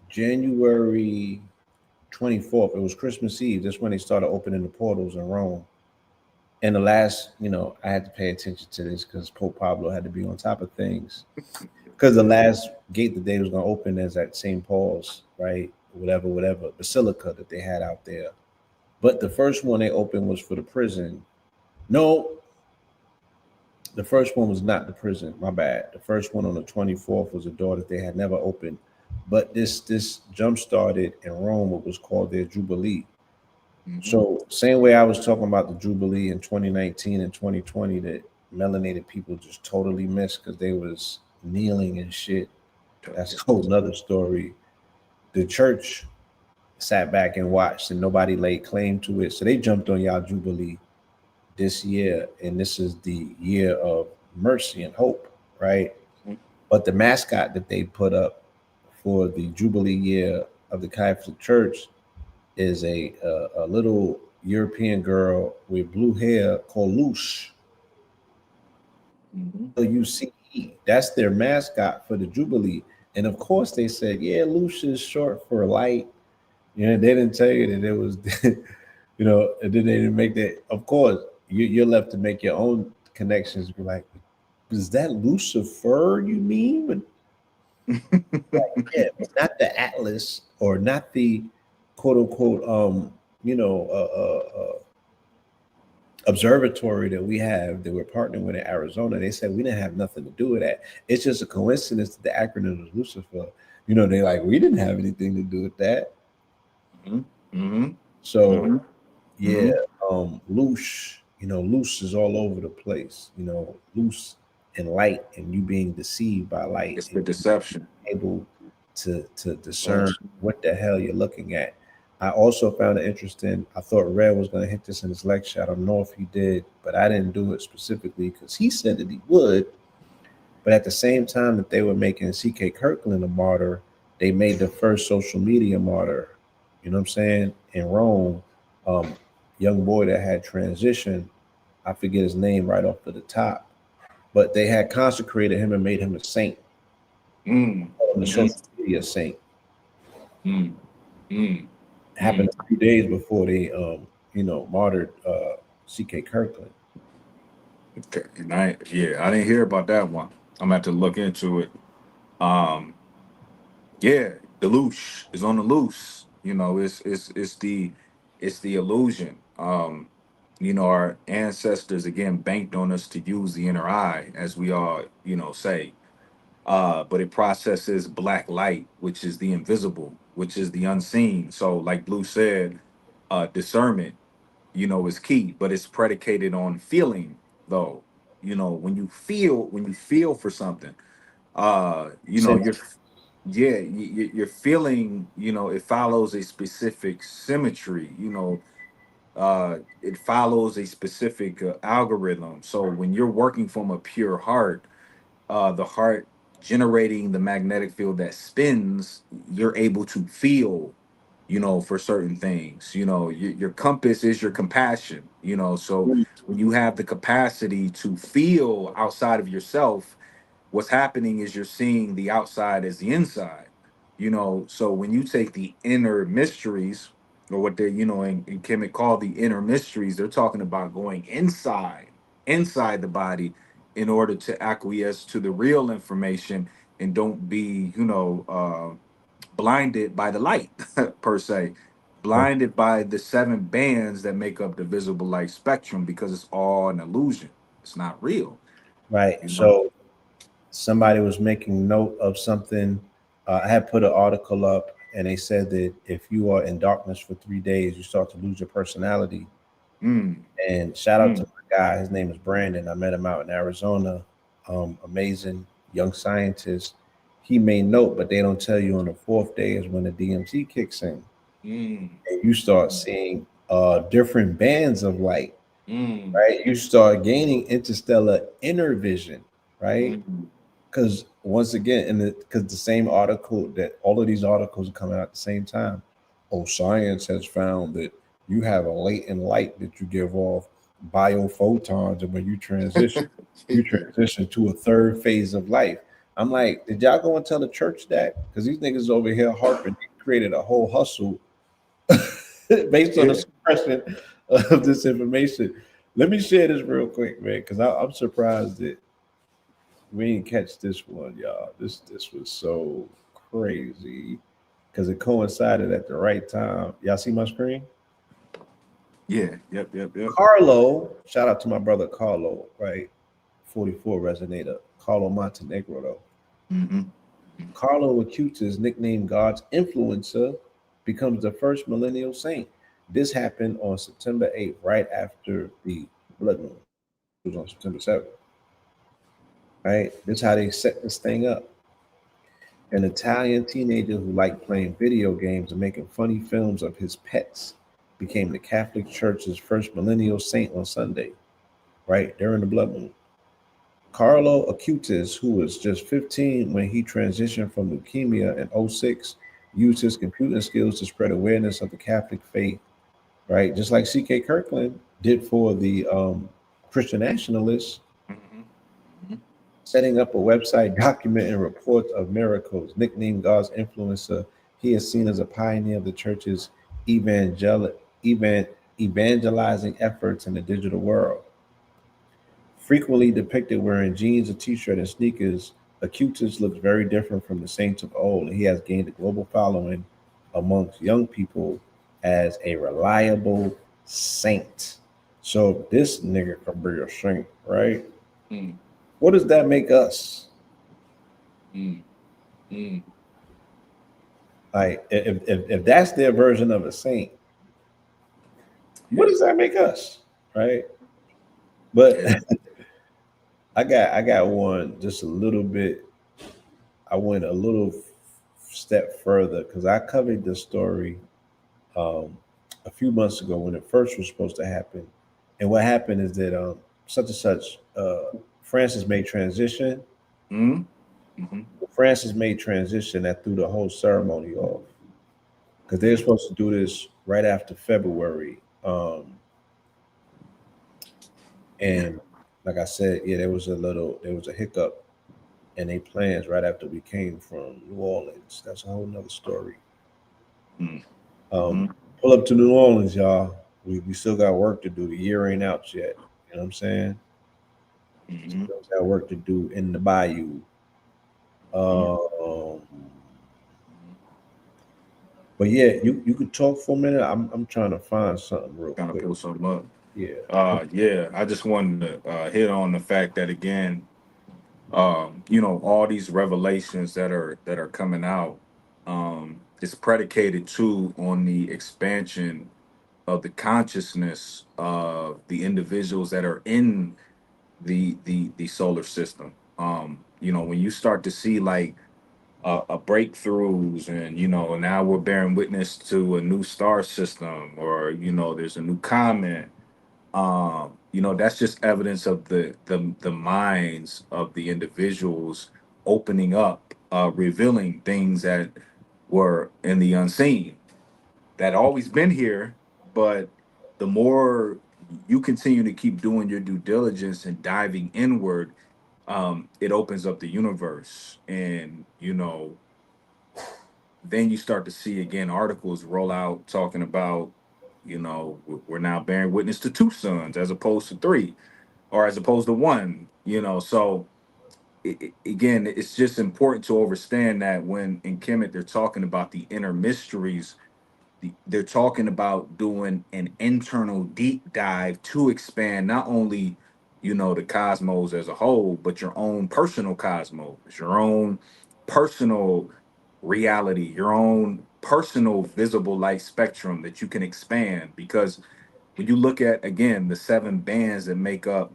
January 24th. It was Christmas Eve. That's when they started opening the portals in Rome. And the last, I had to pay attention to this because Pope Pablo had to be on top of things. Because the last gate that they was going to open is at St. Paul's, right? Whatever basilica that they had out there. But the first one they opened was for the prison. No, the first one was not the prison. My bad. The first one on the 24th was a door that they had never opened. But this jump started in Rome what was called their Jubilee. Hmm. So same way I was talking about the Jubilee in 2019 and 2020 that melanated people just totally missed because they was kneeling and shit. That's a whole nother story. The church sat back and watched and nobody laid claim to it. So they jumped on y'all Jubilee this year, and this is the year of mercy and hope, right? But the mascot that they put up for the Jubilee year of the Catholic Church is a little European girl with blue hair called Luce. Hmm. LUCE. That's their mascot for the Jubilee. And of course, they said, yeah, Luce is short for light. They didn't tell you that it was, and then they didn't make that. Of course, you're left to make your own connections. Be like, is that Lucifer you mean? But yeah, but not the Atlas or not the quote unquote, you know, uh, uh, observatory that we have that we're partnering with in Arizona. They said we didn't have nothing to do with that. It's just a coincidence that the acronym is Lucifer. They like we didn't have anything to do with that. Hmm. Hmm. So Hmm. yeah, loose. Loose is all over the place. Loose and light, and you being deceived by light, It's and the deception. able to discern Yes. what the hell you're looking at. I also found it interesting. I thought Red was going to hit this in his lecture. I don't know if he did, but I didn't do it specifically because he said that he would. But at the same time that they were making C.K. Kirkland a martyr, they made the first social media martyr. You know what I'm saying? In Rome, um, young boy that had transitioned. I forget his name right off to the top, but they had consecrated him and made him a saint, Mm. the Hmm. social media saint. Mm. Mm. Happened Mm. a few days before they martyred C.K. Kirkland. Okay. And I didn't hear about that one. I'm gonna have to look into it. Um, yeah, the loose is on the loose. It's the illusion. Our ancestors again banked on us to use the inner eye, as we all say. But it processes black light, which is the invisible, which is the unseen. So, like Blue said, discernment, is key, but it's predicated on feeling, though. When you feel for something, Since you're yeah, you're feeling, it follows a specific symmetry, it follows a specific algorithm. So when you're working from a pure heart, the heart generating the magnetic field that spins, you're able to feel, for certain things. Your compass is your compassion, so when you have the capacity to feel outside of yourself, what's happening is you're seeing the outside as the inside. So when you take the inner mysteries, or what they in Kemet call the inner mysteries, they're talking about going inside the body in order to acquiesce to the real information, and don't be blinded by the light per se, blinded by the seven bands that make up the visible light spectrum, because it's all an illusion. It's not real. right, you know so somebody was making note of something. I had put an article up, and they said that if you are in darkness for 3 days, you start to lose your personality. mm, And shout out to mm, my guy. His name is Brandon. I met him out in Arizona. Amazing young scientist. He made note, but they don't tell you on the fourth day is when the DMT kicks in, mm, and you start seeing different bands of light. mm, Right, you start gaining interstellar inner vision. Right, mm, because once again, because the same article that all of these articles are coming out at the same time. Oh, science has found that you have a latent light that you give off, biophotons, and when you transition to a third phase of life. I'm like, did y'all go and tell the church that? Because these niggas over here harping, they created a whole hustle based on the Yeah. suppression of this information. Let me share this real quick, man, because I'm surprised that we didn't catch this one, y'all. This was so crazy because it coincided at the right time. Y'all see my screen? Yeah. Yep. Yep. Yep. Carlo, shout out to my brother Carlo, right? 44 resonator. Carlo Montenegro, though. Mm-hmm. Carlo Acutis, nicknamed God's influencer, becomes the first millennial saint. This happened on September 8th, right after the blood moon. It was on September 7th, right? This is how they set this thing up. An Italian teenager who liked playing video games and making funny films of his pets became the Catholic Church's first millennial saint on Sunday, right during the blood moon. Carlo Acutis, who was just 15 when he transitioned from leukemia in '06, used his computing skills to spread awareness of the Catholic faith, right? Just like C.K. Kirkland did for the Christian nationalists, Mm-hmm. setting up a website documenting reports of miracles. Nicknamed God's influencer, he is seen as a pioneer of the church's evangelizing efforts in the digital world. Frequently depicted wearing jeans, a t-shirt, and sneakers, Acutus looks very different from the saints of old, and he has gained a global following amongst young people as a reliable saint. So this nigga can be a saint, right? Mm, What does that make us? mm, mm. Like, if that's their version of a saint, what does that make us, right? But Yeah. I got one just a little bit. I went a little step further because I covered this story um, a few months ago when it first was supposed to happen. And what happened is that such and such Francis made transition. Mm, mm-hmm. Francis made transition that threw the whole ceremony off because they were supposed to do this right after February. And like I said, yeah, there was a hiccup in their plans right after we came from New Orleans. That's a whole nother story. Mm, Um, mm-hmm. pull up to New Orleans, y'all. We still got work to do. The year ain't out yet. You know what I'm saying? Mm-hmm. Still got work to do in the bayou. Mm. Um, but yeah, you could talk for a minute. I'm trying to find something real Kind of quick. pull something up. Yeah. Yeah, I just wanted to hit on the fact that again, all these revelations that are coming out, is predicated too on the expansion of the consciousness of the individuals that are in the solar system. When you start to see like a breakthroughs, and now we're bearing witness to a new star system, or there's a new comet. That's just evidence of the minds of the individuals opening up, revealing things that were in the unseen, that always been here. But the more you continue to keep doing your due diligence and diving inward, it opens up the universe. And then you start to see again articles roll out talking about, we're now bearing witness to two suns as opposed to three, or as opposed to one. So again, it's just important to understand that when in Kemet they're talking about the inner mysteries, they're talking about doing an internal deep dive to expand not only the cosmos as a whole, but your own personal cosmos, your own personal reality, your own personal visible light spectrum that you can expand. Because when you look at again the seven bands that make up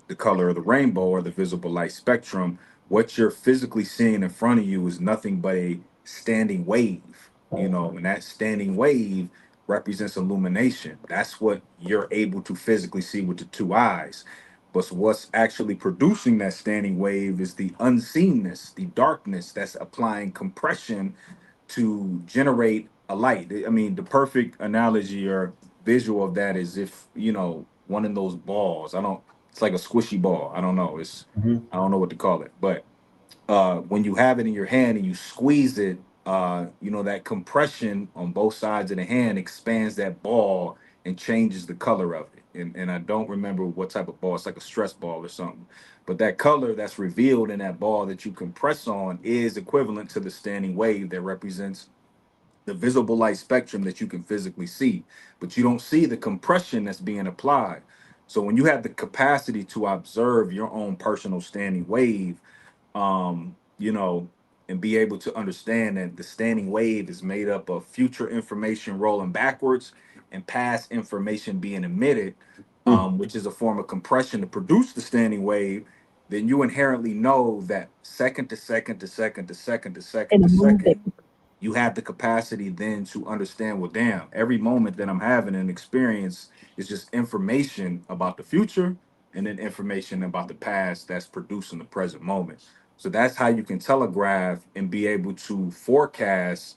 the color of the rainbow or the visible light spectrum, what you're physically seeing in front of you is nothing but a standing wave, and that standing wave represents illumination. That's what you're able to physically see with the two eyes. But what's actually producing that standing wave is the unseenness, the darkness that's applying compression to generate a light. I mean, the perfect analogy or visual of that is if, one of those balls. It's like a squishy ball. I don't know. Mhm. I don't know what to call it. But when you have it in your hand and you squeeze it, that compression on both sides of the hand expands that ball and changes the color of it. And I don't remember what type of ball. It's like a stress ball or something. But that color that's revealed in that ball that you compress on is equivalent to the standing wave that represents the visible light spectrum that you can physically see, but you don't see the compression that's being applied. So when you have the capacity to observe your own personal standing wave, um, you know, and be able to understand that the standing wave is made up of future information rolling backwards and past information being emitted, Mm. which is a form of compression to produce the standing wave, then you inherently know that second to second to second to second to second to second, you have the capacity then to understand, well, damn, every moment that I'm having an experience is just information about the future and then information about the past that's producing the present moment. So that's how you can telegraph and be able to forecast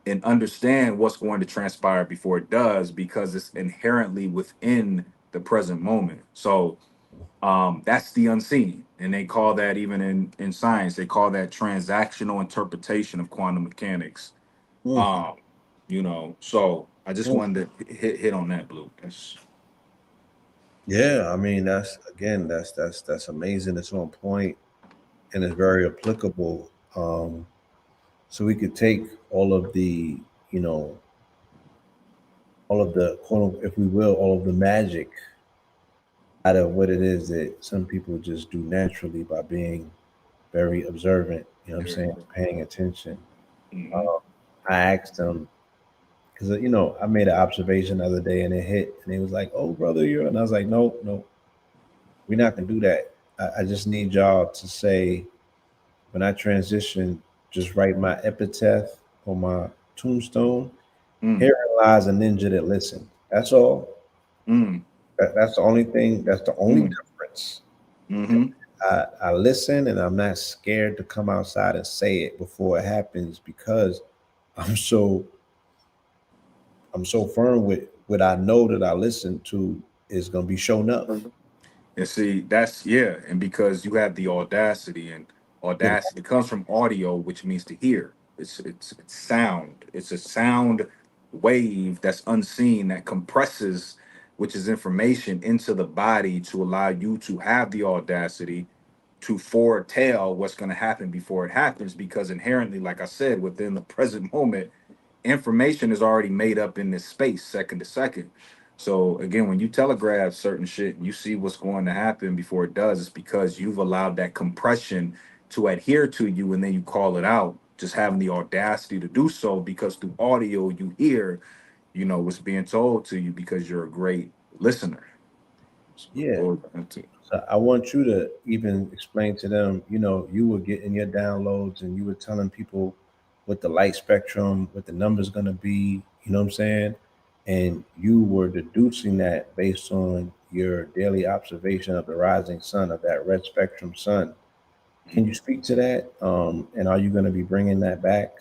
and understand what's going to transpire before it does, because it's inherently within the present moment. So that's the unseen. And they call that, even in science, they call that transactional interpretation of quantum mechanics. Mm. um so I just Mm. wanted to hit on that, Blue. That's Yeah, I mean that's amazing. It's on point and it's very applicable. So we could take all of the, you know, all of the quote, if we will, all of the magic out of what it is that some people just do naturally by being very observant. You know what I'm there you saying? go. Paying attention. Hmm. Uh, I asked them because I made an observation the other day and it hit, and he was like, "Oh, brother, you're," and I was like, "No, no, we're not gonna do that. I just need y'all to say when I transition, just write my epitaph on my tombstone. Mm, Herein lies a ninja that listened. That's all. mm, That's the only thing. That's the only mm, difference. mm-hmm. I listen, and I'm not scared to come outside and say it before it happens because I'm so I'm so firm with what I know that I listen to is gonna be shown up. And see, that's, yeah, and because you have the audacity, and Yeah. audacity comes from audio, which means to hear. It's sound. It's a sound wave that's unseen that compresses, which is information into the body to allow you to have the audacity to foretell what's going to happen before it happens, because inherently, like I said, within the present moment, information is already made up in this space second to second. So again, when you telegraph certain shit and you see what's going to happen before it does, it's because you've allowed that compression to adhere to you, and then you call it out, just having the audacity to do so, because through audio you hear, what's being told to you, because you're a great listener. So Yeah. go into So I want you to even explain to them, you were getting your downloads and you were telling people what the light spectrum, what the number's going to be, you know what I'm saying? And you were deducing that based on your daily observation of the rising sun, of that red spectrum sun. Can you speak to that? And are you going to be bringing that back?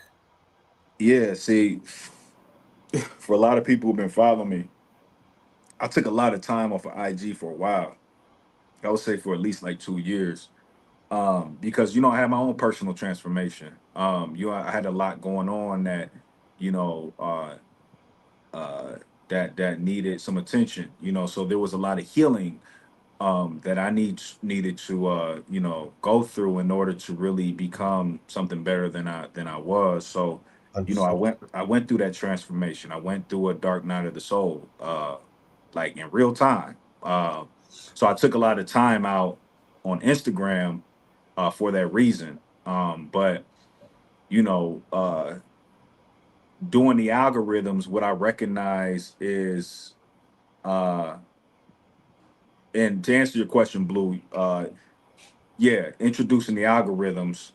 Yeah, see, for a lot of people who've been following me, I took a lot of time off of IG for a while. I would say for at least like 2 years. Because I had my own personal transformation. I had a lot going on that, you know, uh that needed some attention, so there was a lot of healing that I needed to go through in order to really become something better than I was. So, I Understood. went through that transformation. I went through a dark night of the soul, like in real time. So I took a lot of time out on Instagram for that reason. But you know, doing the algorithms, what I recognize is, uh, and to answer your question, Blue, yeah, introducing the algorithms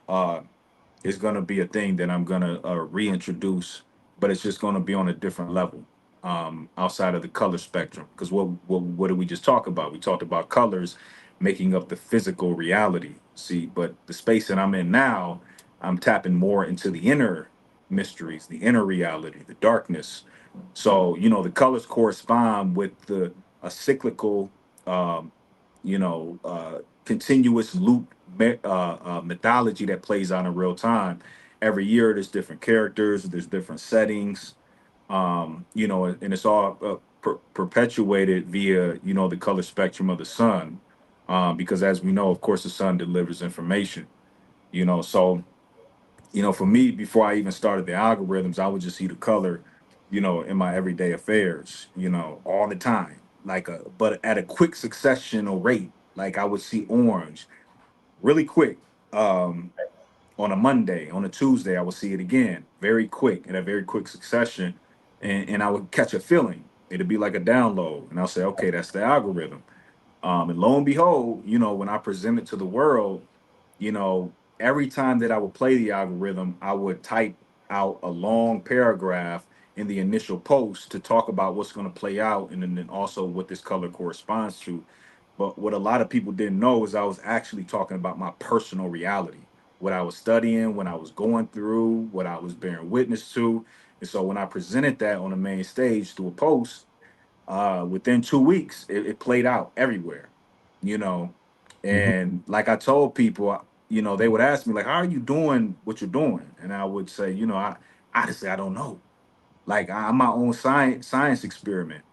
is going to be a thing that I'm going to reintroduce, but it's just going to be on a different level, outside of the color spectrum. Because what did we just talk about? We talked about colors making up the physical reality. See, but the space that I'm in now, I'm tapping more into the inner mysteries, the inner reality, the darkness. So, you know, the colors correspond with a cyclical, um, continuous loop mythology that plays out in real time. Every year, there's different characters, there's different settings, and it's all perpetuated via, the color spectrum of the sun. Because as we know, of course, the sun delivers information, so for me, before I even started the algorithms, I would just see the color, in my everyday affairs, all the time, but at a quick successional rate. Like I would see orange really quick on a Monday, on a Tuesday, I would see it again, very quick, in a very quick succession, and I would catch a feeling. It'd be like a download, and I'll say, okay, that's the algorithm. And lo and behold, when I present it to the world, you know, every time that I would play the algorithm, I would type out a long paragraph in the initial post to talk about what's going to play out, and then also what this color corresponds to. But what a lot of people didn't know is I was actually talking about my personal reality, what I was studying, when I was going through, what I was bearing witness to. And so when I presented that on the main stage through a post, within 2 weeks, it played out everywhere, you know. Mhm. And like I told people, they would ask me, like, how are you doing what you're doing? And I would say, I honestly, I don't know. Like I'm my own science experiment.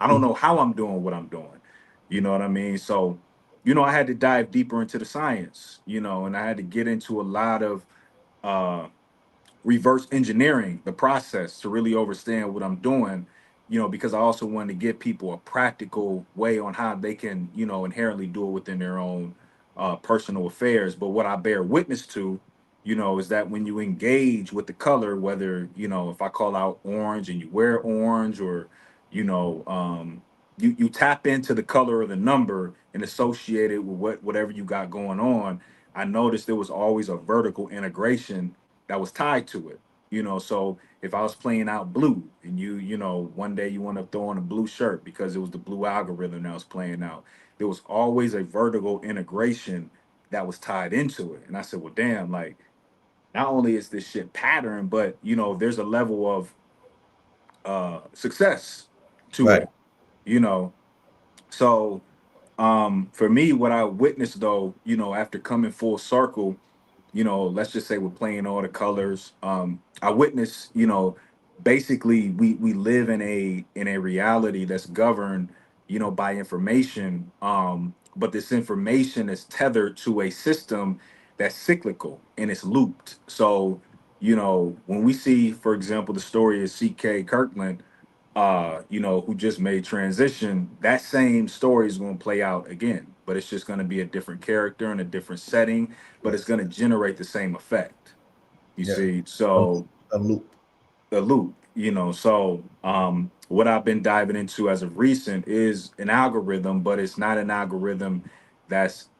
I don't Mhm. know how I'm doing what I'm doing. You know what I mean? So, I had to dive deeper into the science, and I had to get into a lot of uh reverse engineering the process to really understand what I'm doing, because I also wanted to give people a practical way on how they can, inherently do it within their own personal affairs. But what I bear witness to, is that when you engage with the color, whether, if I call out orange and you wear orange, or, you know, um, you tap into the color of the number and associate it with whatever you got going on. I noticed there was always a vertical integration that was tied to it. So if I was playing out blue, and one day you want to throw on a blue shirt because it was the blue algorithm that was playing out, there was always a vertical integration that was tied into it. And I said, well, damn, like not only is this shit pattern, but there's a level of success to Right. it, you know. So for me, what I witnessed though, after coming full circle, let's just say we're playing all the colors. I witnessed, basically we live in a reality that's governed, by information. But this information is tethered to a system that's cyclical and it's looped. So, when we see, for example, the story of C.K. Kirkland, who just made transition, that same story is going to play out again, but it's just going to be a different character in a different setting, but it's Yes. going to generate the same effect. You Yeah. see, A, so a loop. the loop, so what I've been diving into as of recent is an algorithm, but it's not an algorithm that's,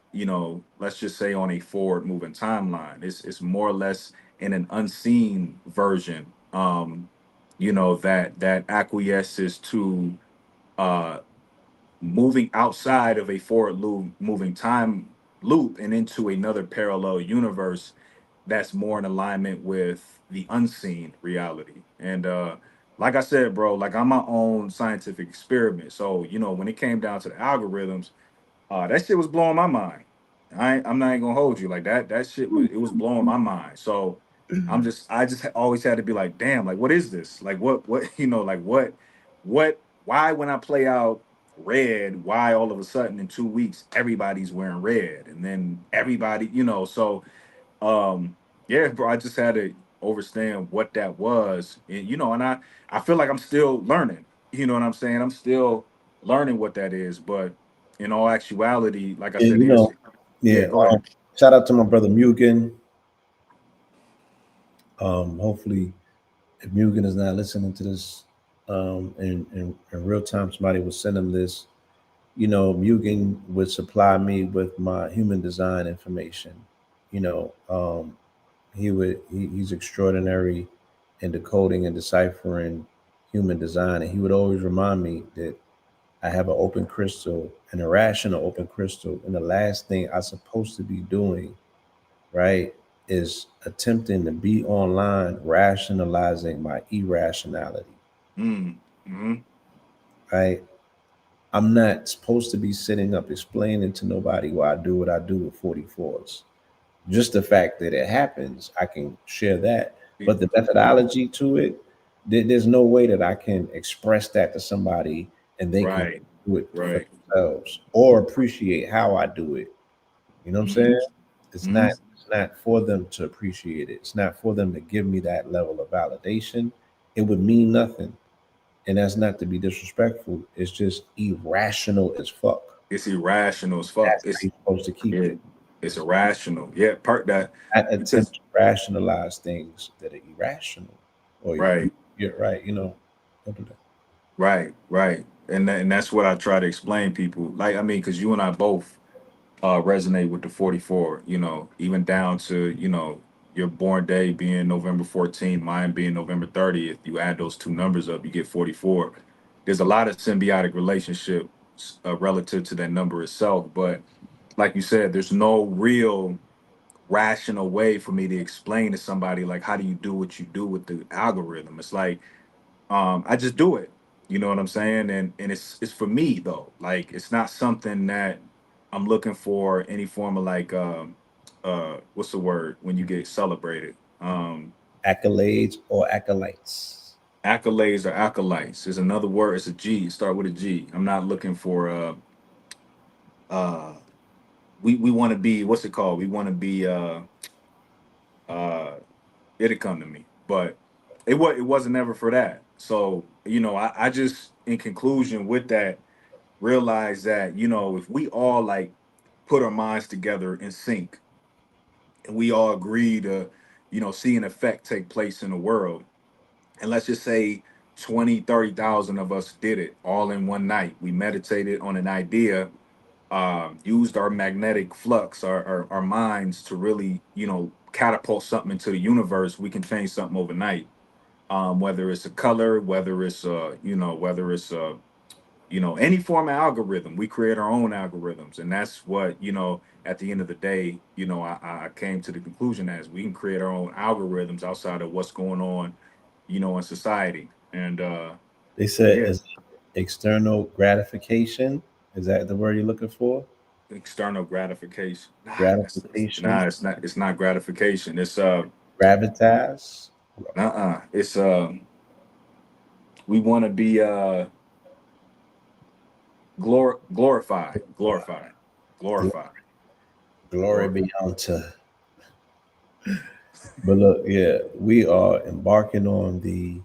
let's just say on a forward moving timeline. It's more or less in an unseen version, that acquiesces to uh moving outside of a forward loop moving time loop and into another parallel universe that's more in alignment with the unseen reality. And like I said, bro, like I'm my own scientific experiment. So, when it came down to the algorithms, that shit was blowing my mind. I'm not even gonna hold you like that. That shit was, it was blowing my mind. So I just always had to be like, damn, like what is this? Like what like what why when I play out red, why all of a sudden in 2 weeks everybody's wearing red, and then everybody, so yeah, bro, I just had to understand what that was. And I feel like I'm still learning. You know what I'm saying? I'm still learning what that is, but in all actuality, like I Yeah, said, the answer, yeah, yeah. go ahead. Shout out to my brother Mugen. Hopefully, if Mugen is not listening to this, in real time, somebody will send him this. Mugen would supply me with my human design information. You know, he's extraordinary in decoding and deciphering human design, and he would always remind me that I have an open crystal, an irrational open crystal, and the last thing I'm supposed to be doing, right, is attempting to be online, rationalizing my irrationality. Mm-hmm. right? I'm not supposed to be sitting up explaining to nobody why I do what I do with 44s. Just the fact that it happens, I can share that. But the methodology to it, there's no way that I can express that to somebody and they can Right. do it for Right. themselves or appreciate how I do it. You know what I'm Mm-hmm. saying? It's Mm-hmm. not for them to appreciate it. It's not for them to give me that level of validation. It would mean nothing. And that's not to be disrespectful. It's just irrational as fuck. It's irrational as fuck. That's how you're supposed to keep Yeah, it. it's irrational. Yeah, part that I because attempt to rationalize things that are irrational. Or right, you're right, you know. Don't do that. right, and that's what I try to explain people. Like I mean, because you and I both resonate with the 44. You know, even down to your born day being November 14th, mine being November 30th. You add those two numbers up, you get 44. There's a lot of symbiotic relationships relative to that number itself, but like you said, there's no real rational way for me to explain to somebody like how do you do what you do with the algorithm. It's like I just do it, you know what I'm saying, and it's for me though, like it's not something that I'm looking for any form of like what's the word when you get celebrated, Accolades or acolytes. accolades or acolytes. There's another word, it's a G, start with a G. I'm not looking for uh we want to be, what's it called, we want to be uh it'd come to me. But it wasn't ever for that. So, I just in conclusion with that realize that, if we all like put our minds together in sync and we all agree to, see an effect take place in the world, and let's just say 20, 30,000 of us did it all in one night. We meditated on an idea, used our magnetic flux, our minds to really, catapult something into the universe. We can change something overnight, whether it's a color, whether it's any form of algorithm. We create our own algorithms, and that's what at the end of the day, I came to the conclusion as we can create our own algorithms outside of what's going on, in society. And They said yeah, it's external gratification. Is that the word you're looking for? external gratification. Gratification, It's not. It's not gratification. It's gravitas, It's we want to be glorified, gl- glorified. glory Glor- be unto. But look, yeah, we are embarking on the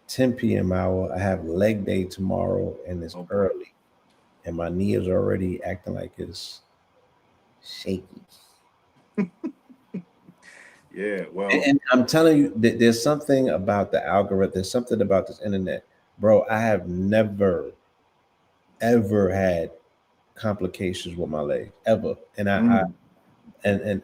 10 p.m. hour. I have leg day tomorrow, and it's oh boy. early, and my knee is already acting like it's shaky. Yeah. And, Well. and I'm telling you, there's something about the algorithm. There's something about this internet, bro. I have never ever had complications with my leg ever, and Mm,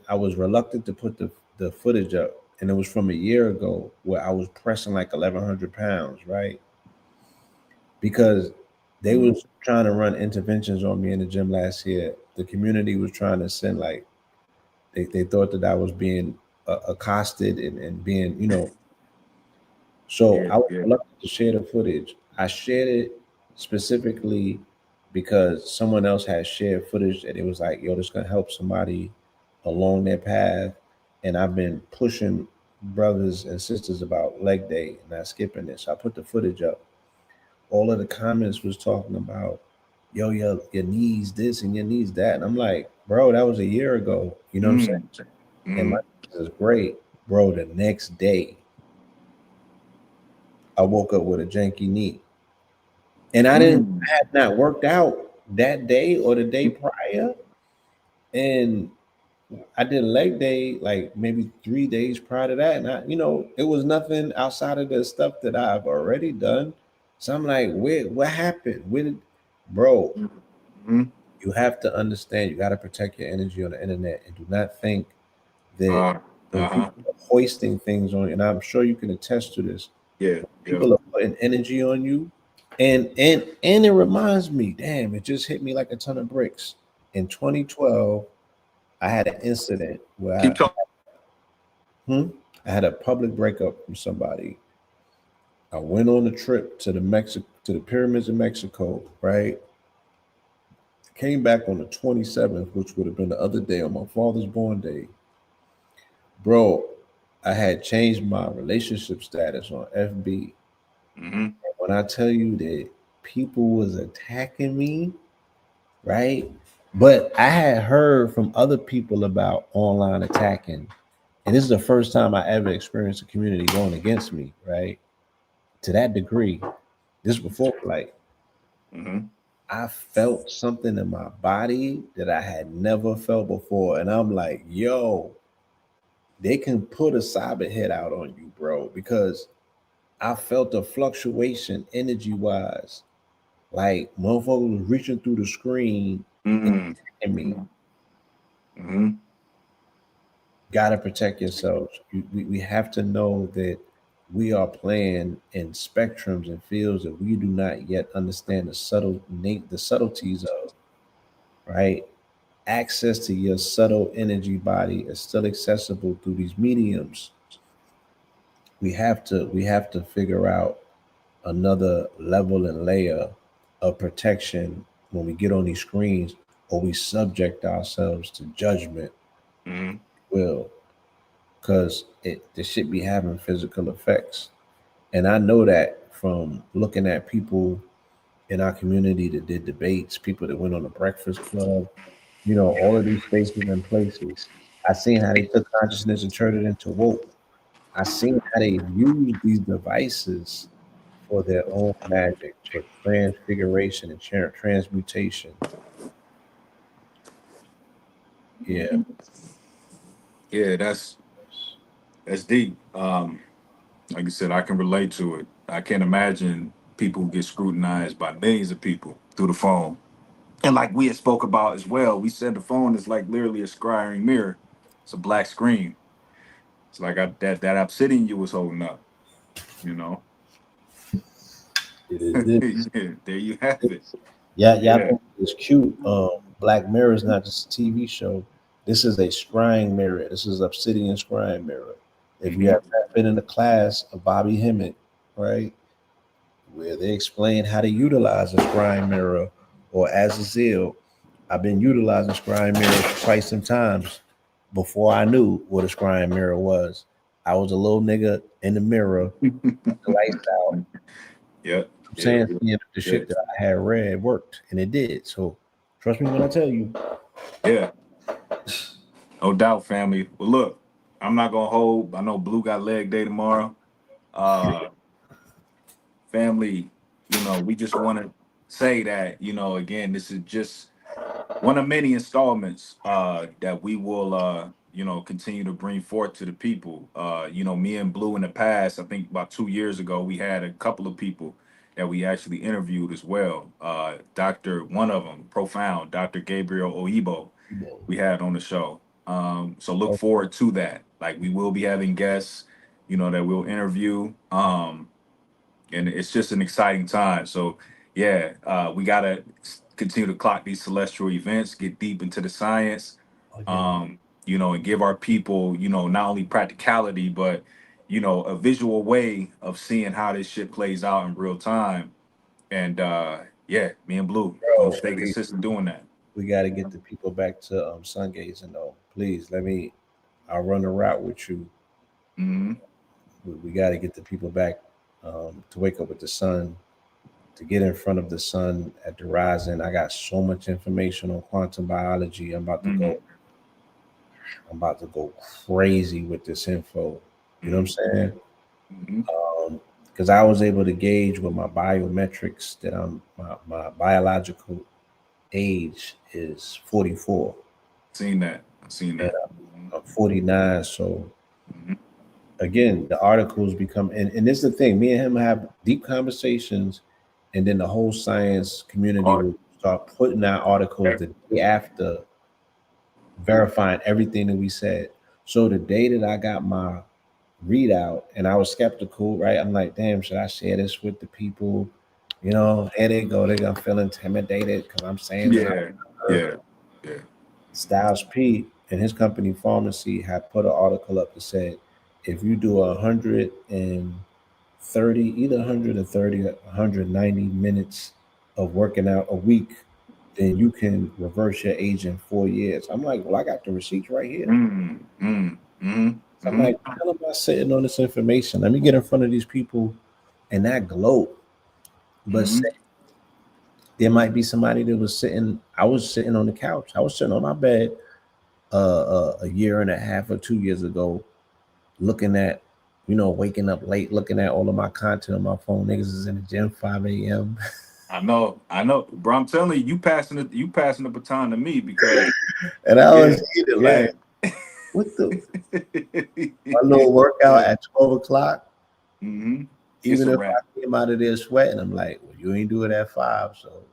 I was reluctant to put the footage up, and it was from a year ago where I was pressing like 1,100 pounds, right? Because they mm, was trying to run interventions on me in the gym last year. The community was trying to send like they thought that I was being accosted and being, so yeah. I was Yeah. reluctant to share the footage. I shared it specifically because someone else had shared footage and it was like, yo, this gonna help somebody along their path. And I've been pushing brothers and sisters about leg day and not skipping it. So I put the footage up. All of the comments was talking about, yo, your knees this and your knees that. And I'm like, bro, that was a year ago. You know what I'm saying? Mm, And my mm, knees is great. Bro, the next day I woke up with a janky knee. And mm. I had not worked out that day or the day prior. And I did a leg day like maybe 3 days prior to that. And it was nothing outside of the stuff that I've already done. So I'm like, what happened? Bro, Mm. you have to understand, you got to protect your energy on the internet and do not think that when Uh-huh. people are hoisting things on you, and I'm sure you can attest to this, Yeah. Yeah. people are putting energy on you. And it reminds me, damn, it just hit me like a ton of bricks. In 2012, I had an incident where Keep talking. I had a public breakup from somebody, I went on a trip to the pyramids in Mexico, right? Came back on the 27th, which would have been the other day on my father's born day. Bro, I had changed my relationship status on FB. Mm-hmm. When I tell you that people was attacking me, right? But I had heard from other people about online attacking. And this is the first time I ever experienced a community going against me, right? To that degree. This before, like, Mm-hmm. I felt something in my body that I had never felt before. And I'm like, yo, they can put a cyber hit out on you, bro, because I felt a fluctuation energy wise. Like motherfuckers was reaching through the screen and Mm-hmm. hitting me. Mm-hmm. Gotta protect yourselves. We have to know that we are playing in spectrums and fields that we do not yet understand the subtleties of, right? Access to your subtle energy body is still accessible through these mediums. We have to figure out another level and layer of protection when we get on these screens, or we subject ourselves to judgment, Mm-hmm. will, because it the shit be having physical effects. And I know that from looking at people in our community that did debates, people that went on the Breakfast Club, all of these spaces and places. I seen how they took consciousness and turned it into woke. I seen how they used these devices for their own magic, for transfiguration and transmutation. Yeah. Yeah, that's deep. Like you said, I can relate to it. I can't imagine people who get scrutinized by millions of people through the phone. And like we had spoke about as well, we said the phone is like literally a scrying mirror. It's a black screen. It's like that obsidian you was holding up, you know. It is this. Yeah, there you have it. Yeah, y'all Yeah. think it's cute. Black Mirror is not just a TV show. This is a scrying mirror. This is Obsidian scrying mirror. If you Hmm. have not been in the class of Bobby Hemmett, right, where they explain how to utilize a scrying mirror or Azazel, I've been utilizing scrying mirrors quite some times before I knew what a scrying mirror was. I was a little nigga in the mirror, the lights out. Yeah. I'm Yeah. saying, if the Yeah. shit that I had read worked, and it did. So trust me when I tell you. Yeah. No doubt, family. Well, look, I'm not gonna hold. I know Blue got leg day tomorrow. Uh, family, we just want to say that, again, this is just one of many installments that we will continue to bring forth to the people. Me and Blue in the past, I think about 2 years ago, we had a couple of people that we actually interviewed as well. Dr. One of them, profound, Dr. Gabriel Oibo, we had on the show. So look forward to that. Like we will be having guests, that we'll interview. And it's just an exciting time. So yeah, we gotta continue to clock these celestial events, get deep into the science, Again, and give our people, not only practicality, but a visual way of seeing how this shit plays out in real time. And yeah, me and Blue gonna bro, stay consistent doing that. we got to get the people back to sun gazing though. Please let me. I'll run the route with you. Hmm. We got to get the people back to wake up with the sun, to get in front of the sun at the rising. I got so much information on quantum biology. I'm about to Hmm. go. I'm about to go crazy with this info. You know what I'm saying? Hmm. Because I was able to gauge with my biometrics that my biological age is 44 Seen that. I've seen and that. I'm 49. So Hmm. again, the articles become, and this is the thing, me and him have deep conversations, and then the whole science community Art. will start putting out articles the day after, verifying everything that we said. So the day that I got my readout and I was skeptical, right? I'm like, damn, should I share this with the people? There they go. They're gonna feel intimidated because I'm saying that. Yeah. Yeah. Yeah. Styles P and his company Pharmacy had put an article up that said if you do 100 30, either 130 or 190 minutes of working out a week, then you can reverse your age in 4 years. I'm like, well, I got the receipts right here. So I'm like, hell am I sitting on this information? Let me get in front of these people and that glow. But say there might be somebody that was sitting, I was sitting on the couch. I was sitting on my bed a year and a half or 2 years ago, looking at, waking up late, looking at all of my content on my phone. Niggas is in the gym 5 a.m. I know, bro. I'm telling you, you passing the baton to me because And I was eating like, what the? My little workout at 12 o'clock. Even if I came out of there sweating, I'm like, well, you ain't do it at 5. So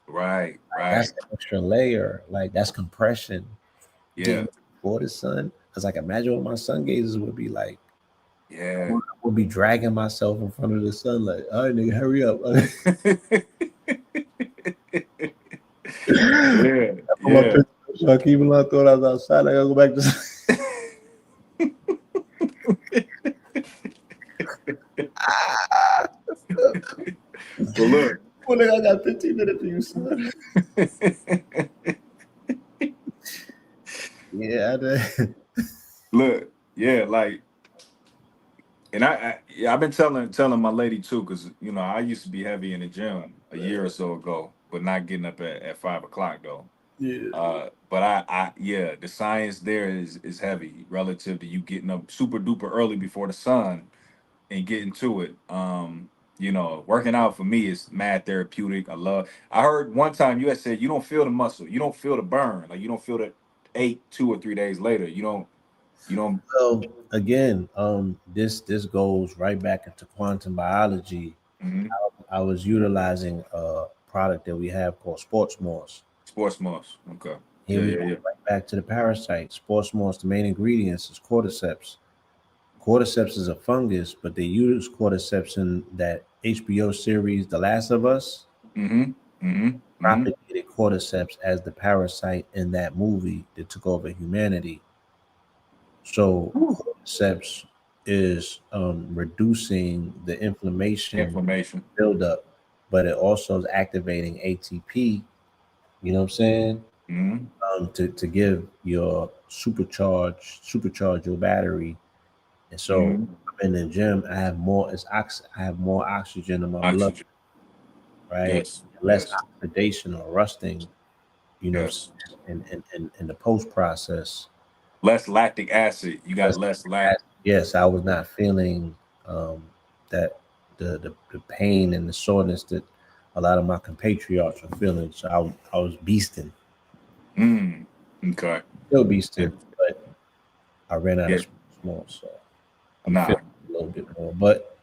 right. that's an extra layer. Like that's compression. Yeah. For the sun. Cause like imagine what my sun gazes would be like. Yeah. I would be dragging myself in front of the sun, like, all right, nigga, hurry up. Yeah. So I keep I thought I was outside. I gotta go back to So look. Well, nigga, I got 15 minutes for you, son. Yeah, I did. Look, yeah, like, and I've been telling my lady too, because I used to be heavy in the gym a year or so ago, but not getting up at 5 o'clock though. Yeah. But yeah, the science there is heavy relative to you getting up super duper early before the sun and getting to it. Working out for me is mad therapeutic. I heard one time you had said you don't feel the muscle, you don't feel the burn, like you don't feel the ache 2 or 3 days later. You don't. So again, this goes right back into quantum biology. I was utilizing a product that we have called Sports Moss. Sports Moss. Okay. Here we go right back to the parasites. Sports Moss, the main ingredients is cordyceps. Cordyceps is a fungus, but they use cordyceps in that HBO series, The Last of Us. Propagated cordyceps as the parasite in that movie that took over humanity. So cordyceps is reducing the inflammation buildup, but it also is activating ATP. You know what I'm saying? To give your supercharge your battery. And so I'm in the gym. I have more. I have more oxygen in my blood, right? Yes. Less oxidation or rusting. Yes. In the post process. Less lactic acid. You got less lactic. Yes, I was not feeling that the pain and the soreness that a lot of my compatriots are feeling. So I was beasting. Okay. Still beasting, but I ran out of small, so I'm feeling a little bit more. But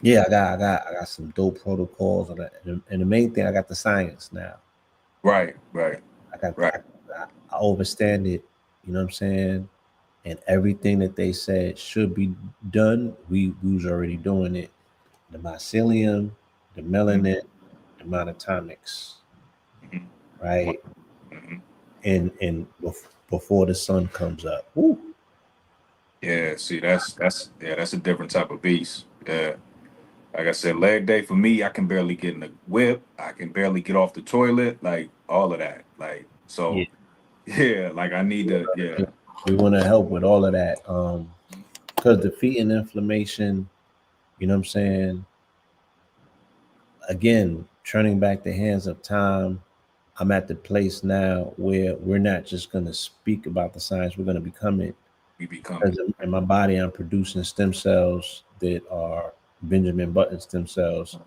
yeah, I got some dope protocols, and the main thing, I got the science now. Right. I understand it. You know what I'm saying? And everything that they said should be done, we was already doing it. The mycelium, the melanin, the monatomics, right? And before the sun comes up. Woo. Yeah, see, that's a different type of beast. Yeah. Like I said, leg day for me, I can barely get in the whip. I can barely get off the toilet, like all of that. Like, so yeah, like I need to, We want to help with all of that. Because defeating inflammation, you know what I'm saying? Again, turning back the hands of time. I'm at the place now where we're not just going to speak about the science, we're going to become it. Because in my body, I'm producing stem cells that are Benjamin Button stem cells.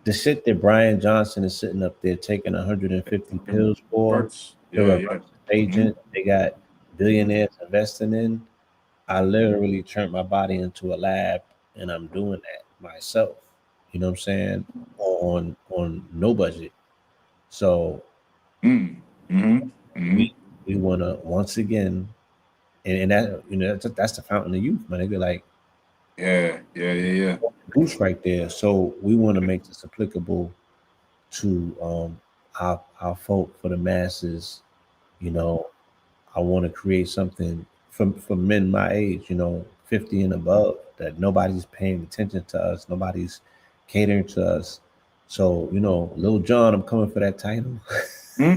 The shit that Brian Johnson is sitting up there taking 150 pills for, agent, they got billionaires investing in. I literally turned my body into a lab, and I'm doing that myself. You know what I'm saying? On no budget. So we want to once again, and that that's the fountain of youth, man. They be like, yeah. Boost right there. So we want to make this applicable to our folk, for the masses. You know, I want to create something for men my age. You know, 50 and above, that nobody's paying attention to us, nobody's catering to us. So, Lil Jon, I'm coming for that title. Hmm?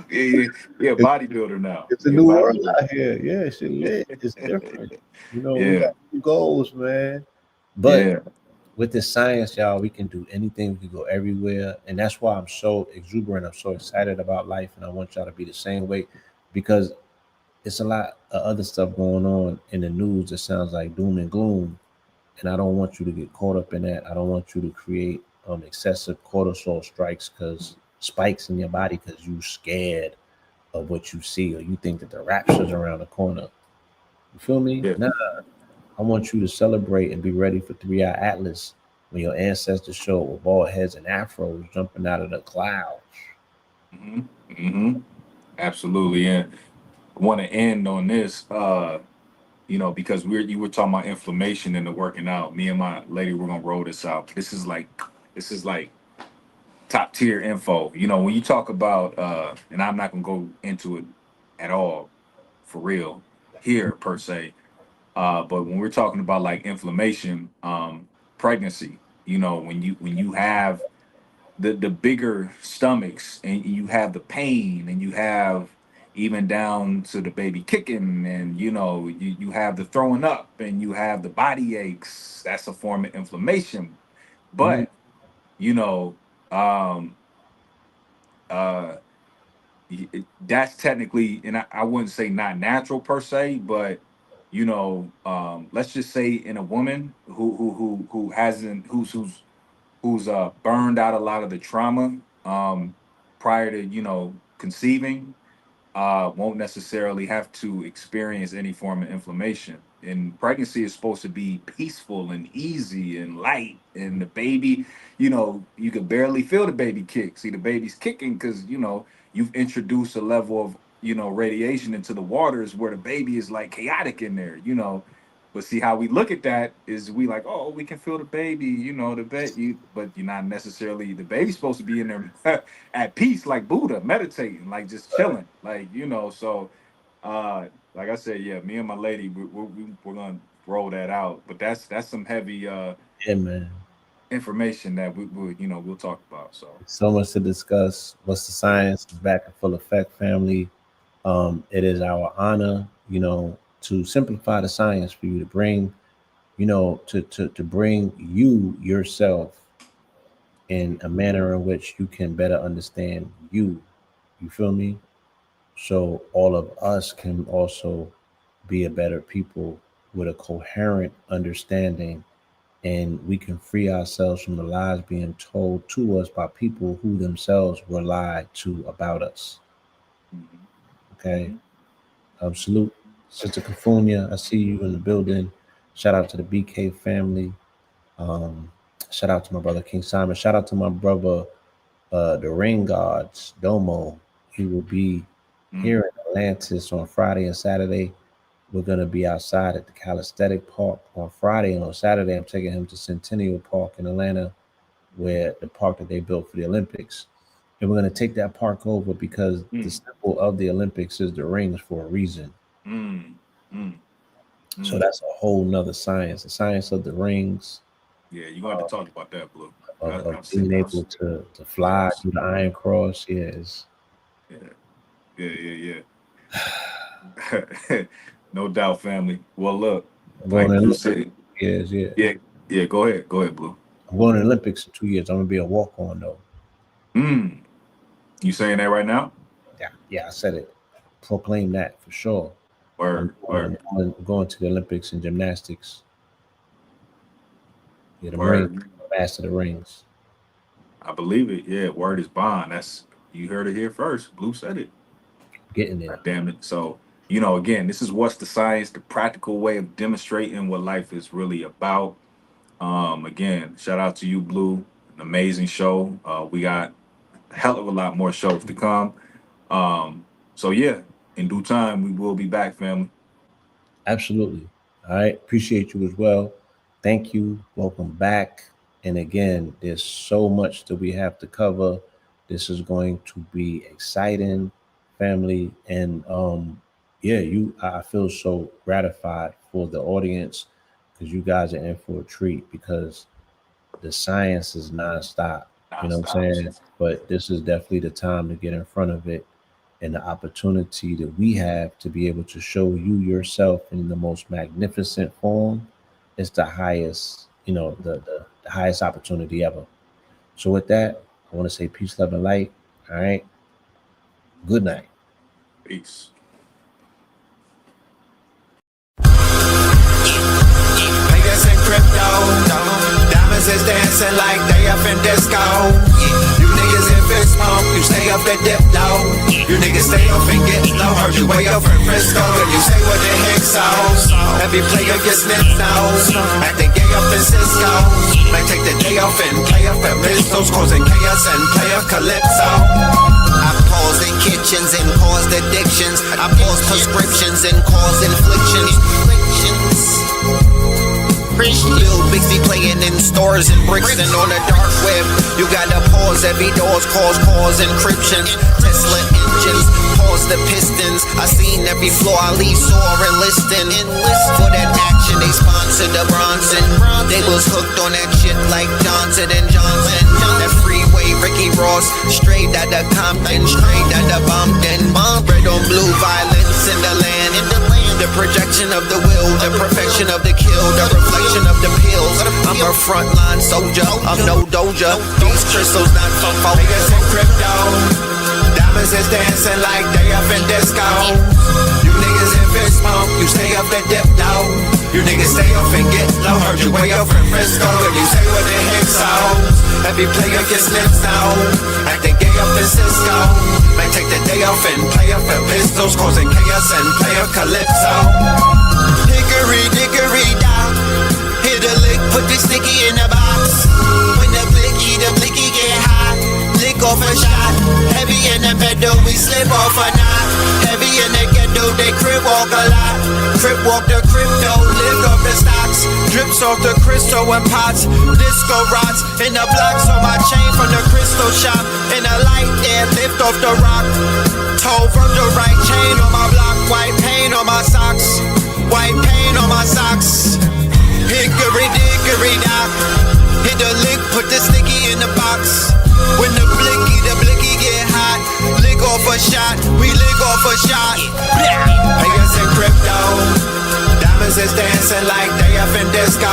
Yeah, bodybuilder now. It's a Yeah, new world bodybuilder. out here. Yeah, shit lit. It's different. We Yeah, got new goals, man. But yeah. with the science, y'all, we can do anything. We can go everywhere. And that's why I'm so exuberant. I'm so excited about life. And I want y'all to be the same way, because it's a lot of other stuff going on in the news that sounds like doom and gloom. And I don't want you to get caught up in that. I don't want you to create excessive cortisol spikes in your body because you scared of what you see, or you think that the rapture's around the corner. You feel me? Yeah. Nah, I want you to celebrate and be ready for 3 Eye Atlas when your ancestors show up with bald heads and afros jumping out of the clouds. Hmm. Hmm. Absolutely. And I want to end on this, because you were talking about inflammation and the working out. Me and my lady, we're gonna roll this out. This is like top tier info. When you talk about and I'm not gonna go into it at all for real here per se. But when we're talking about like inflammation, pregnancy, when you have the bigger stomachs and you have the pain and you have even down to the baby kicking, and you have the throwing up and you have the body aches, that's a form of inflammation. Mm, But you know um uh that's technically, and I wouldn't say not natural per se, but let's just say in a woman who hasn't who's burned out a lot of the trauma prior to conceiving, won't necessarily have to experience any form of inflammation. And pregnancy is supposed to be peaceful and easy and light. And the baby, you can barely feel the baby kick. See, the baby's kicking because, you've introduced a level of, radiation into the waters where the baby is like chaotic in there. But see how we look at that is we like, oh, we can feel the baby, the baby, but you're not necessarily, the baby's supposed to be in there at peace, like Buddha, meditating, like just chilling, like So, like I said, yeah, me and my lady, we're gonna roll that out. But that's some heavy yeah, man. information that we'll talk about. So, So much to discuss. What's the yeah. science is back in full effect, family. It is our honor, to simplify the science for you, to bring, to bring you yourself in a manner in which you can better understand you. You feel me? So all of us can also be a better people with a coherent understanding, and we can free ourselves from the lies being told to us by people who themselves were lied to about us. Mhm. Okay. Mhm. Salute, Sister Cafunia. I see you in the building. Shout out to the BK family. Um, Shout out to my brother King Simon. Shout out to my brother, the Ring Gods, Domo. He will be Mm. here in Atlantis on Friday and Saturday. We're gonna be outside at the Calisthenic Park on Friday, and on Saturday, I'm taking him to Centennial Park in Atlanta, where the park that they built for the Olympics. And we're gonna take that park over because the Mm. symbol of the Olympics is the rings for a reason. Mm. Mm. So Mm. that's a whole nother science, the science of the rings, Yeah, you're going to have to talk about that, Blue. of I've seen. being able to Yeah, fly through the Iron Cross. Yes, yeah, yeah, yeah. No doubt, family. Well, look, I'm going like to Blue Olympics. said, Yes, yeah. yeah, yeah. Go ahead, Blue. I'm going to the Olympics in 2 years. I'm gonna be a walk on though. Mm. You saying that right now? Yeah, yeah, I said it. Proclaim that for sure. I'm Word, going, I'm word, going, I'm going to the Olympics in gymnastics. Yeah, the ring, word. master the rings. I believe it. Yeah, word is bond. That's, you heard it here first. Blue said it. Getting there. God damn it. So, again, this is what's the science, the practical way of demonstrating what life is really about. Again, shout out to you, Blue. An amazing show. We got a hell of a lot more shows to come. So yeah, in due time we will be back, family. Absolutely. All right. Appreciate you as well. Thank you. Welcome back. And again, there's so much that we have to cover. This is going to be exciting, family. And yeah, I feel so gratified for for the audience, because you guys are in for a treat, because the science is nonstop. You know what I'm saying? But this is definitely the time to get in front of it, and the opportunity that we have to be able to show you yourself in the most magnificent form is the highest, the highest opportunity ever. So with that, I want to say peace, love, and light. All right. Good night. Peace. Niggas in crypto, diamonds is dancing like they up in disco. You niggas in fist smoke, you stay up at dip low. You niggas stay up and get low. Heard you way up in Frisco, and you say what the heck so. Every player gets snipped nose, acting gay up in Cisco. Might take the day off and play up at Ristos, causing chaos and play up Calypso. I paused in kitchens and caused addictions. I paused prescriptions and caused inflictions. Lil Bixby playing in stores and bricks and on the dark web. You gotta pause every doors, cause encryption. Tesla engines, pause the pistons. I seen every floor I leave sore and listing. For that action, they sponsored the Bronson. They was hooked on that shit like Johnson and Johnson. That freeway, Ricky Ross, straight out of Compton, straight out of Bompton. Red on blue, violence in the land. The projection of the will, the perfection of the kill, the reflection of the pills. I'm a frontline soldier, I'm no doja. These crystals not from niggas in crypto, diamonds is dancing like they up in disco. You niggas in fist smoke, you stay up at dip low. You niggas stay up and get low. Heard you way up in Frisco, and you say what the heck so. Every player gets snipped now, acting gay up in Cisco. Might take the day off and play up at Pistols, causing chaos and play up Calypso. Hickory dickory down, hit a lick, put the sticky in the box. When the blicky get hot, lick off a shot. Heavy in the pedal, we slip off a knot. Heavy in the ghetto, they crib walk a lot. Crib walk the crypto, lift off the stocks. Drips off the crystal and pots. Disco rods in the blocks on my chain from the crystal shop. In the light there, lift off the rock. Toe from the right chain on my block. White paint on my socks. White paint on my socks. Hickory dickory dock. Hit the lick, put the sticky in the box. When the blicky get hot, lick off a shot, we lick off a shot. Niggas in crypto, diamonds is dancing like they up in disco.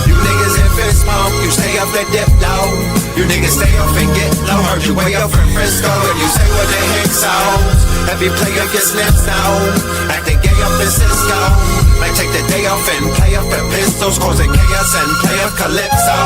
You niggas in fist smoke, you stay up at dip low. You niggas stay up and get low. Heard you way up in Frisco, and you say what the heck so. Every player gets snipped now, acting gay up in Cisco. Might take the day off and play up at Pistols, causing chaos and play up Calypso.